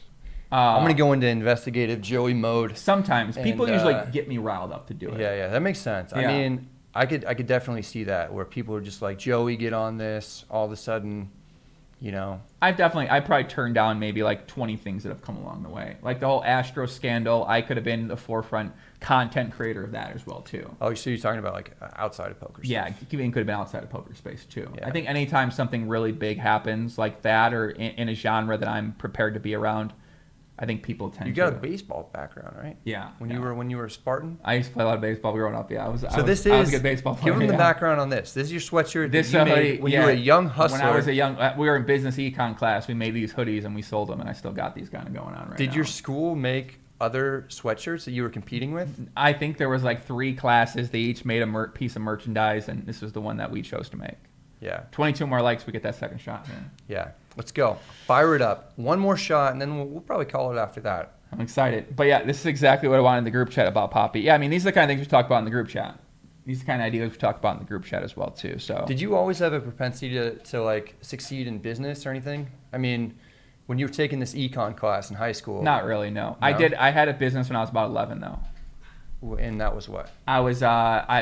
I'm going to go into investigative Joey mode? Sometimes. People usually get me riled up to do it. Yeah, that makes sense. Yeah. I mean, I could definitely see that, where people are just like, Joey, get on this, all of a sudden you know. I probably turned down maybe like 20 things that have come along the way. Like the whole Astro scandal, I could have been the forefront content creator of that as well too. Oh, so you're talking about like outside of poker stuff. Yeah, it could have been outside of poker space too. Yeah. I think anytime something really big happens like that or in a genre that I'm prepared to be around, I think people tend to. You got a baseball background, right? Yeah. When you were a Spartan? I used to play a lot of baseball growing up, yeah. I was a good baseball player. Give them the yeah. background on this. This is your sweatshirt This that you made hoodie, when yeah. you were a young hustler. When I was a young, we were in business econ class. We made these hoodies and we sold them, and I still got these kind of going on right now. Did your school make other sweatshirts that you were competing with? I think there was like 3 classes. They each made a piece of merchandise, and this was the one that we chose to make. Yeah. 22 more likes, we get that second shot here. Yeah. Let's go. Fire it up. One more shot, and then we'll probably call it after that. I'm excited. But yeah, this is exactly what I wanted in the group chat about Poppy. Yeah, I mean, these are the kind of things we talk about in the group chat. These are the kind of ideas we talk about in the group chat as well, too. So. Did you always have a propensity to like succeed in business or anything? I mean, when you were taking this econ class in high school. Not really, no. I had a business when I was about 11, though. And that was what? I was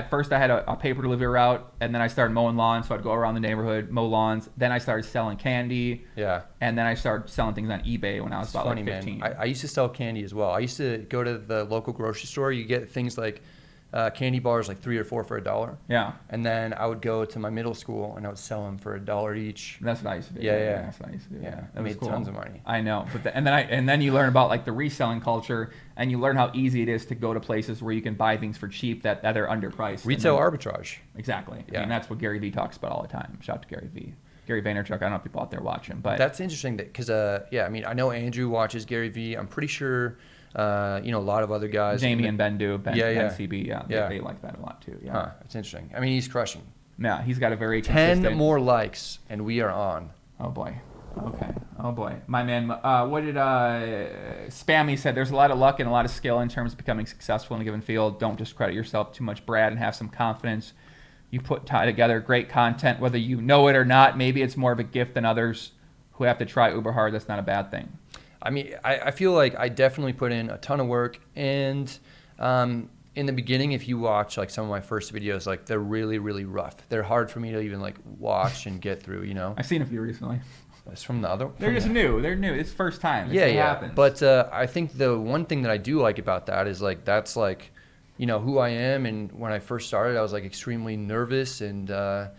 first I had a paper delivery route, and then I started mowing lawns, so I'd go around the neighborhood, mow lawns. Then I started selling candy. Yeah. And then I started selling things on eBay when I was about funny, like 15. Man. I used to sell candy as well. I used to go to the local grocery store. You get things like candy bars, like 3 or 4 for $1. Yeah. And then I would go to my middle school and I would sell them for $1 each. That's what I used to do. Yeah. That's what I used to do. Yeah. That I was made cool. tons of money. I know, but and then you learn about like the reselling culture, and you learn how easy it is to go to places where you can buy things for cheap that are underpriced. Retail arbitrage. Exactly. Yeah. I mean, that's what Gary Vee talks about all the time. Shout out to Gary Vee. Gary Vaynerchuk. I don't know if people out there watching, but that's interesting because I mean, I know Andrew watches Gary Vee. I'm pretty sure a lot of other guys. Jamie and Ben do. Ben CB. Yeah. They like that a lot too. Yeah. Huh, that's interesting. I mean, he's crushing. Yeah, he's got a very 10 consistent... more likes and we are on. Oh boy. Okay. Oh boy. My man, what did Spammy said? There's a lot of luck and a lot of skill in terms of becoming successful in a given field. Don't discredit yourself too much, Brad, and have some confidence. You tie together great content, whether you know it or not. Maybe it's more of a gift than others who have to try uber hard. That's not a bad thing. I mean, I feel like I definitely put in a ton of work, and in the beginning, if you watch like some of my first videos, like they're really, really rough. They're hard for me to even like watch and get through, you know? I've seen a few recently. It's from the other. They're just new. They're new. It's first time. Yeah. Happens. But I think the one thing that I do like about that is like that's like, you know, who I am. And when I first started, I was like extremely nervous, and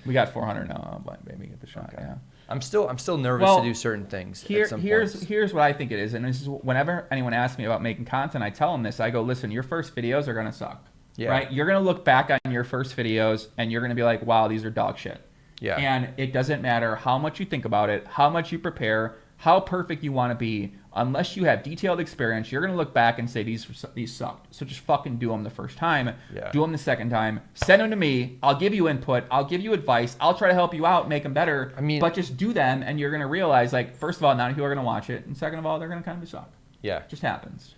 we got 400 now. But maybe get the shot. Okay. Yeah. I'm still nervous to do certain things. Here's what I think it is, and this is whenever anyone asks me about making content, I tell them this. I go, listen, your first videos are gonna suck. Yeah. Right? You're gonna look back on your first videos, and you're gonna be like, wow, these are dog shit. Yeah. And it doesn't matter how much you think about it, how much you prepare, how perfect you want to be. Unless you have detailed experience, you're going to look back and say, these sucked. So just fucking do them the first time. Yeah. Do them the second time. Send them to me. I'll give you input. I'll give you advice. I'll try to help you out, make them better. I mean, but just do them, and you're going to realize, like, first of all, not people are going to watch it. And second of all, they're going to kind of suck. Yeah. It just happens.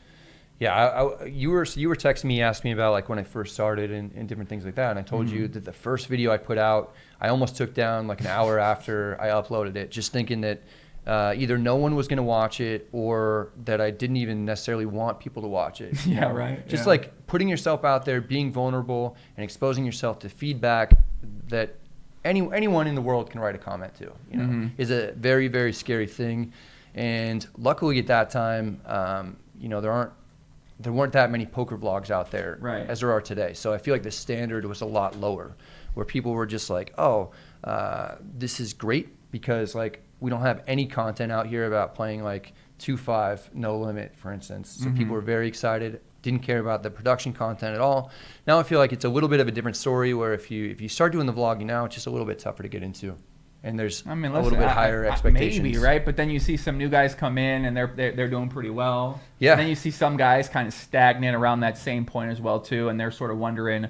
Yeah, you were texting me, asking me about like when I first started and different things like that, and I told you that the first video I put out, I almost took down like an hour after I uploaded it, just thinking that either no one was going to watch it or that I didn't even necessarily want people to watch it. Yeah, right. Just yeah. like putting yourself out there, being vulnerable, and exposing yourself to feedback that anyone in the world can write a comment to, you know, is a very, very scary thing. And luckily at that time, you know, there weren't that many poker vlogs out there as there are today. So I feel like the standard was a lot lower, where people were just like, oh, this is great because like we don't have any content out here about playing like 2-5 no limit, for instance. So people were very excited, didn't care about the production content at all. Now I feel like it's a little bit of a different story, where if you start doing the vlogging now, it's just a little bit tougher to get into. And there's a little bit higher expectations. Maybe, right? But then you see some new guys come in and they're doing pretty well. Yeah. And then you see some guys kind of stagnant around that same point as well too, and they're sort of wondering,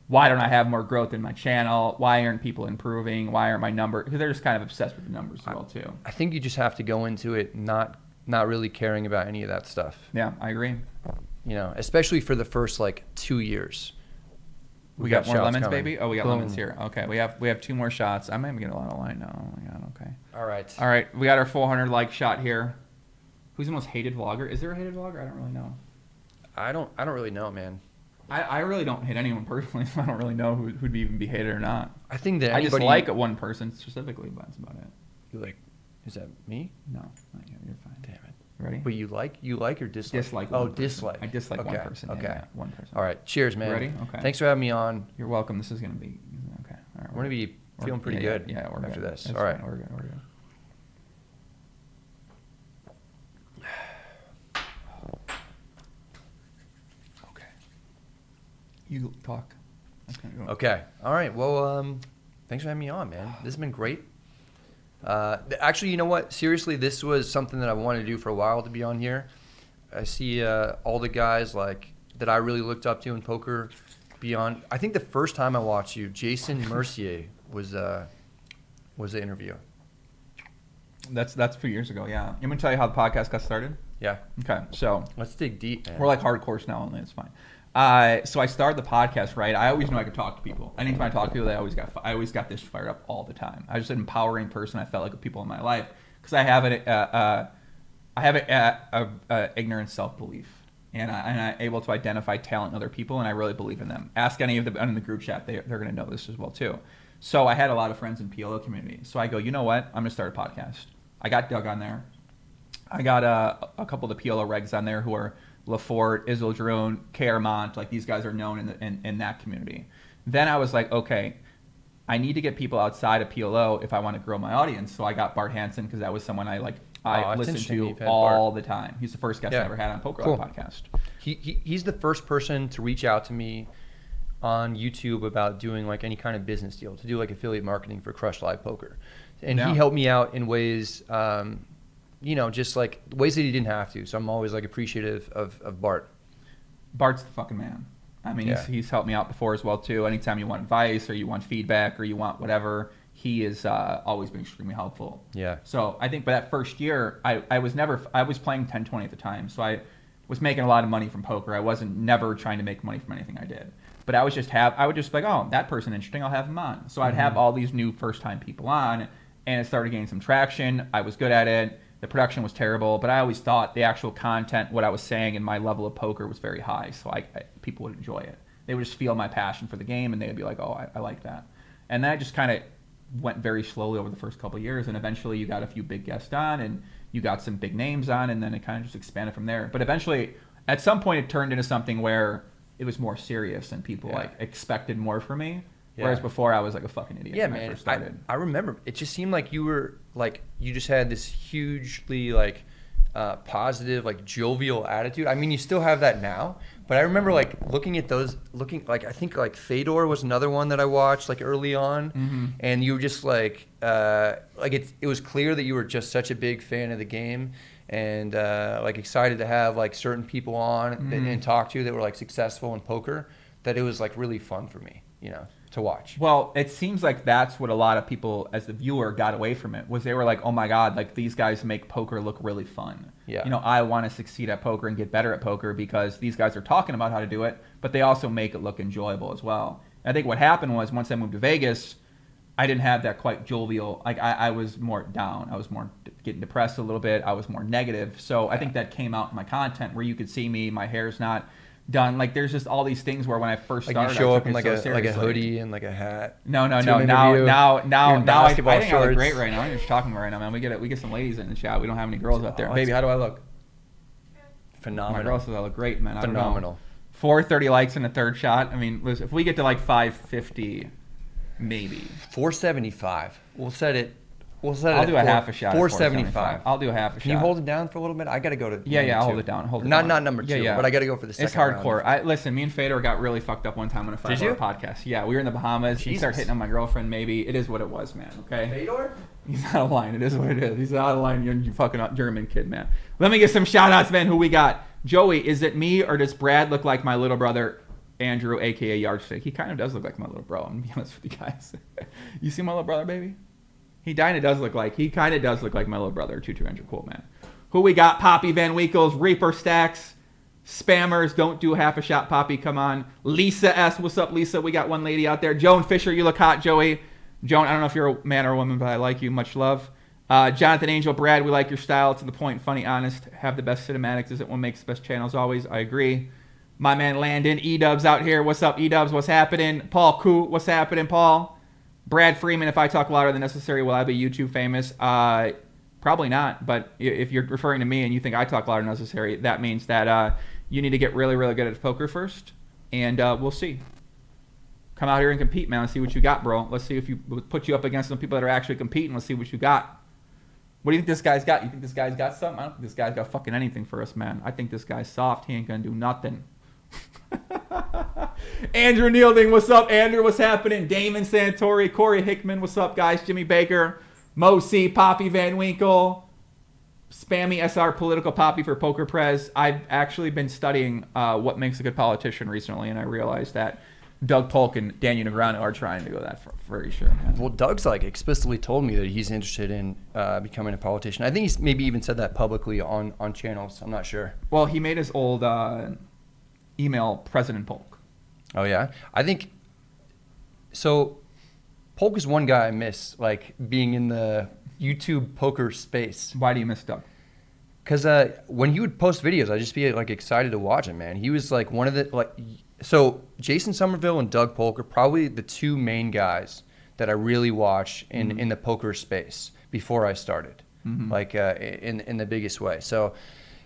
why don't I have more growth in my channel? Why aren't people improving? Why aren't my numbers? Because they're just kind of obsessed with the numbers as well too. I think you just have to go into it not really caring about any of that stuff. Yeah, I agree. You know, especially for the first like 2 years. We got more lemons, coming. baby? Oh, we got lemons here. Okay, we have 2 more shots. I might be getting a lot of line now. Oh my god, okay. All right. All right, we got our 400 like shot here. Who's the most hated vlogger? Is there a hated vlogger? I don't really know. I don't really know, man. I really don't hate anyone personally. I don't really know who'd even be hated or not. I think that I just like one person specifically, but that's about it. You like Is that me? No, not you. You're fine. Damn it. Ready? But you like or dislike? Dislike. Oh, one person. dislike. I dislike okay. one person. Okay. Yeah, one person. All right. Cheers, man. Ready? Okay. Thanks for having me on. You're welcome. This is gonna be okay. All right. We're gonna be feeling pretty good. Yeah, we're after good. this. That's All right. fine. We're good. We're good. Okay. You talk. Okay. All right. Well, thanks for having me on, man. This has been great. Actually, you know what? Seriously, this was something that I wanted to do for a while, to be on here. I see all the guys like that I really looked up to in poker beyond. I think the first time I watched you, Jason Mercier was the interview. That's a few years ago. Yeah. I'm gonna tell you how the podcast got started. Yeah. Okay. So Let's dig deep, man. we're like hardcore now only. It's fine. So I started the podcast, right? I always knew I could talk to people. Anytime I talk to people, I always got this fired up all the time. I was just an empowering person. I felt like with people in my life because I have an ignorant self-belief, and I'm able to identify talent in other people, and I really believe in them. Ask any of them in the group chat; they're going to know this as well too. So I had a lot of friends in PLO community. So I go, you know what? I'm going to start a podcast. I got Doug on there. I got a couple of the PLO regs on there who are Lafort, Israel Jerome, K.R. like these guys are known in that community. Then I was like, okay, I need to get people outside of PLO if I want to grow my audience. So I got Bart Hanson because that was someone I listened to all the time. He's the first guest I ever had on Poker Live podcast. He's the first person to reach out to me on YouTube about doing like any kind of business deal, to do like affiliate marketing for Crush Live Poker. And he helped me out in ways, just like ways that he didn't have to. So I'm always like appreciative of Bart. Bart's the fucking man. I mean, he's helped me out before as well too. Anytime you want advice or you want feedback or you want whatever, he is always been extremely helpful. Yeah. So I think by that first year, I was playing 10-20 at the time. So I was making a lot of money from poker. I wasn't never trying to make money from anything I did. But I would just like, oh, that person interesting, I'll have him on. So I'd have all these new first time people on, and it started gaining some traction. I was good at it. The production was terrible, but I always thought the actual content, what I was saying, and my level of poker was very high, so people would enjoy it. They would just feel my passion for the game, and they would be like, oh, I like that. And then I just kind of went very slowly over the first couple of years, and eventually you got a few big guests on, and you got some big names on, and then it kind of just expanded from there. But eventually, at some point, it turned into something where it was more serious, and people expected more from me. Yeah. Whereas before I was like a fucking idiot when I first started. I remember it just seemed like you were like you just had this hugely like positive, like jovial attitude. I mean, you still have that now, but I remember like looking at those, I think like Fedor was another one that I watched like early on, and you were just like it was clear that you were just such a big fan of the game, and like excited to have like certain people on and talk to that were like successful in poker, that it was like really fun for me, to watch. Well, it seems like that's what a lot of people, as the viewer, got away from it, was they were like, oh my God, like these guys make poker look really fun. Yeah. I want to succeed at poker and get better at poker because these guys are talking about how to do it, but they also make it look enjoyable as well. And I think what happened was once I moved to Vegas, I didn't have that quite jovial, like I was more down. I was more getting depressed a little bit. I was more negative. So I think that came out in my content where you could see me, my hair's not done. Like there's just all these things where when I first started, like you show I up in took like it so a seriously. Hoodie and like a hat. No. Now I think I look great right now. I'm just talking right now, man. We get some ladies in the chat. We don't have any girls out there. Baby, how do I look? Phenomenal. My girl says I look great, man. Phenomenal. 430 likes in the third shot. I mean, listen, if we get to like 550, maybe 475. We'll set it. I'll do a half a shot. 475. I'll do a half a shot. Can you hold it down for a little bit? I gotta go to. Yeah. I'll hold it down. Not number two, but I gotta go for the second. It's hardcore. Listen, me and Fedor got really fucked up one time on a 5-hour podcast. Yeah, we were in the Bahamas. He started hitting on my girlfriend. Maybe it is what it was, man. Okay. Fedor? He's out of line. It is what it is. He's out of line. You fucking German kid, man. Let me get some shout outs, man. Who we got? Joey, is it me or does Brad look like my little brother? Andrew, aka Yardstick. He kind of does look like my little bro. I'm gonna be honest with you guys. You see my little brother, baby? He kind of does look like my little brother. 22 Andrew, cool, man. Who we got? Poppy Van Winkles, Reaper Stacks, Spammers. Don't do half a shot, Poppy. Come on. Lisa S. What's up, Lisa? We got one lady out there. Joan Fisher, you look hot, Joey. Joan, I don't know if you're a man or a woman, but I like you. Much love. Jonathan Angel, Brad, we like your style. To the point, funny, honest. Have the best cinematics. Isn't what makes the best channels always. I agree. My man Landon, E-Dubs out here. What's up, E-Dubs? What's happening? Paul Koo, what's happening, Paul? Brad Freeman, if I talk louder than necessary, will I be YouTube famous? Probably not. But if you're referring to me and you think I talk louder than necessary, that means that you need to get really, really good at poker first, and we'll see. Come out here and compete, man. Let's see what you got, bro. Let's see if you put you up against some people that are actually competing. Let's see what you got. What do you think this guy's got? You think this guy's got something? I don't think this guy's got fucking anything for us, man. I think this guy's soft. He ain't gonna do nothing. Andrew Nealding, what's up? Andrew, what's happening? Damon Santori, Corey Hickman, what's up, guys? Jimmy Baker, Mo C, Poppy Van Winkle, Spammy SR Political Poppy for Poker Prez. I've actually been studying what makes a good politician recently, and I realized that Doug Polk and Daniel Negreanu are trying to go that for very sure. Man. Well, Doug's like explicitly told me that he's interested in becoming a politician. I think he's maybe even said that publicly on channels. I'm not sure. Well, he made his old email President Polk. Oh yeah, I think so. Polk is one guy I miss, like being in the YouTube poker space. Why do you miss Doug? Because when he would post videos, I'd just be like excited to watch him, man. He was like one of the like. So Jason Somerville and Doug Polk are probably the two main guys that I really watch in the poker space before I started, like in the biggest way. So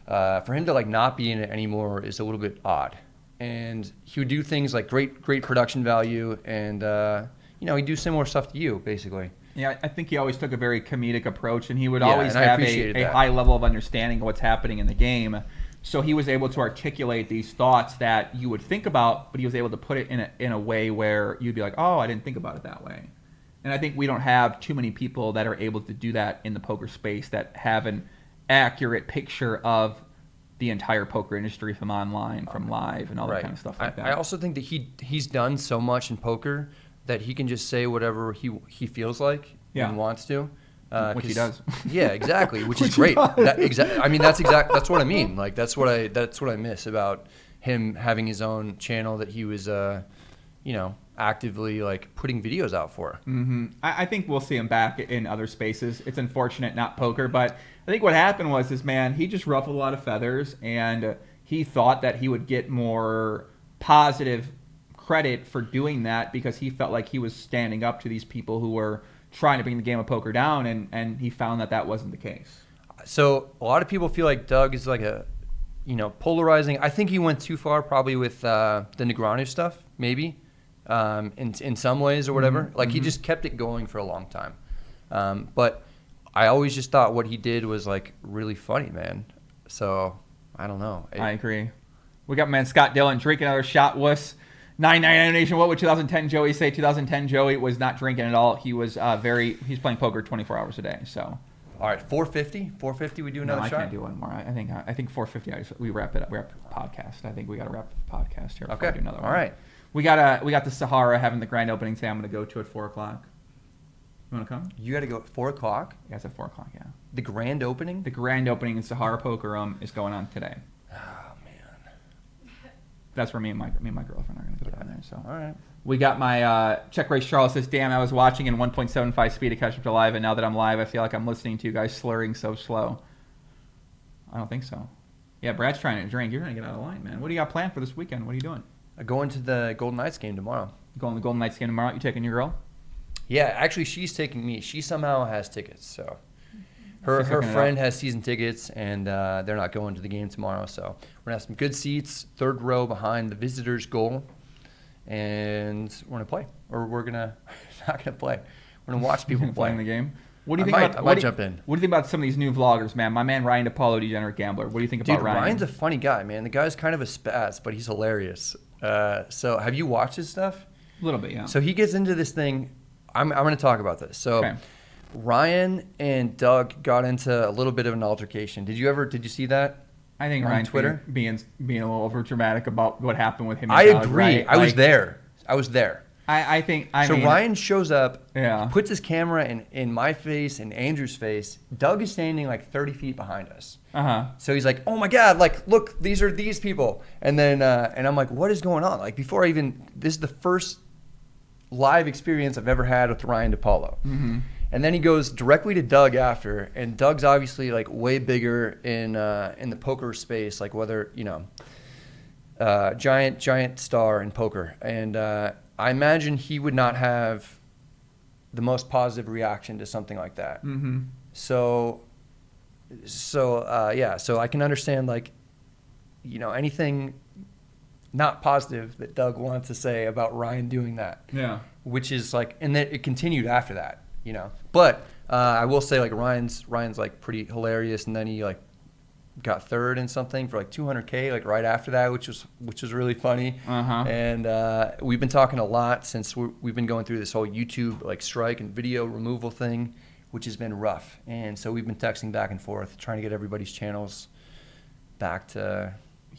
for him to like not be in it anymore is a little bit odd. And he would do things like great production value, and he'd do similar stuff to you, basically. Yeah, I think he always took a very comedic approach, and he would Yeah, always and I have appreciated a that. high level of understanding of what's happening in the game. So he was able to articulate these thoughts that you would think about, but he was able to put it in a way where you'd be like, oh, I didn't think about it that way. And I think we don't have too many people that are able to do that in the poker space that have an accurate picture of the entire poker industry from online, from live, and all that kind of stuff like that. I also think that he's done so much in poker that he can just say whatever he feels like and wants to. Which he does. Yeah, exactly. Which is great. That's what I mean. Like that's what I miss about him having his own channel that he was, actively like putting videos out for. Mm-hmm. I think we'll see him back in other spaces. It's unfortunate, not poker, but I think what happened was this man. He just ruffled a lot of feathers, and he thought that he would get more positive credit for doing that because he felt like he was standing up to these people who were trying to bring the game of poker down, and he found that wasn't the case. So a lot of people feel like Doug is like a, polarizing. I think he went too far probably with the Negreanu stuff, maybe, in some ways or whatever. Like he just kept it going for a long time. But I always just thought what he did was like really funny, man. So I don't know. I agree. We got man Scott Dillon, drink another shot, wuss. 999 Nation, what would 2010 Joey say? 2010 Joey was not drinking at all. He was he's playing poker 24 hours a day. So, all right, 450, we do another shot. I can't do one more. I think 450. We wrap it up. We wrap the podcast. I think we got to wrap the podcast here. Before Okay. I do another one. All right. We got the Sahara having the grand opening today. I'm going to go to at 4 o'clock. You want to come? You got to go at 4 o'clock. Yeah, it's at 4 o'clock. Yeah. The grand opening. The grand opening in Sahara Poker Room is going on today. That's where me and my girlfriend are going to go down there. So, all right. We got my Check Race Charles says, damn, I was watching in 1.75 speed to catch up to live, and now that I'm live, I feel like I'm listening to you guys slurring so slow. I don't think so. Yeah, Brad's trying to drink. You're going to get out of line, man. What do you got planned for this weekend? What are you doing? Going to the Golden Knights game tomorrow. Going to the Golden Knights game tomorrow? You taking your girl? Yeah, actually, she's taking me. She somehow has tickets, so her hooking it friend has season tickets, and they're not going to the game tomorrow. So we're gonna have some good seats, third row behind the visitors' goal, and we're gonna play, or we're gonna not gonna play. We're gonna watch people play playing the game. What do you I think? might, I might jump in. What do you think about some of these new vloggers, man? My man Ryan DePaulo, Degenerate Gambler. What do you think about Dude, Ryan? Ryan's a funny guy, man. The guy's kind of a spaz, but he's hilarious. So have you watched his stuff? A little bit, yeah. So he gets into this thing. I'm going to talk about this. So Okay. Ryan and Doug got into a little bit of an altercation. Did you see that? I think on Ryan's Twitter being a little over dramatic about what happened with him. And I Doug, agree. right? I was Like, there. I think. I So mean, Ryan shows up, Yeah. puts his camera in my face and Andrew's face. Doug is standing like 30 feet behind us. So he's like, "Oh my God! Like, look, these are these people." And then and I'm like, "What is going on?" Like before this is the first live experience I've ever had with Ryan DePaulo. And then he goes directly to Doug after, and Doug's obviously like way bigger in the poker space, like whether giant star in poker, and I imagine he would not have the most positive reaction to something like that. So So I can understand like, anything not positive that Doug wants to say about Ryan doing that. Yeah. Which is like, and then it continued after that, But I will say like Ryan's like pretty hilarious, and then he like got third in something for like 200K like right after that, which was really funny. And we've been talking a lot since we've been going through this whole YouTube like strike and video removal thing, which has been rough. And so we've been texting back and forth trying to get everybody's channels back to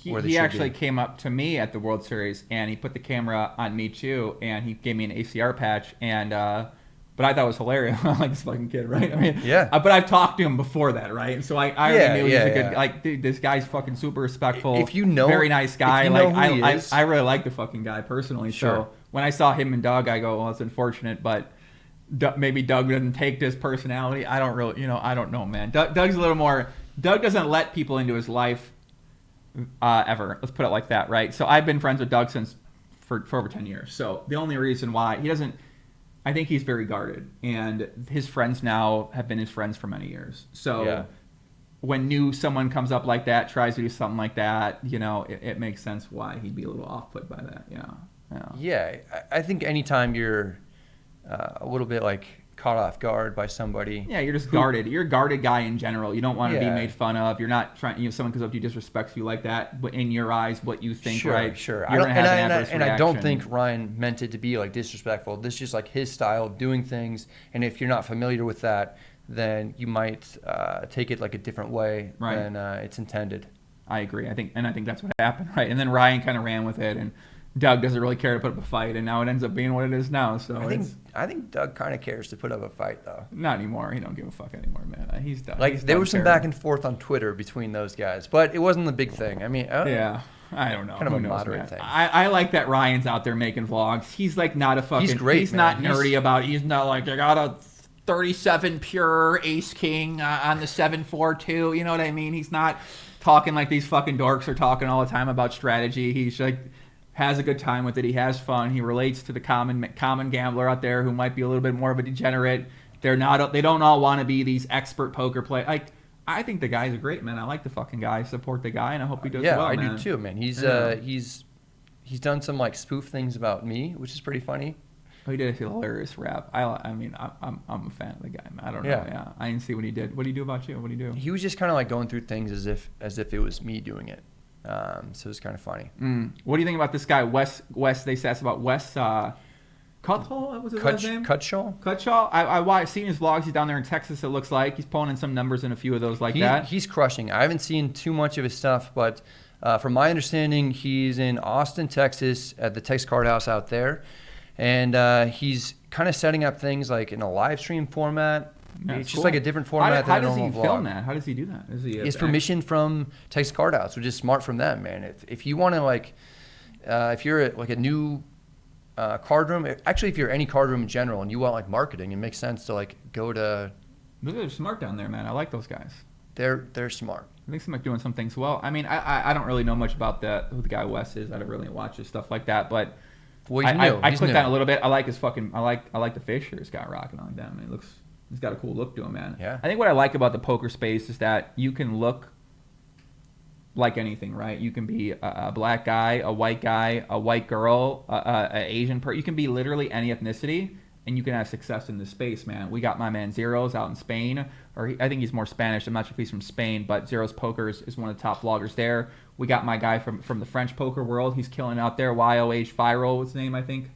where they he should actually be. came up to me at the World Series and he put the camera on me too, and he gave me an ACR patch, and but I thought it was hilarious. I'm like, this fucking kid, right? I mean, Yeah. But I've talked to him before that, right? And so I already knew he's a good, like, dude, this guy's fucking super respectful. If you know, very nice guy. if you Like, know who he is. I really like the fucking guy personally. Sure. So when I saw him and Doug, I go, well, it's unfortunate, but maybe Doug doesn't take this personality. I don't really, I don't know, man. Doug's a little more. Doug doesn't let people into his life ever. Let's put it like that, right? So I've been friends with Doug for over 10 years. So the only reason why he doesn't, I think he's very guarded, and his friends now have been his friends for many years. So when someone comes up like that, tries to do something like that, it makes sense why he'd be a little off put by that. Yeah, I think anytime you're a little bit like caught off guard by somebody. Yeah, you're just guarded. You're a guarded guy in general. You don't want to be Yeah. made fun of. You're not trying. Someone comes up to you, disrespects you like that, but in your eyes, what you think, right? Sure. You're gonna have an adverse And I don't reaction. think Ryan meant it to be like disrespectful. This is just like his style of doing things, and if you're not familiar with that, then you might take it like a different way than it's intended. I agree. I think that's what happened, right? And then Ryan kind of ran with it, and Doug doesn't really care to put up a fight, and now it ends up being what it is now. So I think Doug kind of cares to put up a fight, though. not anymore. He don't give a fuck anymore, man. He's done. Like He's there done was some caring. back and forth on Twitter between those guys, but it wasn't the big thing. I mean, Yeah. I don't know. Kind of Who a knows, moderate man? thing. I like that Ryan's out there making vlogs. He's like not a fucking. He's great, He's man. not nerdy about. He's not like I got a 37 pure ace king on the 7-4-2. You know what I mean? He's not talking like these fucking dorks are talking all the time about strategy. He's like has a good time with it. He has fun. He relates to the common gambler out there who might be a little bit more of a degenerate. They don't all want to be these expert poker players. Like I think the guy's a great man. I like the fucking guy. I support the guy, and I hope he does well. I man. do too, man. He's done some like spoof things about me, which is pretty funny. Oh, he did a hilarious rap. I mean, I'm a fan of the guy, man. I don't know. Yeah, I didn't see what he did. What did he do about you? What did he do? He was just kind of like going through things as if it was me doing it. So it was kind of funny. What do you think about this guy, Wes? They said about Wes Cuthall. What was his last name? Cutshaw? Cutshaw. I've seen his vlogs. He's down there in Texas. It looks like he's pulling in some numbers in a few of those that. He's crushing. I haven't seen too much of his stuff, but from my understanding, he's in Austin, Texas, at the Tex Card House out there, and he's kind of setting up things like in a live stream format. It's just like a different format than a normal vlog. How does he film that? How does he do that? He has permission from Tex Card House, which is smart from them, man. If you want to like, if you're like a new card room, actually if you're any card room in general and you want like marketing, it makes sense to like go to. They're smart down there, man. I like those guys. They're smart. I think like doing some things well. I mean, I don't really know much about who the guy Wes is. I don't really watch his stuff like that, but Well, I clicked on a little bit. I like his fucking. I like the face shirt he's got rocking on that. Man, he's got a cool look to him, man. Yeah. I think what I like about the poker space is that you can look like anything, right? You can be a black guy, a white girl, an Asian person. You can be literally any ethnicity, and you can have success in this space, man. We got my man Zeros out in Spain, I think he's more Spanish. I'm not sure if he's from Spain, but Zeros Poker is one of the top vloggers there. We got my guy from the French poker world. He's killing out there. YOH Viral, what's his name, I think.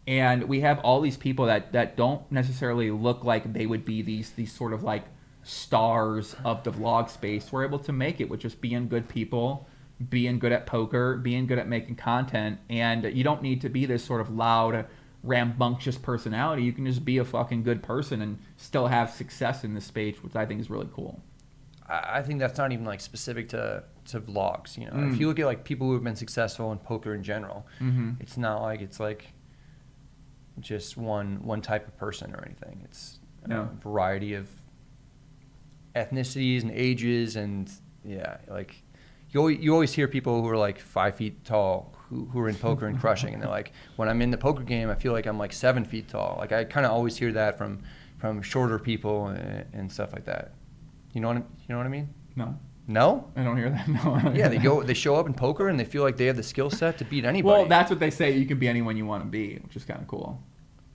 And we have all these people that don't necessarily look like they would be these sort of like stars of the vlog space. We're able to make it with just being good people, being good at poker, being good at making content. And you don't need to be this sort of loud, rambunctious personality. You can just be a fucking good person and still have success in this space, which I think is really cool. I think that's not even like specific to vlogs. If you look at like people who have been successful in poker in general, it's not like it's like just one type of person or anything. It's a variety of ethnicities and ages, and like you always hear people who are like 5 feet tall who are in poker and crushing, and they're like, when I'm in the poker game, I feel like I'm like 7 feet tall. Like I kind of always hear that from shorter people and stuff like that. You know what I mean? No, No? I don't hear that. No. I don't Yeah, hear they show up in poker and they feel like they have the skill set to beat that. anybody. Well, that's what they say. You can be anyone you want to be, which is kind of cool.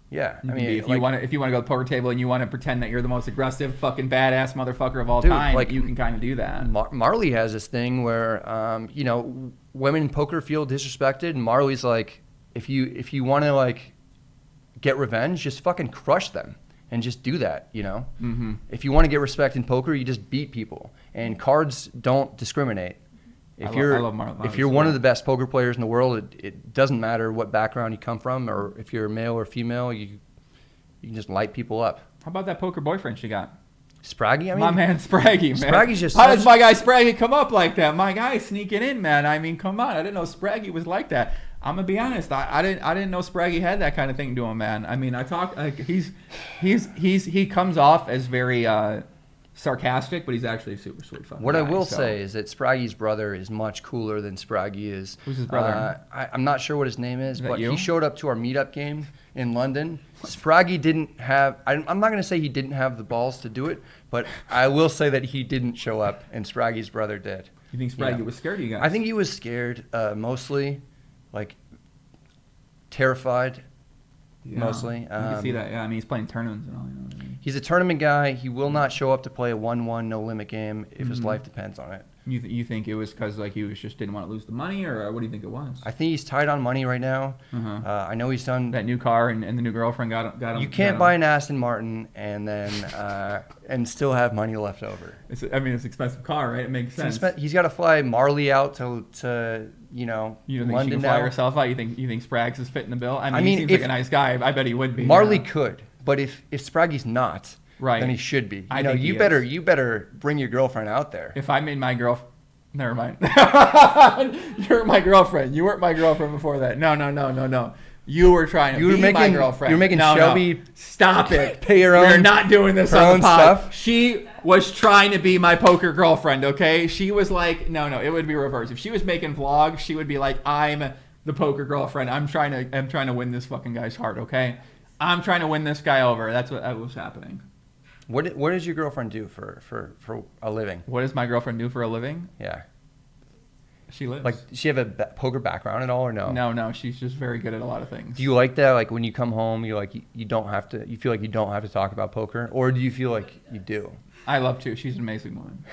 yeah. You I can mean, be, if you want to go to the poker table and you want to pretend that you're the most aggressive, fucking badass motherfucker of all time, like, you can kind of do that. Marley has this thing where, women in poker feel disrespected, and Marley's like, if you want to like get revenge, just fucking crush them and just do that. Mm-hmm. If you want to get respect in poker, you just beat people, and cards don't discriminate. I love Marley. If you're one of the best poker players in the world, it doesn't matter what background you come from, or if you're male or female, you can just light people up. How about that poker boyfriend she got? Spraggy, I mean, My man Spraggy, man. Spraggy's just How does such- my guy Spraggy come up like that? My guy sneaking in, man. I mean, come on. I didn't know Spraggy was like that. I'm gonna be honest. I didn't know Spraggy had that kind of thing to him, man. I mean, he comes off as very sarcastic, but he's actually a super sweet fucking What guy, I will so. say is that Spraggy's brother is much cooler than Spraggy is. Who's his brother? I'm not sure what his name is, that but you? he showed up to our meetup game in London. Spraggy didn't have. I'm not going to say he didn't have the balls to do it, but I will say that he didn't show up, and Spraggy's brother did. You think Spraggy Yeah. was scared of you guys? I think he was scared, mostly, like terrified, Yeah. mostly. You can see that. Yeah, I mean, he's playing tournaments and all. You know what I mean? He's a tournament guy. He will not show up to play a 1-1 no limit game if his Mhm. life depends on it. You think it was because like he was just didn't want to lose the money, or what do you think it was? I think he's tight on money right now. Uh-huh. I know he's done. That new car and the new girlfriend got him. You can't buy an Aston Martin and then and still have money left over. It's an expensive car, right? It makes sense. He's got to fly Marley out to You don't think she London can fly now. herself out? You think Spraggs is fitting the bill? I mean, mean, he seems if- like a nice guy. I bet he would be. Marley yeah. could, but if Spraggy's not, Right. then he should be. I think he you is. better bring your girlfriend out there. If I made my girlfriend, never mind. You're my girlfriend. You weren't my girlfriend before that. No. You were trying to You were be my making- girlfriend. you were making no, Shelby No. Stop it. pay her We're own- not doing this her on own the pod. stuff? She was trying to be my poker girlfriend. Okay. She was like, no. It would be reversed. If she was making vlogs, she would be like, I'm the poker girlfriend. I'm trying to win this fucking guy's heart. Okay. I'm trying to win this guy over. That was happening. What does your girlfriend do for a living? What does my girlfriend do for a living? Yeah. She lives. Like, does she have a poker background at all, or no? No, she's just very good at a lot of things. Do you like that? Like when you come home, you don't have to. You feel like you don't have to talk about poker, or do you feel like you do? I love to. She's an amazing woman.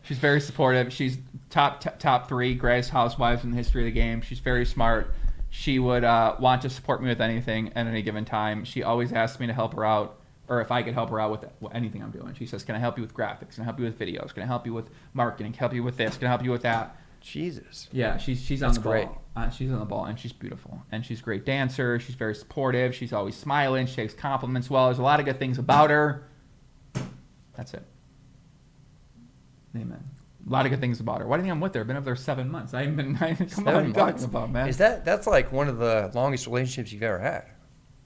She's very supportive. She's top 3 greatest housewives in the history of the game. She's very smart. She would want to support me with anything at any given time. She always asks me to help her out, or if I could help her out with anything I'm doing. She says, "Can I help you with graphics? Can I help you with videos? Can I help you with marketing? Can I help you with this? Can I help you with that?" Jesus. Yeah, she's on That's the ball. great. She's on the ball, and she's beautiful, and she's a great dancer. She's very supportive. She's always smiling. She takes compliments well. There's a lot of good things about her. That's it. Amen. A lot of good things about her. Why do you think I'm with her? I've been up there 7 months. I haven't been. Come on, what are 7 you months? talking about, man? That's like one of the longest relationships you've ever had,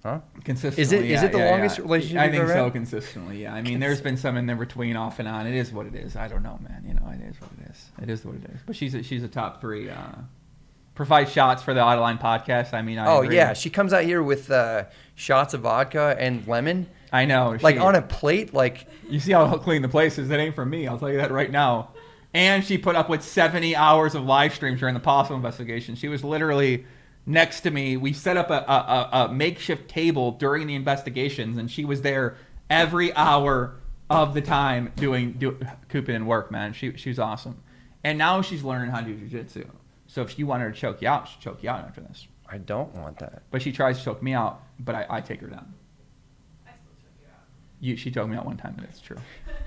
huh? Consistently. Is it the longest relationship I you've think ever so. had? Consistently, yeah. I mean, there's been some in there between, off and on. It is what it is. I don't know, man. You know, it is what it is. It is what it is. But she's a top 3. Provide shots for the Autoline podcast. I mean, I agree. Yeah, she comes out here with shots of vodka and lemon, I know. like on a plate, like. You see how clean the place is. That ain't from me. I'll tell you that right now. And she put up with 70 hours of live streams during the possible investigation. She was literally next to me. We set up a makeshift table during the investigations, and she was there every hour of the time doing cooping in work, man. She's awesome. And now she's learning how to do jiu-jitsu. So if you want her to choke you out, she'll choke you out after this. I don't want that. But she tries to choke me out, but I take her down. I still took you out. She choked me out one time, and it's true.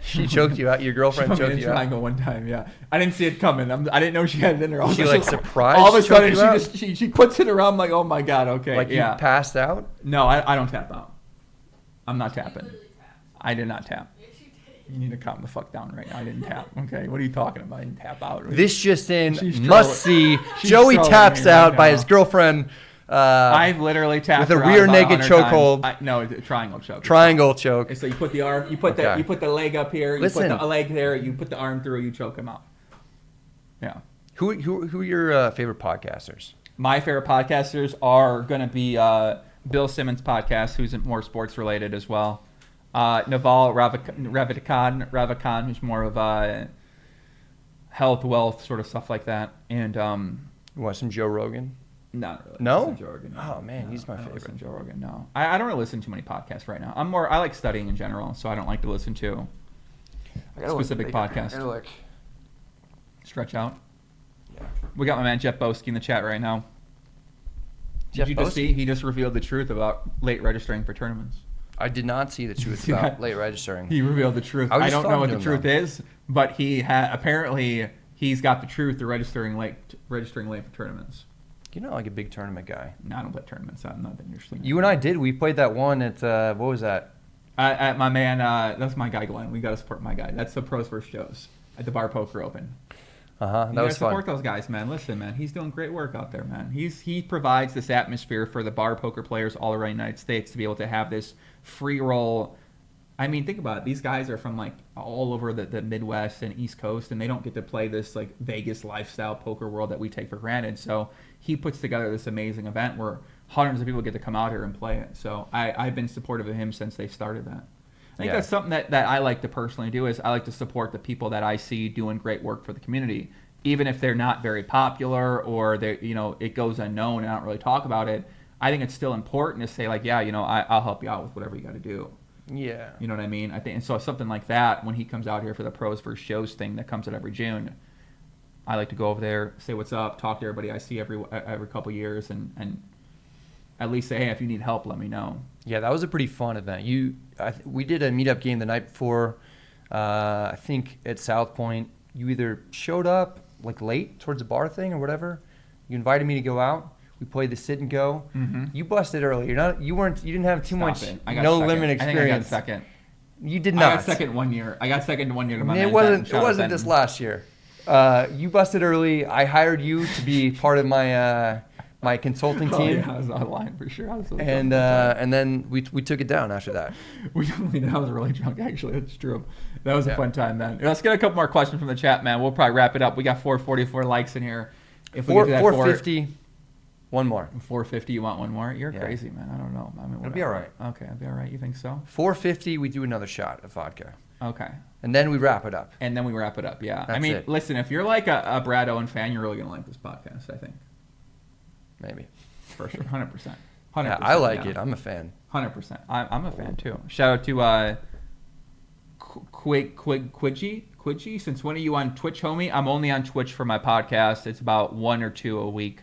She choked you out. Your girlfriend She put me choked in you out. triangle one time, yeah. I didn't see it coming. I didn't know she had it in her. All She, of a like, sudden- surprised All of a choked sudden, you out? she puts it around. I'm like, oh my god, okay, Like yeah. you passed out. No, I don't tap out. I'm not tapping. Literally tapped. I did not tap. Yes, you did. You need to calm the fuck down right now. I didn't tap. Okay, what are you talking about? I didn't tap out. This just in, She's must see. She's Joey trolling taps me right out by now. his girlfriend. I've literally tapped with a her out rear about naked 100 chokehold. times. No, it's a triangle choke. Triangle choke. So you put the arm, you put Okay. you put the leg up here, you Listen. put the leg there, you put the arm through, you choke him out. Yeah. Who are your favorite podcasters? My favorite podcasters are going to be Bill Simmons' podcast, who's more sports related as well. Naval Ravikant, who's more of health, wealth, sort of stuff like that. And You want some Joe Rogan? not really. No? Listen to Joe Rogan, Oh, man, he's my I don't favorite. listen to Joe Rogan, no. I don't really listen to many podcasts right now. I like studying in general, so I don't like to listen to specific podcasts. Stretch out. Yeah. We got my man Jeff Boski in the chat right now. Jeff Did you just Boski? see? He just revealed the truth about late registering for tournaments. I did not see the truth See about that? late registering. He revealed the truth. I was I just don't know what talking the to him, truth is, but he apparently he's got the truth to registering late for tournaments. You're not like a big tournament guy. No, I don't play tournaments. I'm not that interesting. You and I did. We played that one at, what was that? At my man, that's my guy Glenn. We got to support my guy. That's the Pros vs. Joes at the Bar Poker Open. Uh-huh. You That was gotta support fun. those guys, man. Listen, man, he's doing great work out there, man. He provides this atmosphere for the bar poker players all around the United States to be able to have this free roll. I mean, think about it. These guys are from like all over the Midwest and East Coast, and they don't get to play this like Vegas lifestyle poker world that we take for granted. So he puts together this amazing event where hundreds of people get to come out here and play it. So I've been supportive of him since they started that. I think Yeah. that's something that I like to personally do is I like to support the people that I see doing great work for the community, even if they're not very popular or they it goes unknown and I don't really talk about it. I think it's still important to say like, yeah, I'll help you out with whatever you got to do. Yeah. You know what I mean? I think, and so something like that, when he comes out here for the Pros vs. Shows thing that comes out every June, I like to go over there, say what's up, talk to everybody I see every couple of years, and at least say, hey, if you need help, let me know. Yeah, that was a pretty fun event. We did a meetup game the night before, I think at South Point. You either showed up like late towards the bar thing or whatever. You invited me to go out. We played the sit and go. Mm-hmm. You busted early. You didn't have too much no limit experience. I think I got second. You did I not. got second one year. To my It man wasn't. Ben. It wasn't this last year. You busted early. I hired you to be part of my my consulting team. Oh, yeah, I was online for sure. I was so And drunk. and then we took it down after that. I was really drunk, actually. That's true. That was a Yeah. fun time, man. Let's get a couple more questions from the chat, man. We'll probably wrap it up. We got 444 likes in here. If we get to that 450. One more. 450, you want one more? You're Yeah. crazy, man. I don't know. I mean, It'll be all right. Okay, it'll be all right. You think so? 450. We do another shot of vodka, Okay. and then we wrap it up. And then we wrap it up, yeah. I That's mean, it. listen, if you're like a Brad Owen fan, you're really going to like this podcast, I think. Maybe. For sure. 100%. 100%. Yeah, I like yeah. it. I'm a fan. 100%. I'm a fan, too. Shout out to Quidgy. Since when are you on Twitch, homie? I'm only on Twitch for my podcast. It's about 1 or 2 a week,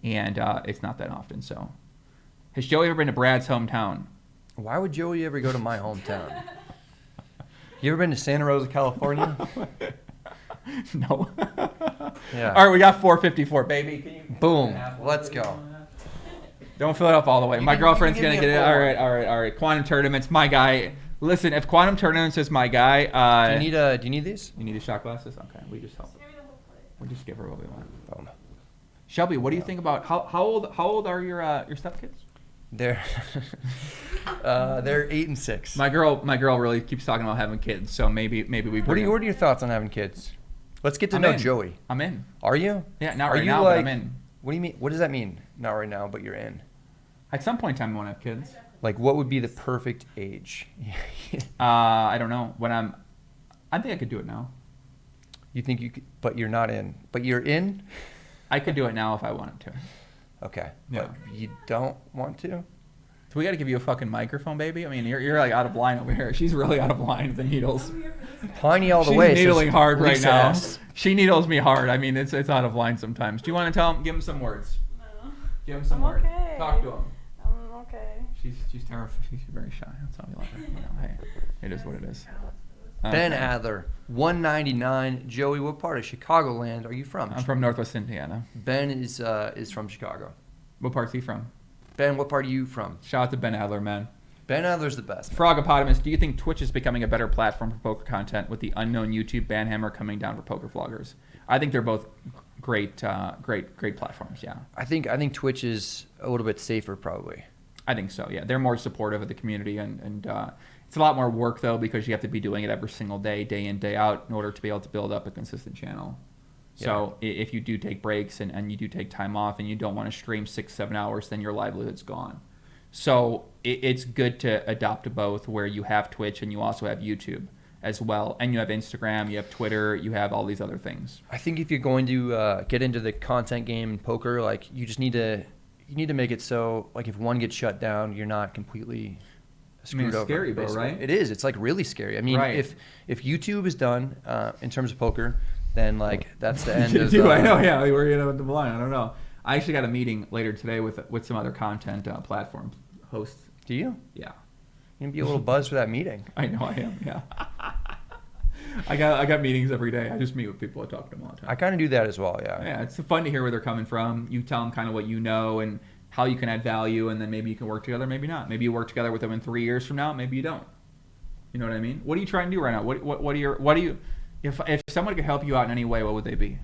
and it's not that often. So, has Joey ever been to Brad's hometown? Why would Joey ever go to my hometown? You ever been to Santa Rosa, California? No. Yeah. All right, we got 454, baby. Can you Boom. Let's go. Don't fill it up all the way. My can- girlfriend's you can gonna give get me it. a All right. Quantum tournaments, my guy. Listen, if Quantum tournaments is my guy, Do you need these? you need the shot glasses. Okay, we just help. Give me the whole plate. We'll just give her what we want. Boom. Shelby, what do you think about how old are your stepkids? They're they're 8 and 6. My girl really keeps talking about having kids, so maybe we. What are your thoughts on having kids? Let's get to I'm know in. Joey. I'm in. Are you? Yeah, not Are right you now, like, but I'm in. What do you mean? What does that mean? Not right now, but you're in. At some point in time, I want to have kids. Like, what would be the perfect age? I don't know. I think I could do it now. You think you could, but you're not in. But you're in? I could do it now if I wanted to. Okay. Yeah. But you don't want to? So we got to give you a fucking microphone, baby. I mean, you're like out of line over here. She's really out of line with the needles. Piney all the She's way. needling hard right now. recess. She needles me hard. I mean, it's out of line sometimes. Do you want to give him some words? No. Give him some I'm words. okay. Talk to him. I'm okay. She's terrified. She's very shy. That's how we like her. Hey, it is what it is. Ben Okay. Adler, 199. Joey, what part of Chicagoland are you from? I'm from Northwest Indiana. Ben is from Chicago. What part's he from? Ben, what part are you from? Shout out to Ben Adler, man. Ben Adler's the best. Frogopotamus, do you think Twitch is becoming a better platform for poker content with the unknown YouTube banhammer coming down for poker vloggers? I think they're both great platforms. Yeah, I think Twitch is a little bit safer, probably. I think so. Yeah, they're more supportive of the community, and it's a lot more work though because you have to be doing it every single day, day in, day out, in order to be able to build up a consistent channel. So if you do take breaks and you do take time off and you don't want to stream 6-7 hours, then your livelihood's gone. So it's good to adopt to both, where you have Twitch and you also have YouTube as well, and you have Instagram, you have Twitter, you have all these other things. I think if you're going to get into the content game in poker, like you just need to make it so like if one gets shut down, you're not completely screwed over. Scary, bro, right? It is. It's like really scary. I mean, Right. if YouTube is done in terms of poker, then like that's the end of. Dude, I know. Yeah, we're gonna with the blind. I don't know. I actually got a meeting later today with some other content platform hosts. Do you? Yeah. You can be a little buzzed for that meeting. I know I am. Yeah. I got meetings every day. I just meet with people. I talk to them all the time. I kind of do that as well. Yeah. Yeah, it's fun to hear where they're coming from. You tell them kind of what you know and how you can add value, and then maybe you can work together, maybe not. Maybe you work together with them in 3 years from now, maybe you don't. You know what I mean? What are you trying to do right now? What are you? If someone could help you out in any way, what would they be?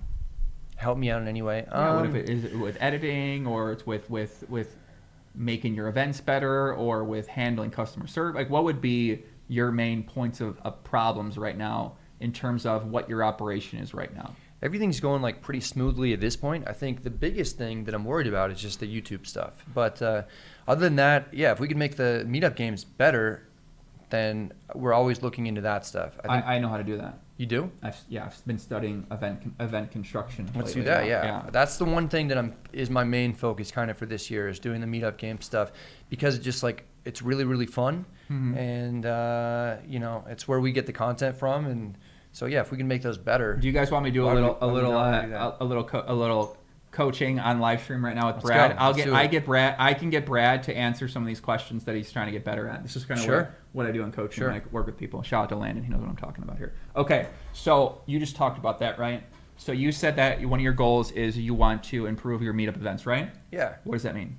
Help me out in any way. Yeah, what if it is with editing, or it's with making your events better, or with handling customer service? Like, what would be your main points of problems right now in terms of what your operation is right now? Everything's going like pretty smoothly at this point. I think the biggest thing that I'm worried about is just the YouTube stuff. But other than that, yeah, if we could make the meetup games better, then we're always looking into that stuff. I know how to do that. You do? I've been studying event construction. Let's do lately. that. Yeah, that's the one thing that is my main focus kind of for this year, is doing the meetup game stuff, because it's just like it's really really fun, and it's where we get the content from, and so yeah, if we can make those better. Do you guys want me to do a little coaching on live stream right now with Brad? I can get Brad to answer some of these questions that he's trying to get better at. This is kind of what I do in coaching. When I work with people. Shout out to Landon. He knows what I'm talking about here. Okay, so you just talked about that, right? So you said that one of your goals is you want to improve your meetup events, right? Yeah. What does that mean?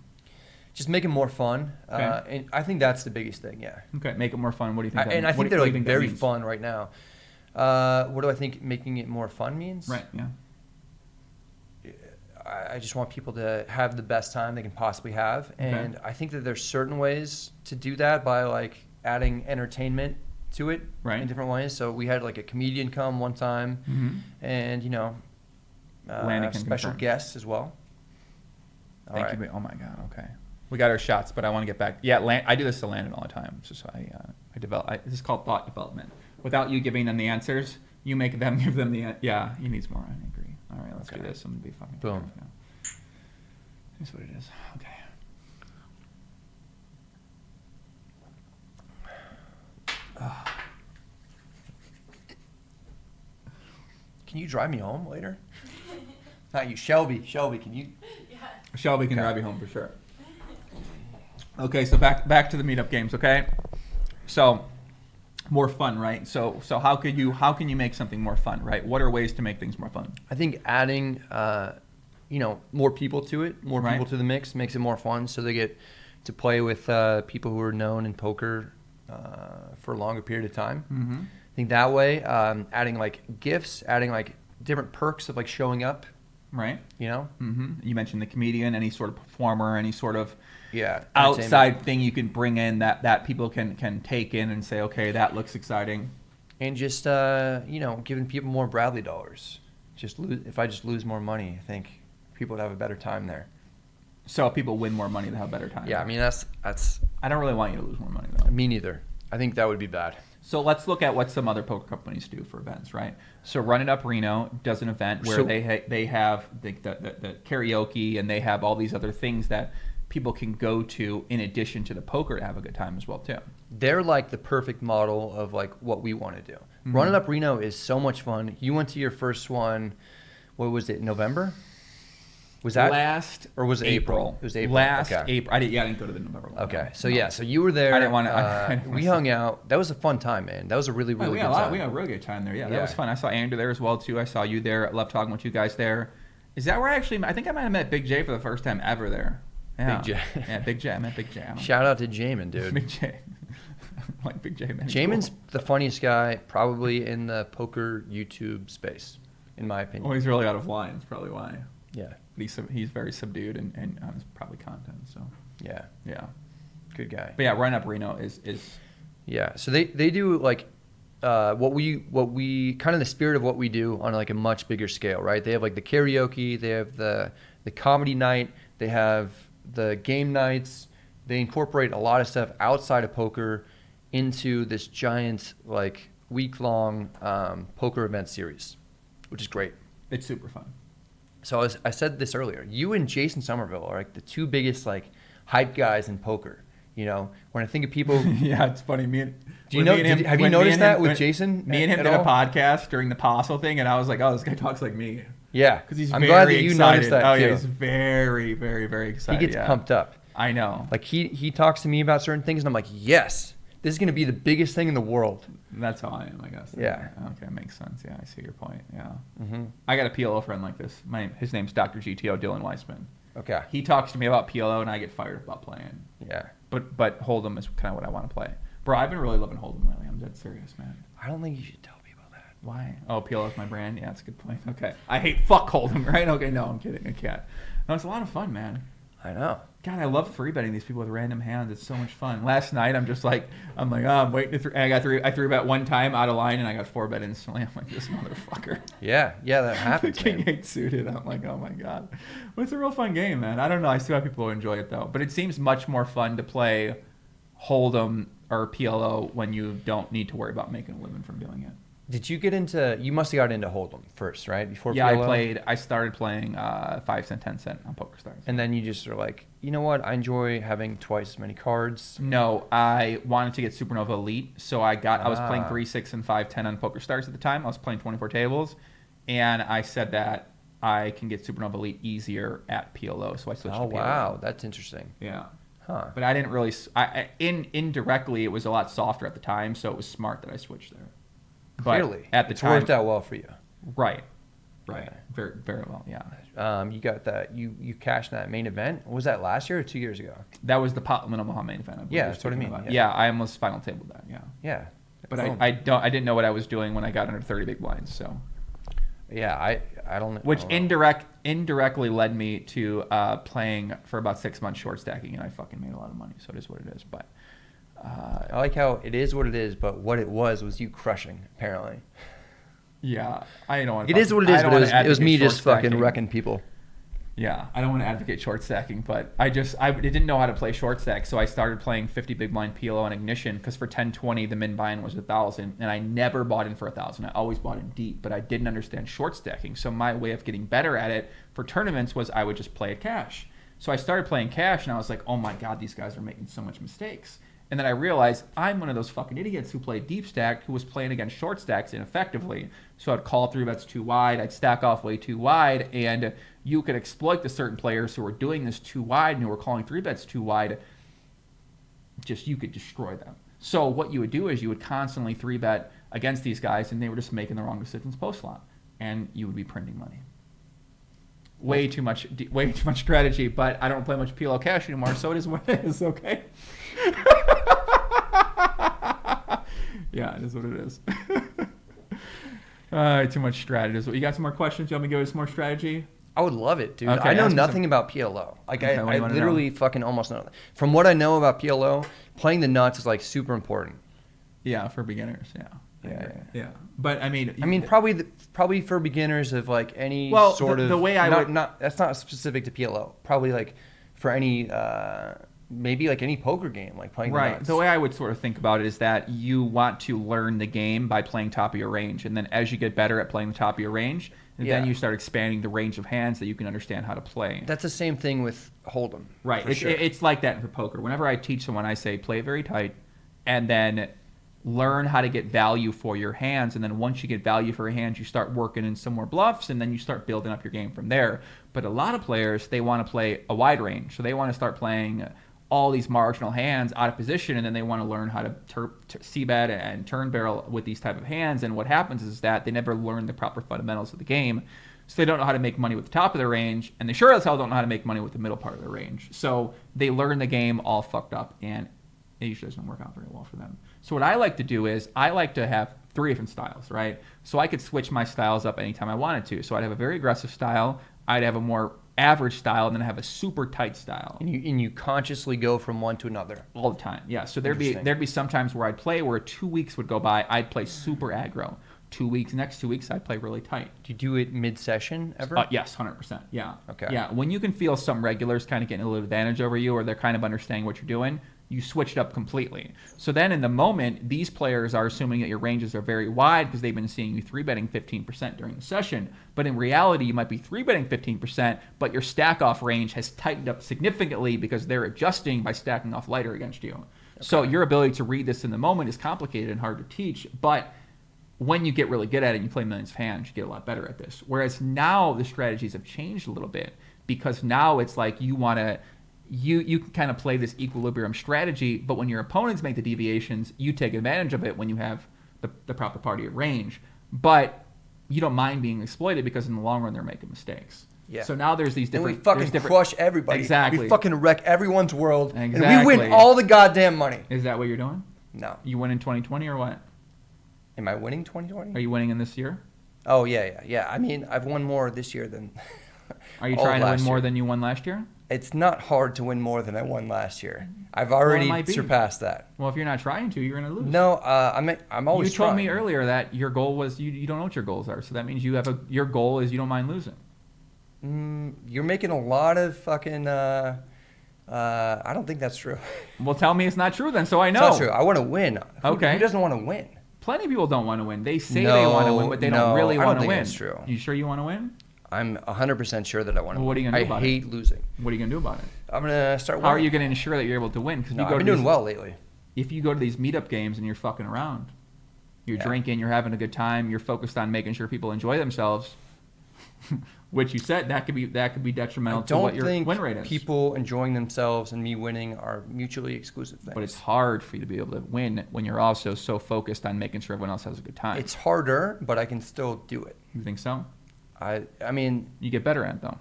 Just make it more fun. Okay. And I think that's the biggest thing, yeah. Okay, make it more fun. What do you think? I think they're like very fun right now. What do I think making it more fun means? Right, yeah. I just want people to have the best time they can possibly have. And I think that there's certain ways to do that by like adding entertainment to it in different ways. So we had like a comedian come one time, and special guests as well. Thank you. Oh my God. Okay, we got our shots, but I want to get back. Yeah, I do this to Landon all the time. It's just I develop. This is called thought development. Without you giving them the answers, you make them give them the. Yeah, he needs more. I agree. All right, let's do this. I'm gonna be fucking. Boom. Here's what it is. Okay. Can you drive me home later? Not you, Shelby. Shelby, can you? Yeah. Shelby can drive you home for sure. Okay, so back to the meetup games. Okay, so more fun, right? So how can you make something more fun, right? What are ways to make things more fun? I think adding more people to it, more people to the mix, makes it more fun. So they get to play with people who are known in poker for a longer period of time. Mm-hmm. I think that way, adding like gifts, adding like different perks of like showing up. Right. Mm-hmm. You mentioned the comedian, any sort of performer, any sort of outside thing you can bring in that people can take in and say, okay, that looks exciting. And just giving people more Bradley dollars. If I just lose more money, I think people would have a better time there. So if people win more money, they have a better time. Yeah, I mean that's. I don't really want you to lose more money though. Me neither. I think that would be bad. So let's look at what some other poker companies do for events, right? So Run It Up Reno does an event where they have the karaoke, and they have all these other things that people can go to in addition to the poker to have a good time as well too. They're like the perfect model of like what we want to do. Mm-hmm. Run It Up Reno is so much fun. You went to your first one, what was it, November? Was that last or was it April? It was April. April. I didn't go to the November one. Okay, so so you were there. I didn't want to. We hung out. That was a fun time, man. That was a really good time. We had a really good time there. Yeah, that was fun. I saw Andrew there as well too. I saw you there. I love talking with you guys there. Is that where I think I might have met Big J for the first time ever there. Yeah. Big J. Yeah, Big J. I met Big J. Shout out to Jamin, dude. Big J. Like Big J, man. Jamin's the funniest guy probably in the poker YouTube space, in my opinion. Well, he's really out of line. That's probably why. Yeah. He's very subdued and it's probably content. So yeah, good guy. But yeah, Run Up Reno is yeah. So they do like what we kind of the spirit of what we do on like a much bigger scale, right? They have like the karaoke, they have the comedy night, they have the game nights, they incorporate a lot of stuff outside of poker into this giant like week-long poker event series, which is great. It's super fun. So I said this earlier. You and Jason Somerville are like the two biggest like hype guys in poker. You know, when I think of people, Yeah, it's funny. have you noticed that with Jason? Me and him did a podcast during the Apostle thing, and I was like, "Oh, this guy talks like me." Yeah, because he's I'm very glad that you excited. noticed that Oh too. yeah, he's very, very, very excited. He gets pumped up. I know. Like he talks to me about certain things, and I'm like, yes, this is gonna be the biggest thing in the world. That's how I am, I guess. Yeah. Okay, makes sense. Yeah, I see your point. Yeah. Mm-hmm. I got a PLO friend like this. His name's Dr. GTO Dylan Weissman. Okay. He talks to me about PLO, and I get fired up about playing. Yeah. But Hold'em is kind of what I want to play. Bro, I've been really loving Hold'em lately. I'm dead serious, man. I don't think you should tell people that. Why? Oh, PLO is my brand? Yeah, that's a good point. Okay. I hate fuck Hold'em, right? Okay, no, I'm kidding. I can't. No, it's a lot of fun, man. I know. God, I love 3-betting these people with random hands. It's so much fun. Last night, I'm I'm waiting to I 3-bet one time out of line, and I got 4-bet instantly. I'm like, this motherfucker. Yeah, that happens, King man. 8 suited. I'm like, oh my God. But it's a real fun game, man. I don't know. I see why people enjoy it, though. But it seems much more fun to play Hold'em or PLO when you don't need to worry about making a living from doing it. Did you get into? You must have got into Hold'em first, right? Before Yeah, PLO? I started playing 5 cent, 10 cent on PokerStars. And then you just are like, you know what? I enjoy having twice as many cards. No, I wanted to get Supernova Elite, so I was playing 3, 6, and 5, 10 on PokerStars at the time. I was playing 24 tables, and I said that I can get Supernova Elite easier at PLO, so I switched to PLO. Oh wow, that's interesting. Yeah. Huh. But I didn't really. Indirectly, it was a lot softer at the time, so it was smart that I switched there. But Clearly, at the it's time, worked out well for you. Right. Okay. Very, very well. Yeah. You got that. You cashed that main event. Was that last year or 2 years ago? That was the Pot Omaha main event. I believe Yeah, you're that's what I speaking mean, about. yeah. Yeah, I almost final tabled that. Yeah. Yeah. But Boom. I didn't know what I was doing when I got under 30 big blinds. So. Yeah, I don't know. Which indirectly led me to playing for about 6 months short stacking, and I fucking made a lot of money. So it is what it is. But I like how it is what it is, but what it was you crushing, apparently. yeah, I don't want. It is what it is, but it was me just fucking wrecking people. Yeah, I don't want to advocate short stacking, but I didn't know how to play short stack, so I started playing 50 big blind PLO on Ignition because for 10-20 the min buy-in was 1,000, and I never bought in for 1,000. I always bought in deep, but I didn't understand short stacking. So my way of getting better at it for tournaments was I would just play it cash. So I started playing cash, and I was like, oh my God, these guys are making so much mistakes. And then I realized I'm one of those fucking idiots who played deep stack who was playing against short stacks ineffectively. So I'd call 3-bets too wide, I'd stack off way too wide, and you could exploit the certain players who were doing this too wide and who were calling 3-bets too wide. Just you could destroy them. So what you would do is you would constantly 3-bet against these guys, and they were just making the wrong decisions post-flop, and you would be printing money. Way too much strategy, but I don't play much PLO cash anymore, so it is what it is, okay? Yeah, it is what it is. Too much strategy. You got some more questions? You want me to give us some more strategy? I would love it, dude. Okay, I know ask me nothing about PLO. Like Okay, what do I you wanna literally fucking almost know. From what I know about PLO, playing the nuts is like super important. Yeah, for beginners. Yeah. Yeah. But I mean, probably for beginners of like any sort of the way I would not that's not specific to PLO. Probably like for any maybe like any poker game, like playing the nuts. The way I would sort of think about it is that you want to learn the game by playing top of your range, and then as you get better at playing the top of your range, then you start expanding the range of hands that you can understand how to play. That's the same thing with Hold'em. Right. It's like that for poker. Whenever I teach someone, I say play very tight, and then learn how to get value for your hands, and then once you get value for your hands, you start working in some more bluffs, and then you start building up your game from there. But a lot of players, they want to play a wide range, so they want to start playing all these marginal hands out of position, and then they want to learn how to c-bet and turn barrel with these type of hands. And what happens is that they never learn the proper fundamentals of the game, so they don't know how to make money with the top of their range, and they sure as hell don't know how to make money with the middle part of their range. So they learn the game all fucked up, and it usually doesn't work out very well for them. So what I like to do is I like to have 3 different styles, right? So I could switch my styles up anytime I wanted to. So I'd have a very aggressive style, I'd have a more average style, and then have a super tight style. And you consciously go from one to another all the time. Yeah. So there'd be some times where I'd play where 2 weeks would go by, I'd play super aggro. 2 weeks, next 2 weeks, I play really tight. Do you do it mid-session ever? Yes, 100%. Yeah. Okay. Yeah. When you can feel some regulars kind of getting a little advantage over you, or they're kind of understanding what you're doing, you switch it up completely. So then in the moment, these players are assuming that your ranges are very wide because they've been seeing you 3-betting 15% during the session. But in reality, you might be 3-betting 15%, but your stack off range has tightened up significantly because they're adjusting by stacking off lighter against you. Okay. So your ability to read this in the moment is complicated and hard to teach, but when you get really good at it and you play millions of hands, you get a lot better at this. Whereas now the strategies have changed a little bit because now it's like you want to, you can kind of play this equilibrium strategy, but when your opponents make the deviations, you take advantage of it when you have the proper party at range. But you don't mind being exploited because in the long run they're making mistakes. Yeah. So now there's these different. And we fucking crush everybody. Exactly. We fucking wreck everyone's world. Exactly. And we win all the goddamn money. Is that what you're doing? No. You win in 2020 or what? Am I winning 2020? Are you winning in this year? Oh, yeah. I mean, I've won more this year than Are you all trying to win last more year. than you won last year? It's not hard to win more than I won last year. I've already might be. surpassed that. Well, if you're not trying to, you're going to lose. No, I'm always You told trying. me earlier that your goal was you don't know what your goals are, so that means your goal is you don't mind losing. You're making a lot of fucking. I don't think that's true. Well, tell me it's not true then, so I It's know. not true. I want to win. Okay. Who doesn't want to win? Plenty of people don't want to win. They say No, they want to win, but they don't no, really I don't want to think win. that's true. You sure you want to win? I'm 100% sure that I want to Well, win. what are you gonna do about I it? hate losing. What are you going to do about it? I'm gonna start winning. How are you going to ensure that you're able to win? Because No, I've been doing well lately. If you go to these meetup games and you're fucking around, you're Yeah. drinking, you're having a good time, you're focused on making sure people enjoy themselves, which you said that could be detrimental I to what don't your think win rate is. people enjoying themselves and me winning are mutually exclusive things. But it's hard for you to be able to win when you're also so focused on making sure everyone else has a good time. It's harder, but I can still do it. You think so? I mean, You get better at it though.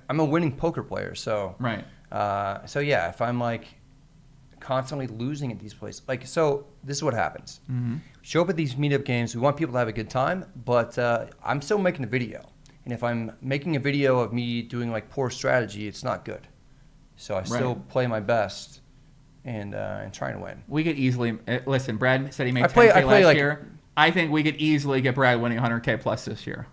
I'm a winning poker player, so Right. So yeah, if I'm like constantly losing at these places, like, so this is what happens. Mm-hmm. Show up at these meetup games. We want people to have a good time, but I'm still making a video. And if I'm making a video of me doing like poor strategy, it's not good. So I still play my best and trying to win. We could easily listen. Brad said he made I 10K play last like- year. I think we could easily get Brad winning 100K plus this year.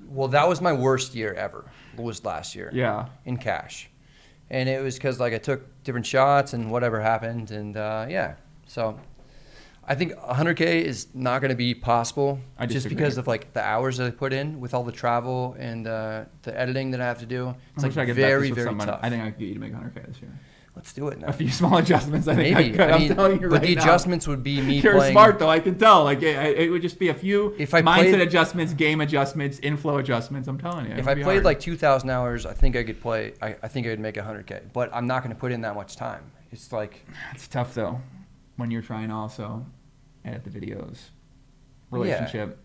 Well, that was my worst year ever. Was last year. Yeah. In cash, and it was because like I took different shots and whatever happened, and yeah. So I think 100K is not going to be possible I just disagree. because of like the hours that I put in with all the travel and the editing that I have to do. It's I like wish I could bet very this with very someone. tough. I think I could get you to make 100K this year. Let's do it now. A few small adjustments. I think Maybe. I could. I mean, I'm telling you but right the now. adjustments would be me You're playing. smart though. I can tell. Like it would just be a few If I mindset played- adjustments, game adjustments, inflow adjustments. I'm telling you. If It I would be played hard. like 2,000 hours, I think I could play. I think I could make 100K, but I'm not going to put in that much time. It's like It's tough though, when you're trying to also edit the videos, relationship.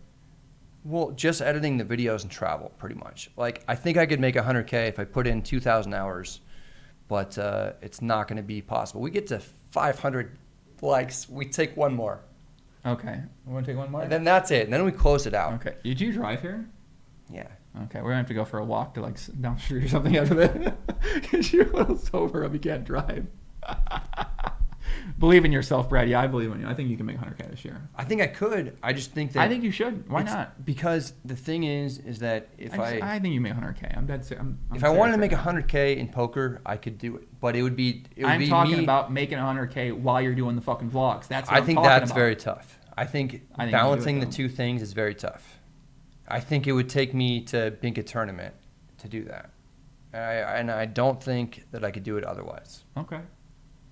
Well, just editing the videos and travel, pretty much. Like, I think I could make 100K if I put in 2,000 hours, but it's not going to be possible. We get to 500 likes, we take one more. Okay. We want to take one more? And then that's it. And then we close it out. Okay. Did you drive here? Yeah. Okay. We're going to have to go for a walk to like down the street or something after that. Because you're a little sober if you can't drive. Believe in yourself, Brad. Yeah, I believe in you. I think you can make 100K this year. I think I could. I just think that. I think you should. Why it's- not? Because the thing is that if I think you make 100K. I'm dead serious. if I wanted to make 100K in poker, I could do it. But it would be. I'm talking me. about making 100K while you're doing the fucking vlogs. That's what I I'm think talking that's about. very tough. I think I think you do balancing it, the though. two things is very tough. I think it would take me to bink a tournament to do that. And I don't think that I could do it otherwise. Okay.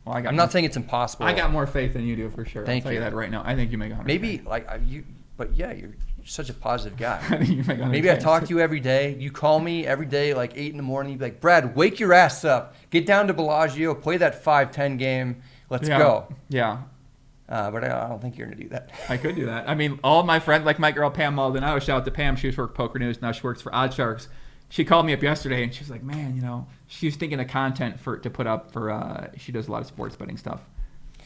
Well, I'm not saying it's impossible. I got more faith than you do for sure. Thank I'll tell you you. that right now. I think you make 100K. Maybe like you, but yeah, you're such a positive guy. I think you make 100K. Maybe I talk to you every day. You call me every day, like 8 in the morning. You'd be like, Brad, wake your ass up. Get down to Bellagio. Play that 5-10 game. Let's go. Yeah. But I don't think you're going to do that. I could do that. I mean, all my friends, like my girl Pam Maldonado, shout out to Pam. She used to work Poker News. Now she works for Odd Sharks. She called me up yesterday and she's like, man, you know, she was thinking of content to put up for, she does a lot of sports betting stuff.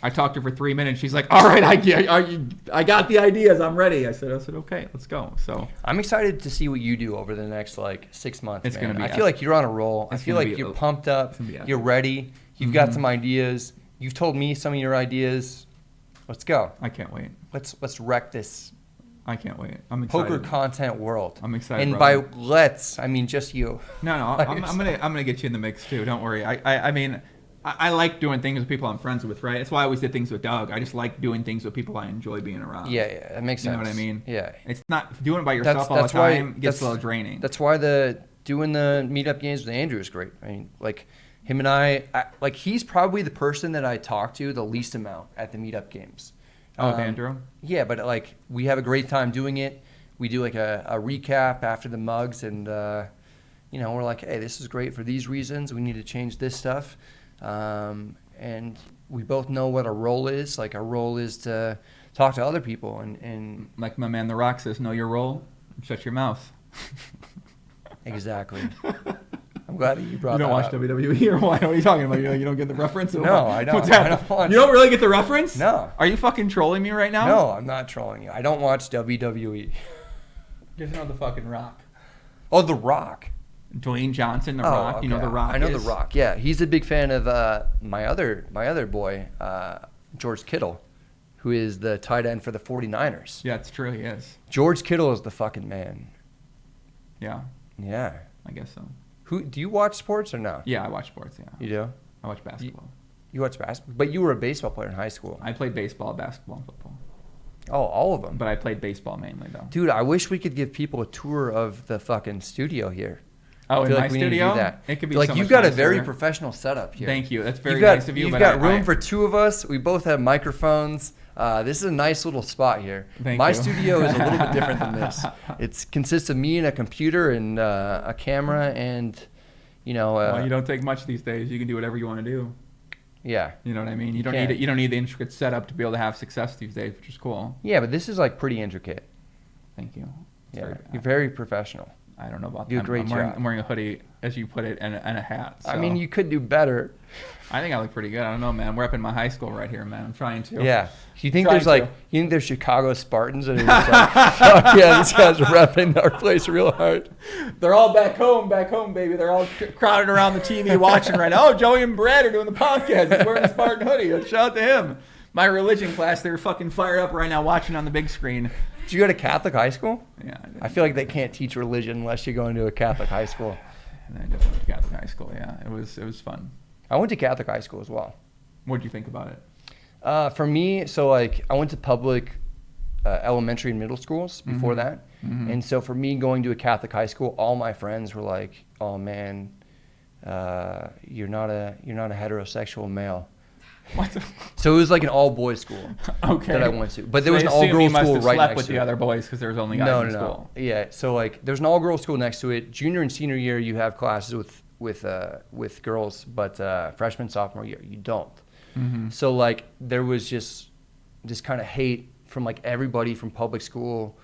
I talked to her for 3 minutes. She's like, all right, I got the ideas. I'm ready. I said, okay, let's go. So I'm excited to see what you do over the next like 6 months. It's man. gonna be I feel like you're on a roll. I it's feel gonna like be you're a- pumped up. it's gonna be You're epic. ready. You've got some ideas. You've told me some of your ideas. Let's go. I can't wait. Let's wreck this I can't wait. I'm excited. Poker content world. I'm excited. And brother. by let's, I mean just you. No, I'm gonna get you in the mix too. Don't worry. I mean, I like doing things with people I'm friends with, right? That's why I always did things with Doug. I just like doing things with people I enjoy being around. Yeah, that makes sense. You know what I mean? Yeah. It's not doing it by yourself all the time gets a little draining. That's why doing the meetup games with Andrew is great. I mean, like him and I like he's probably the person that I talk to the least amount at the meetup games. Andrew? Yeah, but like we have a great time doing it. We do like a recap after the mugs, and we're like, hey, this is great for these reasons. We need to change this stuff, and we both know what our role is. Like our role is to talk to other people, and like my man The Rock says, know your role, shut your mouth. Exactly. I'm glad that you brought that up. You don't watch WWE or what? What are you talking about? You don't get the reference? No, I don't. What's that? You don't really get the reference? No. Are you fucking trolling me right now? No, I'm not trolling you. I don't watch WWE. Just know the fucking Rock. Oh, The Rock. Dwayne Johnson, The Rock. Okay. You know The Rock. I know The Rock. Yeah, he's a big fan of my other boy, George Kittle, who is the tight end for the 49ers. Yeah, it's true. He is. George Kittle is the fucking man. Yeah. Yeah. I guess so. Do you watch sports or no? Yeah, I watch sports. Yeah. You do? I watch basketball. You watch basketball, but you were a baseball player in high school. I played baseball, basketball, and football. Oh, all of them. But I played baseball mainly, though. Dude, I wish we could give people a tour of the fucking studio here. Oh, I feel in like my we need to do studio? that. It could be like so you've much got a nicer. very professional setup here. Thank you. That's very nice of you. You've but got room for two of us. We both have microphones. This is a nice little spot here. Thank my you. studio is a little bit different than this. It consists of me and a computer and a camera and, well, you don't take much these days. You can do whatever you want to do. Yeah. You know what I mean? You don't need it. You don't need the intricate setup to be able to have success these days, which is cool. Yeah, but this is like pretty intricate. Thank you. You're very professional. I don't know about you that. do a great job. I'm wearing a hoodie, as you put it, and a hat. So. I mean, you could do better. I think I look pretty good. I don't know, man. We're up in my high school right here, man. I'm trying to. Yeah. You think there's Chicago Spartans and it's like, fuck yeah, these guys are repping our place real hard. They're all back home, baby. They're all crowded around the TV watching right now. Oh, Joey and Brad are doing the podcast. He's wearing a Spartan hoodie. Shout out to him. My religion class, they're fucking fired up right now watching on the big screen. Did you go to Catholic high school? Yeah. I feel like they can't teach religion unless you go into a Catholic high school. And I definitely went to Catholic high school, yeah. It was fun. I went to Catholic high school as well. What did you think about it? For me, so like I went to public elementary and middle schools before that. Mm-hmm. And so for me going to a Catholic high school, all my friends were like, oh man, you're not a heterosexual male. What? So it was like an all-boys school that I went to. But there was an all-girls school right next to it. with the other boys because there was only guys in school. Yeah, so like there's an all-girls school next to it. Junior and senior year you have classes with girls, but freshman, sophomore year you don't. Mm-hmm. So like there was just this kind of hate from like everybody from public school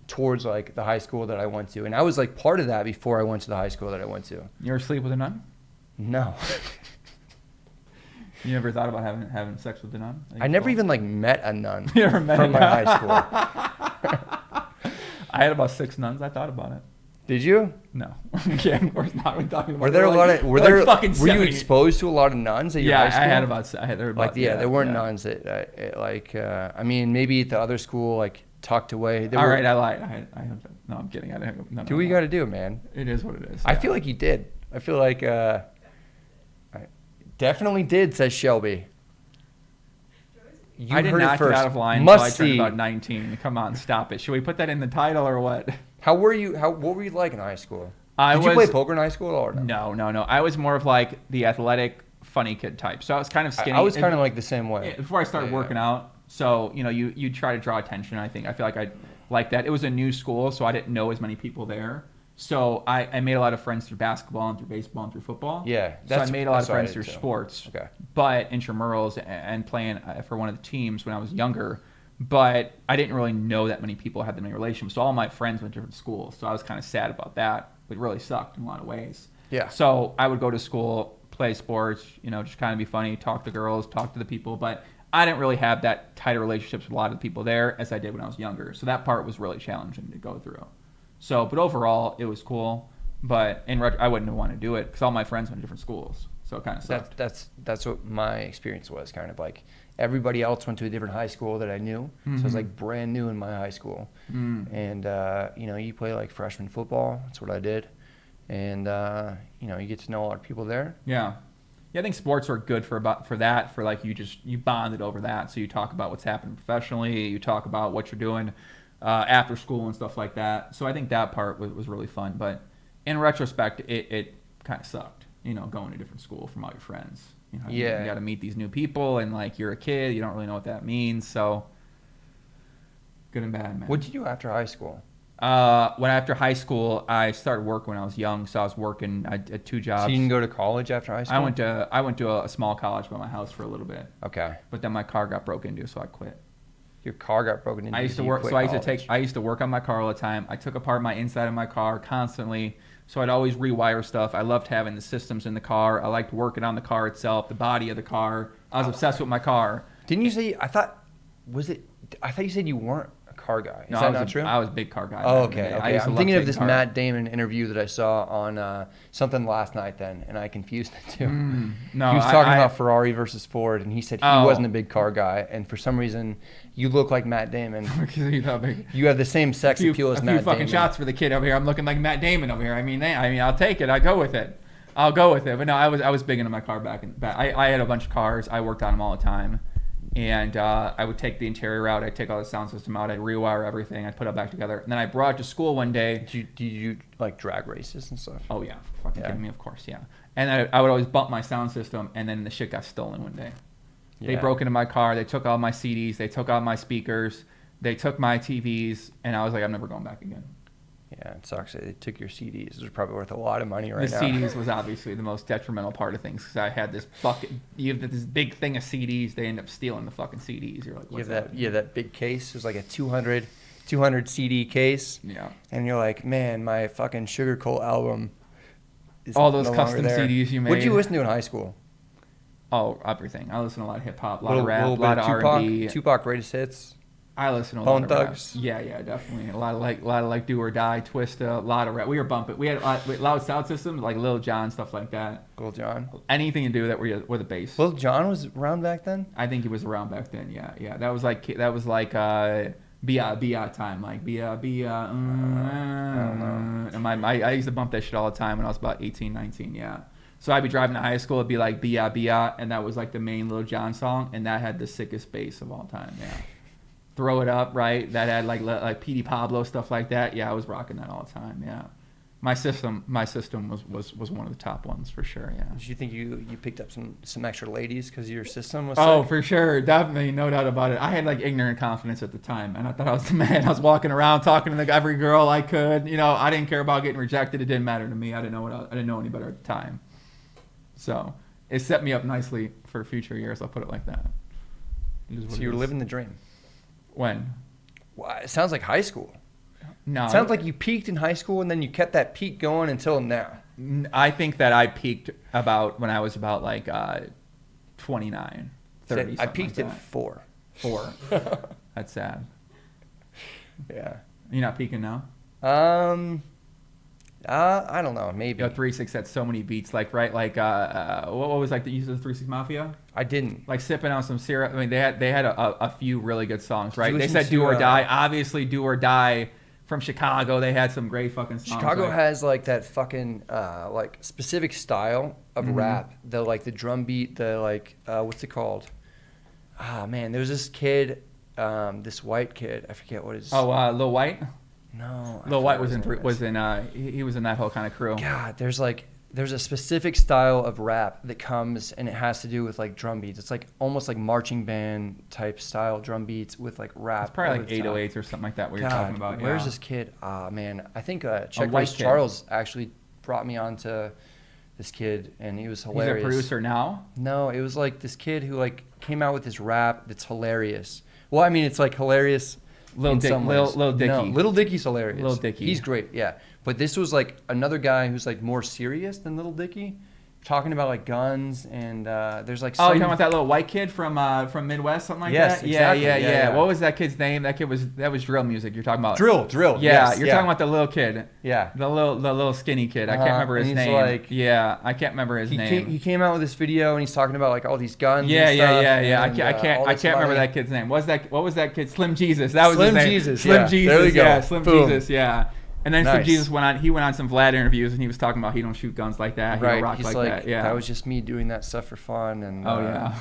towards like the high school that I went to. And I was like part of that before I went to the high school that I went to. You ever sleep with a nun? No. You never thought about having sex with a nun? I never even like met a nun you never met from my high school. I had about 6 nuns. I thought about it. Did you? No. Yeah, of course not. We're talking about were there a lot of were you exposed to a lot of nuns at your high school? I had about there weren't nuns that I mean maybe at the other school like tucked away. Right, I lied. No, I'm kidding. I didn't. No, do what you got to do, man. It is what it is. I feel like you did. I feel like I definitely did, says Shelby. I did not get out of line until I turned about 19. Come on, stop it. Should we put that in the title or what? What were you like in high school? Did you play poker in high school or no? No. I was more of like the athletic, funny kid type. So I was kind of skinny. I was kind of like the same way. Before I started working out. So, you try to draw attention. I feel like I like that. It was a new school, so I didn't know as many people there. So I made a lot of friends through basketball and through baseball and through football. Yeah. So I made a lot of friends through sports. Okay. But intramurals and playing for one of the teams when I was younger. But I didn't really know that many people had that many relationships. So all my friends went to different schools. So I was kind of sad about that. It really sucked in a lot of ways. Yeah. So I would go to school, play sports, just kind of be funny, talk to girls, talk to the people. But I didn't really have that tighter relationships with a lot of the people there as I did when I was younger. So that part was really challenging to go through. So, but overall, it was cool. But I wouldn't want to do it because all my friends went to different schools. So it kind of sucked. That's what my experience was, kind of like everybody else went to a different high school that I knew, so it was like brand new in my high school. And you play like freshman football. That's what I did, and you get to know a lot of people there. Yeah, I think sports are good for that. For like you bonded over that, so you talk about what's happening professionally. You talk about what you're doing after school and stuff like that. So I think that part was really fun. But in retrospect, it kind of sucked. Going to a different school from all your friends. You got to meet these new people, and like you're a kid, you don't really know what that means. So good and bad, man. What did you do after high school? After high school, I started work when I was young, so I was working. I had 2 jobs. So you didn't go to college after high school? I went to a small college by my house for a little bit. Okay. But then my car got broken into, so I quit. Your car got broken into. I used to work, so I used to work on my car all the time. I took apart my inside of my car constantly. So I'd always rewire stuff. I loved having the systems in the car. I liked working on the car itself, the body of the car. I was obsessed with my car. Didn't you say? I thought you said you weren't a car guy. Is no, that not true? I was a big car guy. Oh, okay. I'm thinking of this car. Matt Damon interview that I saw on something last night then, and I confused it too. No, he was talking about Ferrari versus Ford, and he said he wasn't a big car guy, and for some reason, you look like Matt Damon. You have the same sex appeal as Matt Damon. A few fucking shots for the kid over here. I'm looking like Matt Damon over here. I mean, I'll take it. I go with it. But no, I was big into my car back. I had a bunch of cars. I worked on them all the time. And I would take the interior out. I'd take all the sound system out. I'd rewire everything. I'd put it back together. And then I brought it to school one day. Did you like drag races and stuff? Oh, yeah. Fucking kidding me, of course, yeah. And I would always bump my sound system, and then the shit got stolen one day. Yeah. They broke into my car. They took all my CDs. They took all my speakers. They took my TVs. And I was like, I'm never going back again. Yeah, it sucks. They took your CDs. They're probably worth a lot of money right now. The CDs was obviously the most detrimental part of things because I had this bucket. You have this big thing of CDs. They end up stealing the fucking CDs. You're like, what's that? Yeah, that big case. It was like a 200 CD case. Yeah. And you're like, man, my fucking Sugar Cult album is all those no custom CDs you made. What did you listen to in high school? Oh, everything. I listen to a lot of hip hop, a lot of rap, a lot of R&B. Tupac greatest hits. I listen to a Bone lot of Thugs. Rap. Yeah, definitely. A lot of like Do or Die, Twista, a lot of rap. We were bumping. We had loud sound systems like Lil Jon, stuff like that. Lil Jon. Anything to do that with the bass. Lil Jon was around back then. I think he was around back then. Yeah. That was like B.I. time, like B.I. I don't know. And I used to bump that shit all the time when I was about 18, 19. Yeah. So I'd be driving to high school. It'd be like B.I., and that was like the main Lil Jon song, and that had the sickest bass of all time. Yeah. Throw It Up, right? That had like P.D. Pablo, stuff like that. Yeah, I was rocking that all the time. Yeah, my system was one of the top ones for sure. Yeah. Did you think you picked up some extra ladies because your system was? Oh, sick? for sure, definitely, no doubt about it. I had like ignorant confidence at the time, and I thought I was the man. I was walking around talking to like every girl I could. I didn't care about getting rejected. It didn't matter to me. I didn't know any better at the time. So it set me up nicely for future years. I'll put it like that. So you were living the dream. When? Well, it sounds like high school. No. It sounds like you peaked in high school and then you kept that peak going until now. I think that I peaked when I was about like 29, 30. I peaked like at 4. 4. That's sad. Yeah. You're not peaking now? I don't know. Maybe. 3-6 had so many beats. Like, right? Like, what was like the use of the 3-6 Mafia? I didn't. Like sipping on some syrup. I mean, they had a few really good songs, right? They said to, Do or Die. Obviously, Do or Die from Chicago. They had some great fucking songs. Chicago has like that fucking like specific style of rap. The drum beat. The like what's it called? Ah man, there was this kid, this white kid. I forget what his. Oh, Lil White. No. Lil White was in he was in that whole kind of crew. God, there's a specific style of rap that comes and it has to do with like drum beats. It's like almost like marching band type style drum beats with like rap. It's probably like 808s or something like that. What you're talking about? Where's this kid? Ah man, I think White Rice kid. Charles actually brought me onto this kid and he was hilarious. He's a producer now? No, it was like this kid who like came out with this rap that's hilarious. Well, I mean it's like hilarious. Lil Dicky. No, Lil Dicky's hilarious. Lil Dicky. He's great, yeah. But this was like another guy who's like more serious than Lil Dicky. talking about like guns and there's like. Oh, Some... you're talking about that little white kid from Midwest, something like Yes, that? exactly. Yeah. What was that kid's name? That was drill music. You're talking about Drill. Yeah, yes, you're talking about the little kid. Yeah. The little skinny kid. I can't remember his and he's name. like- Yeah, I can't remember his name. He came out with this video and he's talking about like all these guns. Yeah. and stuff I and, can't remember that kid's name. What was that kid? Slim Jesus. That was Slim his name. Jesus, Slim yeah. Jesus. There we go. Yeah, Slim Boom. Jesus. Yeah. And then Slim Nice. Jesus went on some Vlad interviews and he was talking about he don't shoot guns like that. He don't Right. rock He's like like, that. Yeah. that was just me doing that stuff for fun. And Oh yeah.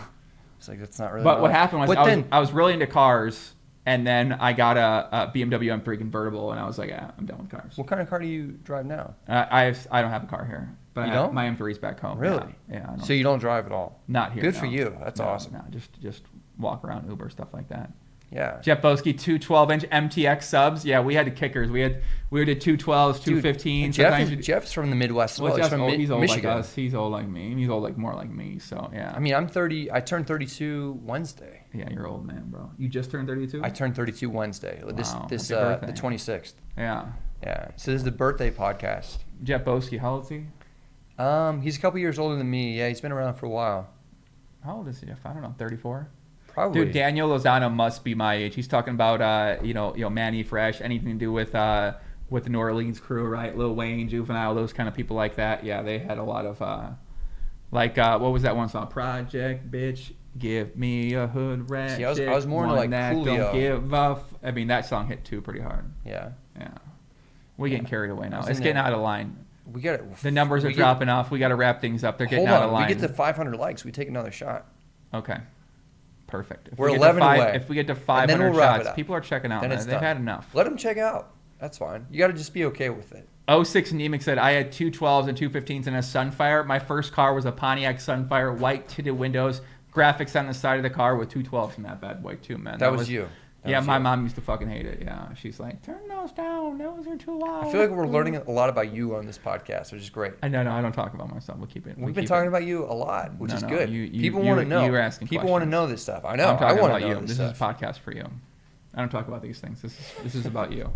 it's like that's not really. But what happened was But I was really into cars, and then I got a BMW M3 convertible, and I was like, yeah, I'm done with cars. What kind of car do you drive now? I don't have a car here, but You don't? my M3's back home. Really? Yeah. I don't, So you don't drive at all? not here. Good no. for you. That's No, awesome. No, just walk around Uber, stuff like that. Yeah. Jeff Boski, 2 12-inch MTX subs. Yeah, we had the kickers. We did 212s, 215s. Jeff's from the Midwest as well. Jeff's He's from old, he's old Michigan. like us. He's old like me. He's old like more like me. So yeah. I mean, I'm 30. I turned 32 Wednesday. Yeah, you're old man, bro. You just turned 32. I turned 32 Wednesday. Wow, This happy the birthday. 26th. Yeah. Yeah. So this is the birthday podcast. Jeff Boski, how old is he? He's a couple years older than me. Yeah, he's been around for a while. How old is he, Jeff? I don't know, 34? Probably. Dude, Daniel Lozano must be my age. He's talking about Manny Fresh, anything to do with the New Orleans crew, right? Lil Wayne, Juvenile, those kind of people like that. Yeah, they had a lot of what was that one song? Project Bitch, give me a hood rat. See, I was more into, like, that Coolio. Don't give a I mean, that song hit too pretty hard. Yeah. Yeah, we're getting carried away now. was It's in getting there. out of line. We got it. The numbers are dropping off. We got to wrap things up. They're getting Hold out on. of line. We get to 500 likes. We take another shot. Okay. Perfect. If We're we get 11 to away. If we get to And then 500 we'll wrap it shots, up. people are checking out. Then Man. it's They've done. had enough. Let them check out. That's fine. You got to just be okay with it. 06 Nemec said, I had 212s and 215s and a Sunfire. My first car was a Pontiac Sunfire, white tinted windows, graphics on the side of the car with 212s in that bad boy too, man. That was you. That Yeah, was my you. mom used to fucking hate it. Yeah, she's like, turn those down. Those are too loud. I feel like we're learning a lot about you on this podcast, which is great. I know, no, I don't talk about myself. We'll keep it. We've been talking about you a lot, which No, is no, good. you- People you- want to know. you're asking People want to questions. know this stuff. I know. I'm I talking want about to know you. this This is stuff. a podcast for you. I don't talk about these things. This is about you.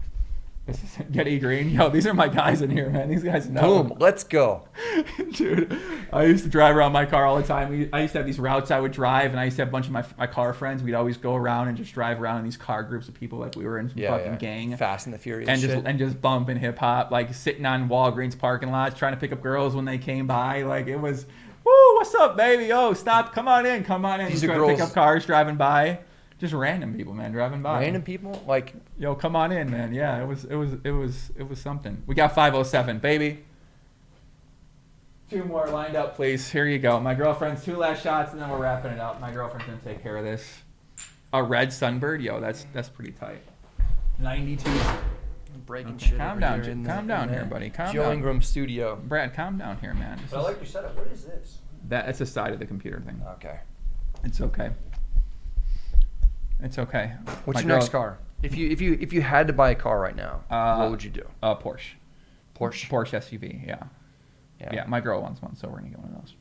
This is Get E Green. Yo, these are my guys in here, man. These guys know. Boom. Let's go. Dude, I used to drive around my car all the time. I used to have these routes I would drive, and I used to have a bunch of my car friends. We'd always go around and just drive around in these car groups of people like we were in some fucking gang. Fast and the Furious. And shit. just bumping hip hop, like sitting on Walgreens parking lots, trying to pick up girls when they came by. Like it was, woo, what's up, baby? Oh, stop, come on in. These Just are trying to pick girls- up cars driving by, just random people, man, driving by. Random people like Yo, come on in, man. Yeah, it was something. We got 507, baby. 2 more lined up, please. Here you go. My girlfriend's 2 last shots, and then we're wrapping it up. My girlfriend's gonna take care of this. A red sunbird, yo, that's pretty tight. 92. breaking Okay, shit. calm over down, here in the- calm down in here, the buddy. Calm Joe down. Ingram studio. Brad, calm down here, man. This But I is- like your setup. What is this? That's the side of the computer thing. Okay. It's okay. It's okay. What's My your girl- next car? If you had to buy a car right now, what would you do? Porsche. Porsche. Porsche SUV. Yeah. Yeah. My girl wants one, so we're gonna get one of those.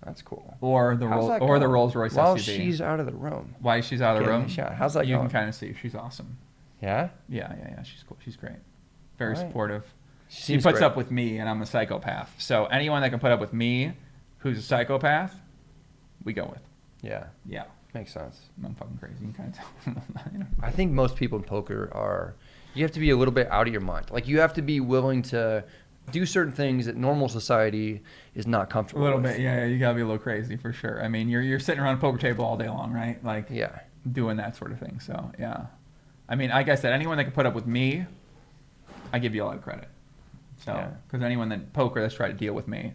That's cool. Or the How's that or the going? Rolls Royce While SUV. she's out of the room. Why she's out of the Getting room? a shot. How's that You going? can kind of see. She's awesome. Yeah. Yeah. She's cool. She's great. Very All right. supportive. She She seems puts great. up with me, and I'm a psychopath. So anyone that can put up with me, who's a psychopath, we go with. Yeah. Yeah. Makes sense. I'm fucking crazy. You can kind of tell. You know? I think most people in poker are. You have to be a little bit out of your mind. Like you have to be willing to do certain things that normal society is not A comfortable little with. bit, yeah. You gotta be a little crazy for sure. I mean, you're sitting around a poker table all day long, right? Like, Yeah. doing that sort of thing. So, yeah. I mean, like I said, anyone that can put up with me, I give you a lot of credit. So, Yeah. because anyone that poker that's tried to deal with me,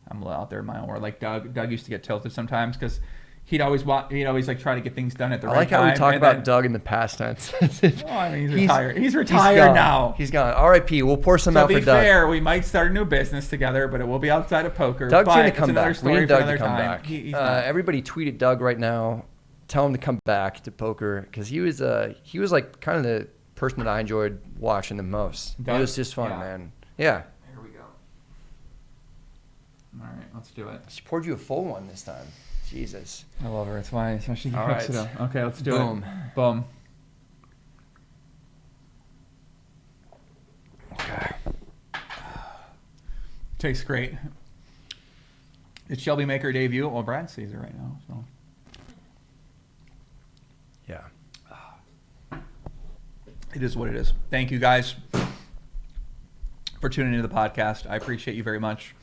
I'm a little out there in my own world. Like Doug used to get tilted sometimes because he'd always like try to get things done at the I right like time. how we talk and about then- Doug in the past tense. Oh, I mean, he's retired. He's retired gone. now. He's gone. R.I.P. We'll pour some To out be for Doug. fair, we might start a new business together, but it will be outside of poker. Doug's but going to it's come another back. We story need for Doug another to come time. back. He's not. Everybody tweeted Doug right now. Tell him to come back to poker because he was like kind of the person that I enjoyed watching the most. Doug? It was just fun, Yeah. man. Yeah. Here we go. All right, let's do it. She poured you a full one this time. Jesus. I love her. It's why she All hooks right. it up. Okay, let's do Boom. it. Boom. Okay. Tastes great. Did Shelby make her debut? Well, Brad sees her right now. So. Yeah. It is what it is. Thank you guys for tuning into the podcast. I appreciate you very much.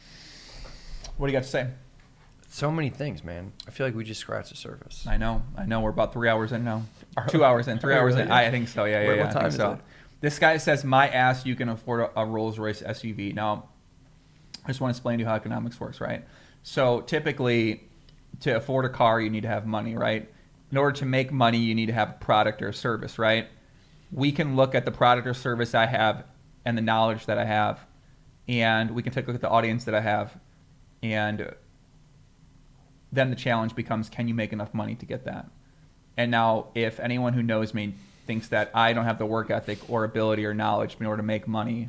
What do you got to say? So many things, man. I feel like we just scratched the surface. I know. We're about 3 hours in now. 2 hours in, 3 hours in. I think so. Yeah. Wait, Yeah. what time is it? This guy says, my ass, you can afford a Rolls Royce SUV. Now, I just want to explain to you how economics works, right? So typically, to afford a car, you need to have money, right? In order to make money, you need to have a product or a service, right? We can look at the product or service I have and the knowledge that I have, and we can take a look at the audience that I have, and then the challenge becomes, can you make enough money to get that? And now, if anyone who knows me thinks that I don't have the work ethic or ability or knowledge in order to make money,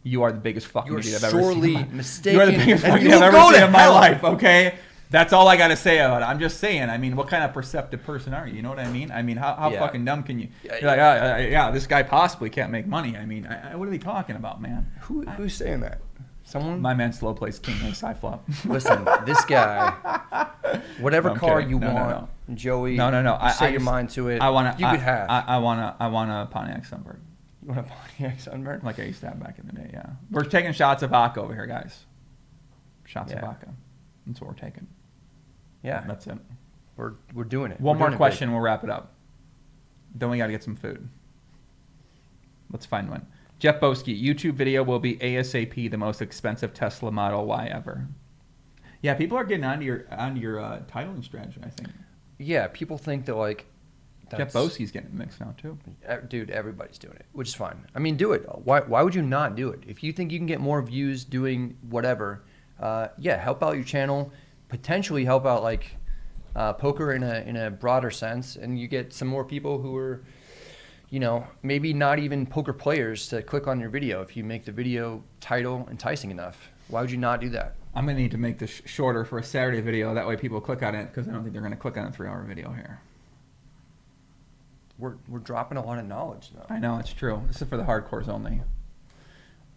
you are the biggest fucking You're idiot I've ever seen. sorely mistaken. You are the biggest and fucking you idiot I've will ever go seen to in my hell. life, okay? That's all I got to say about it. I'm just saying, I mean, what kind of perceptive person are you? You know what I mean? I mean, how Yeah. fucking dumb can you? Yeah, You're like, yeah, this guy possibly can't make money. I mean, what are they talking about, man? Who's saying that? Someone? My man slow plays king like side flop. Listen, this guy, whatever No, I'm car kidding. you No, no, want, Joey, No. you set your mind to it. I want to. You could have. I want a Pontiac Sunbird, You want a Pontiac Sunbird? like I used to have back in the day. Yeah, we're taking shots of vodka over here, guys. Shots of Yeah. vodka. That's what we're taking. Yeah, That's it. we're doing it. One We're more doing it question, we'll wrap it up. Then we got to get some food. Let's find one. Jeff Boski, YouTube video will be ASAP the most expensive Tesla Model Y ever. Yeah, people are getting onto your titling strategy, I think. big. Yeah, people think that like Jeff Boski's getting mixed now too. Dude, everybody's doing it, which is fine. I mean, do it. Why would you not do it? If you think you can get more views doing whatever, yeah, help out your channel. Potentially help out like poker in a broader sense, and you get some more people who are, you know, maybe not even poker players to click on your video if you make the video title enticing enough. Why would you not do that? I'm going to need to make this shorter for a Saturday video. That way people click on it, because I don't think they're going to click on a 3-hour video here. We're dropping a lot of knowledge though. I know, it's true. This is for the hardcores only.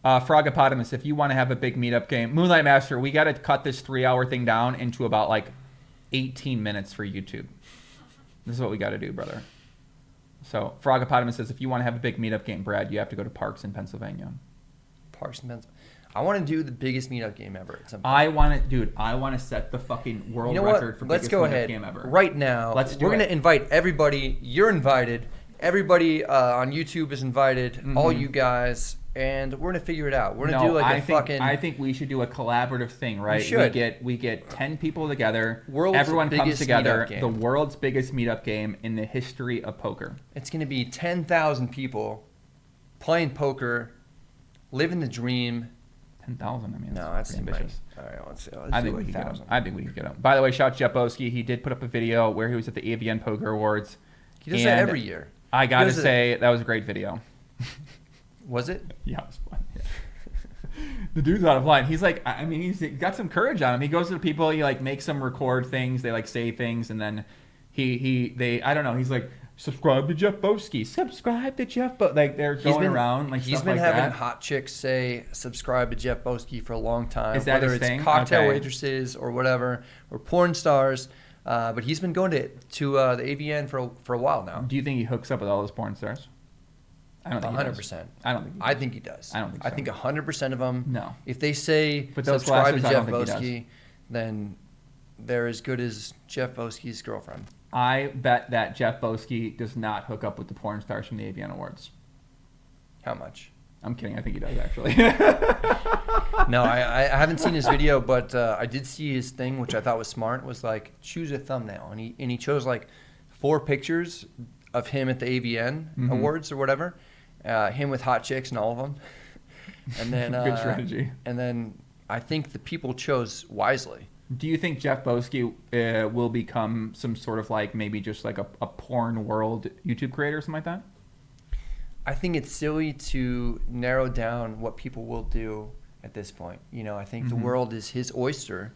Frogopotamus, if you want to have a big meetup game, Moonlight Master, we got to cut this 3-hour thing down into about like 18 minutes for YouTube. This is what we got to do, brother. So Frogopotamus says, if you want to have a big meetup game, Brad, you have to go to Parks in Pennsylvania. Parks and Pennsylvania. I want to do the biggest meetup game ever at some point. I want to set the fucking world You know record what? for Let's biggest go meetup ahead game ever. right now. Let's do We're it. going to invite everybody. You're invited. Everybody on YouTube is invited. All you guys. And we're going to figure it out. We're going to do like I think we should do a collaborative thing, right? We should. We get 10 people together. World's Everyone comes biggest together. meetup game. The world's biggest meetup game in the history of poker. It's going to be 10,000 people playing poker, living the dream. 10,000. I mean, No, that's pretty too many. ambitious. All right, let's I do think like we could get him. 1,000. I think we could get him. By the way, shout out to Jeff Boski. He did put up a video where he was at the AVN Poker Awards. He does that And every year. I got to does it- say, that was a great video. Was it? Yeah, it was fun. Yeah. The dude's out of line. He's like, I mean, he's got some courage on him. He goes to the people, he like makes them record things, they like say things, and then they I don't know, he's like, subscribe to Jeff Boski, subscribe to Jeff Boski. Like they're going around like He's stuff been like having that. hot chicks say subscribe to Jeff Boski for a long time. Is that whether his it's thing? cocktail Okay. waitresses or whatever, or porn stars. But he's been going to the AVN for a while now. Do you think he hooks up with all those porn stars? I don't think he does. 100%. I don't think he I does. think he does. I don't think I so. think 100% of them. No. If they say With those subscribe to glasses, I Jeff don't think he Boski, then they're as good as Jeff Boski's girlfriend. I bet that Jeff Boski does not hook up with the porn stars from the AVN Awards. How much? I'm kidding. I think he does, actually. No, I haven't seen his video, but I did see his thing, which I thought was smart. Was like choose a thumbnail, and he chose like 4 pictures of him at the AVN Awards or whatever, him with hot chicks and all of them, and then Good strategy. And then I think the people chose wisely. Do you think Jeff Boski will become some sort of like maybe just like a porn world YouTube creator or something like that? I think it's silly to narrow down what people will do at this point. You know, I think the world is his oyster,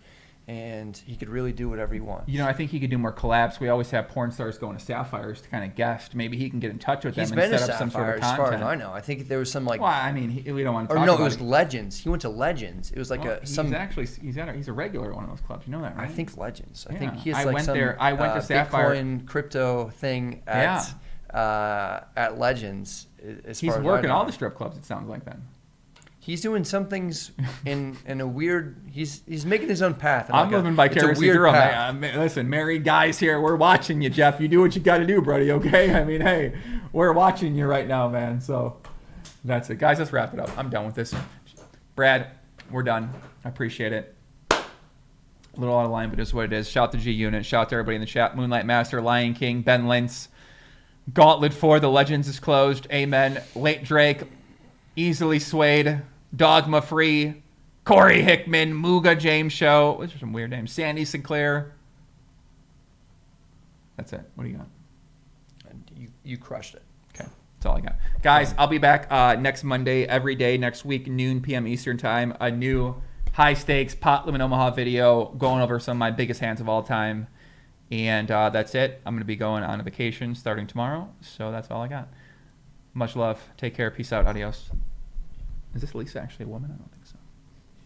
and he could really do whatever he wants. You know, I think he could do more collabs. We always have porn stars going to Sapphires to kind of guest. Maybe he can get in touch with He's them been and to set up some sort Sapphire, of as far content. as I know. I think there was some like. Well, I mean, we don't want to Or talk no, about it was Legends. He went to Legends. It was like Well, some. he's a regular at one of those clubs. You know that, right? I think Legends. I Yeah. think he has I like went some there. I went to Sapphire. Bitcoin crypto thing at Legends. As He's far as I working know. all the strip clubs. It sounds like then. He's doing some things in a weird. He's making his own path. I'm living vicariously through him. Listen, married guys here, we're watching you, Jeff. You do what you got to do, buddy. Okay? I mean, hey, we're watching you right now, man. So that's it, guys. Let's wrap it up. I'm done with this. Brad, we're done. I appreciate it. A little out of line, but it's what it is. Shout to G Unit. Shout to everybody in the chat. Moonlight Master, Lion King, Ben Lintz, Gauntlet 4, The Legends is closed. Amen. Late Drake, Easily Swayed, Dogma Free, Corey Hickman, Muga James Show. Those are some weird names. Sandy Sinclair. That's it. What do you got? And you crushed it. Okay. That's all I got. Guys, I'll be back next Monday, every day next week, noon p.m. Eastern Time. A new high stakes pot limit Omaha video going over some of my biggest hands of all time. And that's it. I'm going to be going on a vacation starting tomorrow. So that's all I got. Much love. Take care. Peace out. Adios. Is this Lisa actually a woman? I don't think so.